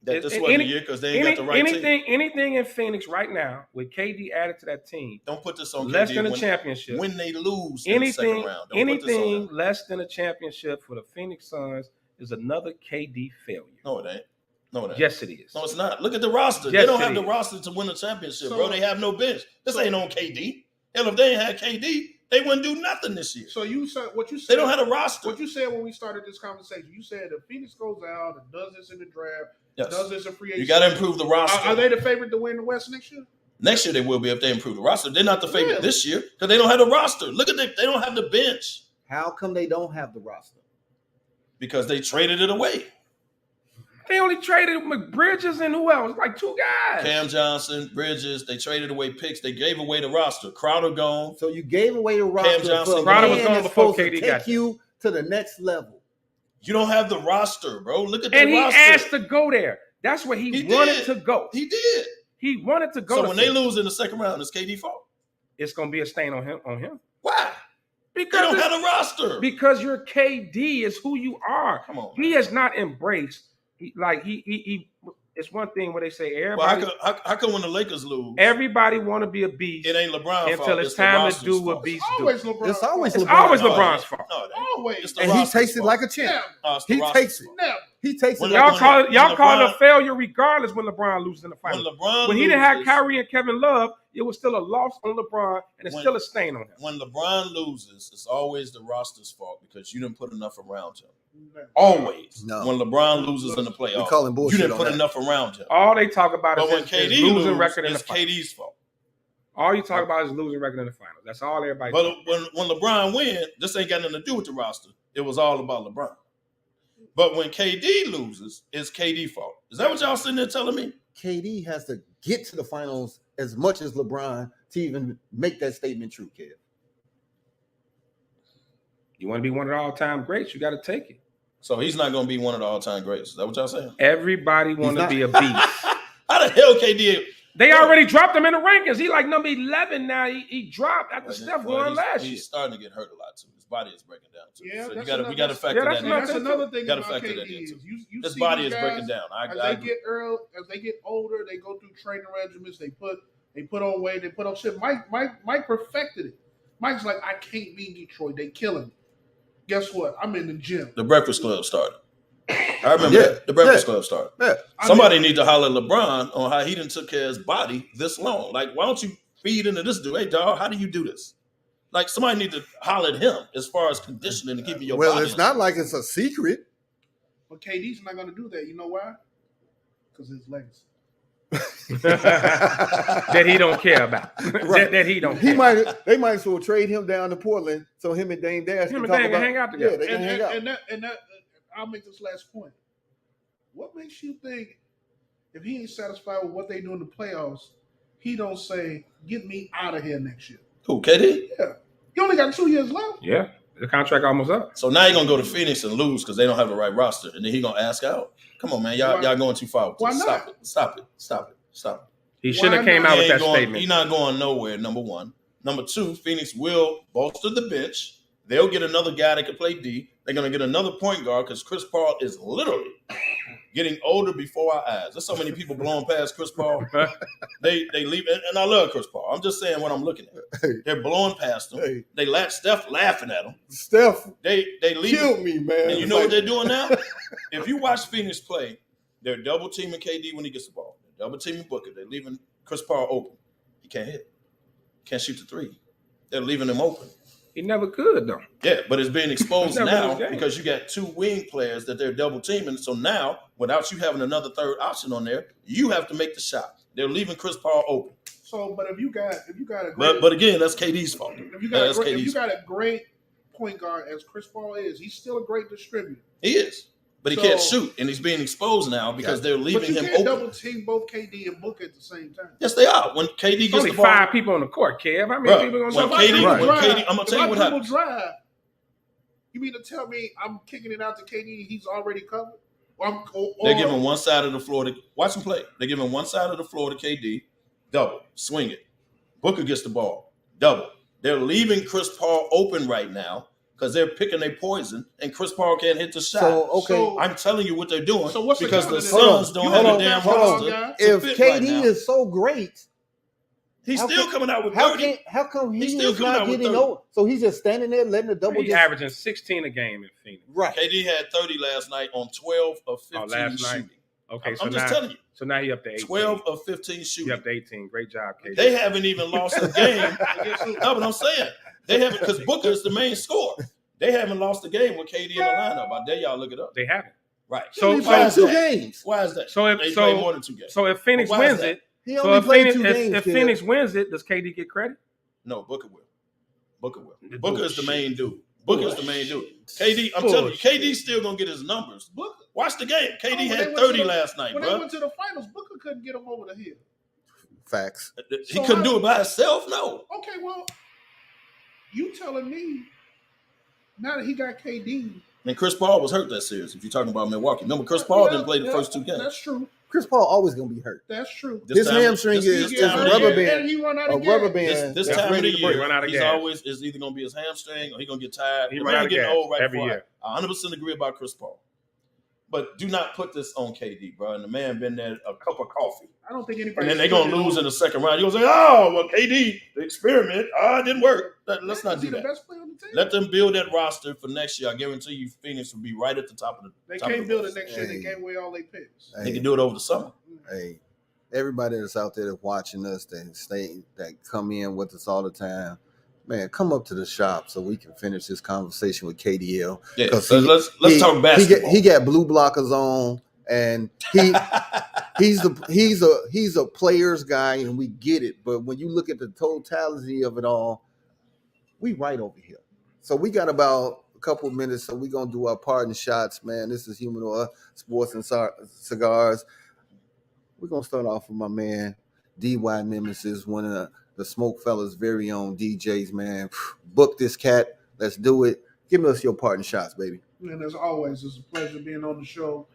That this wasn't the year because they ain't got the right team. Anything in Phoenix right now with KD added to that team. Don't put this on less KD than a championship. When they lose in the second round. Anything less than a championship for the Phoenix Suns is another KD failure. No, it ain't. Yes, it is. No, it's not. Look at the roster. Yes, they don't have the roster to win a championship, bro. They have no bench. This ain't on KD. Hell, if they ain't had KD, they wouldn't do nothing this year. So you said what you said. They don't have a roster. What you said when we started this conversation, you said if Phoenix goes out and does this in the draft, does this in free agency. You got to improve the roster. Are they the favorite to win the West next year? Next year they will be if they improve the roster. They're not the favorite this year because they don't have the roster. Look at they don't have the bench. How come they don't have the roster? Because they traded it away. They only traded Bridges and who else? Like 2 guys. Cam Johnson, Bridges. They traded away picks. They gave away the roster. Crowder gone. So you gave away the roster. Cam Johnson. Crowder was gone before KD got take you to the next level. You don't have the roster, bro. Look at the roster. And he asked to go there. That's where he wanted to go. He did. He wanted to go. So when they lose in the second round, it's KD fault. It's going to be a stain on him. Why? Because they don't have a roster. Because your KD is who you are. Come on. He has not embraced. it's one thing where they say Well, everybody. how come when the Lakers lose, everybody want to be a beast? It ain't LeBron's until fault. it's time to do what beasts do. It's always LeBron's fault. No, always. It's the And he roster's takes it fault. like a champ. It's the He roster's takes it. fault. Never. He takes it. Y'all like call it LeBron- a failure regardless when LeBron loses in the finals. When he didn't have loses- Kyrie and Kevin Love, it was still a loss on LeBron, and it's still a stain on him. When LeBron loses, it's always the roster's fault because you didn't put enough around him. Always. No. When LeBron loses in the playoffs, We call him bullshit you didn't on put that. enough around him. All they talk about But when is KD losing loses, record in the it's finals. KD's fault. All you talk about is losing record in the finals. That's all everybody. But talks about. when LeBron wins, this ain't got nothing to do with the roster. It was all about LeBron. But when KD loses, it's KD's fault. Is that what y'all sitting there telling me? KD has to get to the finals as much as LeBron to even make that statement true, Kev. You want to be one of the all-time greats, you got to take it. So he's not going to be one of the all-time greats. Is that what y'all saying? Everybody want to be a beast. How the hell KD? They already dropped him in the rankings. He like number 11 now. He dropped after Steph won last year. He's starting to get hurt a lot too. His body is breaking down too. Yeah, So we got to factor that in. That's another thing Gotta about factor KD that in, is too. you His see body these is guys, breaking down. As they get older, they go through training regimens. They put on weight. They put on shit. Mike perfected it. Mike's like, I can't beat Detroit. They killing me. Guess what? I'm in the gym. The Breakfast Club started. I remember that. The Breakfast Club started. Yeah. Somebody need to holler at LeBron on how he didn't took care of his body this long. Like, why don't you feed into this dude? Hey, dog, how do you do this? Like, somebody need to holler at him as far as conditioning and keeping your body. Well, it's not like it's a secret. But KD's not going to do that. You know why? Because his legs. That he don't care about. Right. that he don't care. They might as well trade him down to Portland so him and Dame Dash Him can and talk Dame about. can hang out together. Yeah, they can hang out. And that I'll make this last point. What makes you think if he ain't satisfied with what they do in the playoffs, he don't say, get me out of here next year? Who, KD? Yeah. You only got 2 years left. Yeah. The contract almost up. So now you're going to go to Phoenix and lose because they don't have the right roster. And then he's going to ask out. Come on, man. Y'all going too far. Why not? Stop it. He shouldn't have came out with that statement. He's not going nowhere, number one. Number two, Phoenix will bolster the bench. They'll get another guy that can play D. They're going to get another point guard because Chris Paul is literally getting older before our eyes. There's so many people blowing past Chris Paul. They leave, and I love Chris Paul. I'm just saying what I'm looking at. Hey. They're blowing past him. Hey. They let Steph laughing at him. Steph They leave killed him. me, man. And you know what they're doing now? If you watch Phoenix play, they're double teaming KD when he gets the ball. They're double teaming Booker. They're leaving Chris Paul open. He can't hit. Can't shoot the three. They're leaving him open. He never could though. Yeah, but it's being exposed Never now was game. because you got two wing players that they're double teaming. So now, without you having another third option on there, you have to make the shot. They're leaving Chris Paul open. So, but if you got a great, But again, that's KD's fault. if you got a great point guard as Chris Paul is, he's still a great distributor. He is. But he can't shoot, and he's being exposed now because they're leaving But you him can't open. double team both KD and Booker at the same time. Yes, they are. When KD There's gets only the ball, 5 people on the court, Kev. How many people when going to KD, I'm gonna tell you what happened. Drive, you mean to tell me I'm kicking it out to KD and he's already covered? They're giving one side of the floor to watch him play. They're giving one side of the floor to KD, double, swing it. Booker gets the ball, double. They're leaving Chris Paul open right now because they're picking their poison, and Chris Paul can't hit the shot. So, okay. So, I'm telling you what they're doing. So what's the because the counter to Suns that? don't You have hold a damn on, roster. guys. to If fit KD right now. is so great, He's how still can- coming out with how 30. come He's he still is coming not out with getting 30. over? So he's just standing there letting the double He's just averaging 16 a game in Phoenix. right. KD had 30 last night on 12 of 15 last night? shooting. Okay, I'm just telling you. So now he up to 18. 12 of 15 He shooting. up to 18. Great job, KD. They haven't even lost a game. No, but I'm saying they haven't because Booker is the main scorer. They haven't lost a game with KD in the lineup. I dare y'all look it up. They haven't. Right. So- He so- played two that? games. Why is that? So if They so, play more than 2 games. so if Phoenix But why is wins that? it, He so only if played Phoenix, 2 games. if kid. Phoenix wins it, does KD get credit? No, Booker will. Booker will. The Booker is the bullshit. main dude. Booker is the main dude. KD, I'm telling you, KD's still gonna get his numbers. Booker. Watch the game. KD when they had went 30 to the- last night, When they bro. went to the finals, Booker couldn't get him over the hill. Facts. He So couldn't how- do it by himself. No. Okay, well, you telling me now that he got KD. And Chris Paul was hurt that series. If you're talking about Milwaukee, remember Chris Paul didn't play the first 2 games. That's true. Chris Paul always gonna be hurt. That's true. His hamstring is time of the rubber year. band. And he run out A of gas. rubber band. This that's time of ready the to break. year, Run out of he's gas. always is either gonna be his hamstring or he's gonna get tired. He The run man out of getting gas old right every before year. I 100% agree about Chris Paul. But do not put this on KD, bro. And the man been there a cup of coffee. I don't think anybody. And then they're going to lose in the second round. You're going to say, oh, well, KD, the experiment, it didn't work. Let's not do that. The best player on the team. Let them build that roster for next year. I guarantee you Phoenix will be right at the top of the They can't build it next year. They gave away all their picks. They can do it over the summer. Hey, everybody that's out there that's watching us, that come in with us all the time, man, come up to the shop so we can finish this conversation with KDL. Yeah, let's talk basketball. He got blue blockers on, and he's a player's guy, and we get it. But when you look at the totality of it all, we right over here. So we got about a couple of minutes, so we're gonna do our parting shots, man. This is Humidor Sports and Cigars. We're gonna start off with my man D.Y. Nemesis, one of the SmokeFellas' very own DJs, man. Book this cat. Let's do it. Give us your parting shots, baby. And as always, it's a pleasure being on the show.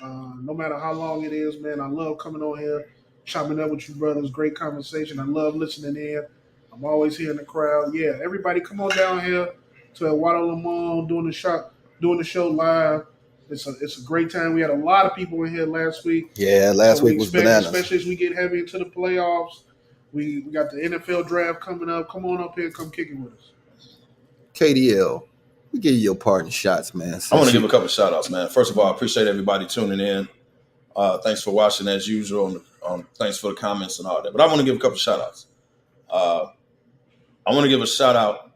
No matter how long it is, man, I love coming on here, chopping up with you brothers. Great conversation. I love listening in. I'm always here in the crowd. Yeah, everybody come on down here to Eduardo Limon doing the show live. It's a great time. We had a lot of people in here last week. Yeah, last week was bananas. Especially as we get heavy into the playoffs. We got the NFL draft coming up. Come on up here. Come kick it with us. KDL, we give you your parting shots, man. I want to give a couple of shout outs, man. First of all, I appreciate everybody tuning in. Thanks for watching as usual. Thanks for the comments and all that. But I want to give a couple of shout outs. I want to give a shout out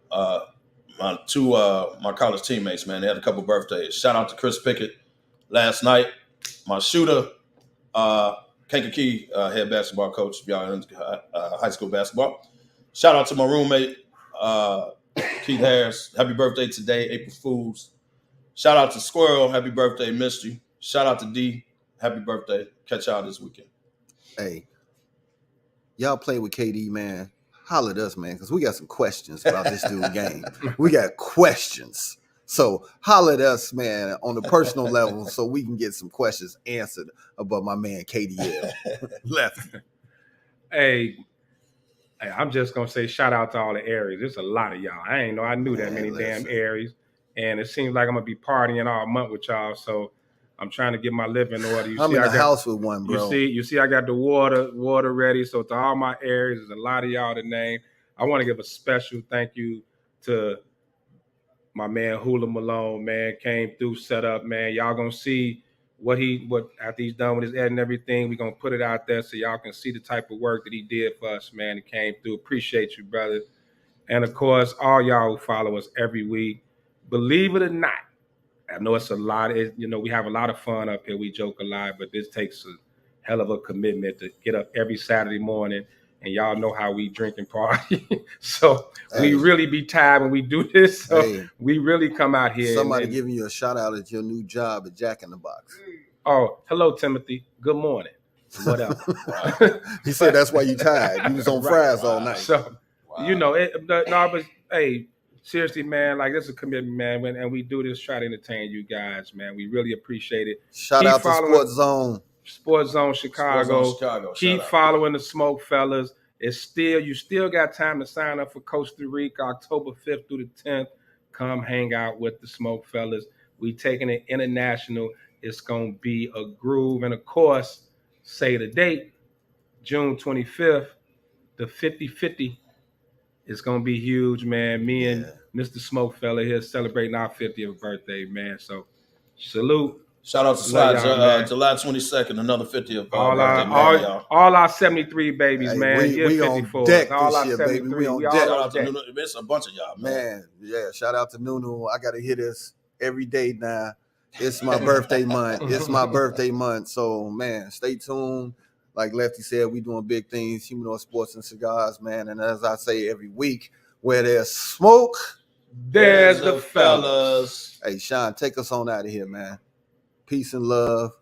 to my college teammates, man. They had a couple birthdays. Shout out to Chris Pickett last night. My shooter, Kankakee head basketball coach, if y'all in high school basketball. Shout out to my roommate, Keith Harris. Happy birthday today, April Fools. Shout out to Squirrel. Happy birthday, missed you. Shout out to D. Happy birthday. Catch y'all this weekend. Hey, y'all play with KD, man. Holler at us, man, because we got some questions about this dude's game. We got questions. So holler at us, man, on the personal level so we can get some questions answered about my man KDL. Left. Hey, I'm just going to say shout out to all the Aries. There's a lot of y'all. I knew that many damn Aries. And it seems like I'm going to be partying all month with y'all. So I'm trying to get my living order. I'm in the house with one, bro. You see, I got the water ready. So to all my Aries, there's a lot of y'all to name. I want to give a special thank you to my man Hula Malone, man, came through, set up, man. Y'all gonna see what after he's done with his ed and everything. We're gonna put it out there so y'all can see the type of work that he did for us, man. He came through. Appreciate you, brother. And of course, all y'all who follow us every week. Believe it or not, I know it's a lot. We have a lot of fun up here. We joke a lot, but this takes a hell of a commitment to get up every Saturday morning. And y'all know how we drink and party. So we really be tired when we do this. So we really come out here. Somebody giving you a shout out at your new job at Jack in the Box. Oh, hello, Timothy. Good morning. Whatever. He said that's why you tired. You was on fries all night. So, but hey, seriously, man, like this is a commitment, man. And we do this, try to entertain you guys, man. We really appreciate it. Shout out to Sports Zone Chicago. Keep following the SmokeFellas. You still got time to sign up for Costa Rica, October 5th through the 10th. Come hang out with the SmokeFellas. We taking it international. It's gonna be a groove. And of course, say the date, June 25th, the 50-50 is gonna be huge, man. Me and Mr. SmokeFella here celebrating our 50th birthday, man. So salute. Shout out to Slides, July 22nd, another 50th birthday. All our 73 babies, man. We on deck this year, baby. We on deck. Shout out to Nunu. It's a bunch of y'all, man. Yeah, shout out to Nunu. I got to hear this every day now. It's my birthday month. So, man, stay tuned. Like Lefty said, we doing big things, Humidor Sports and Cigars, man. And as I say every week, where there's smoke, there's the fellas. Hey, Sean, take us on out of here, man. Peace and love.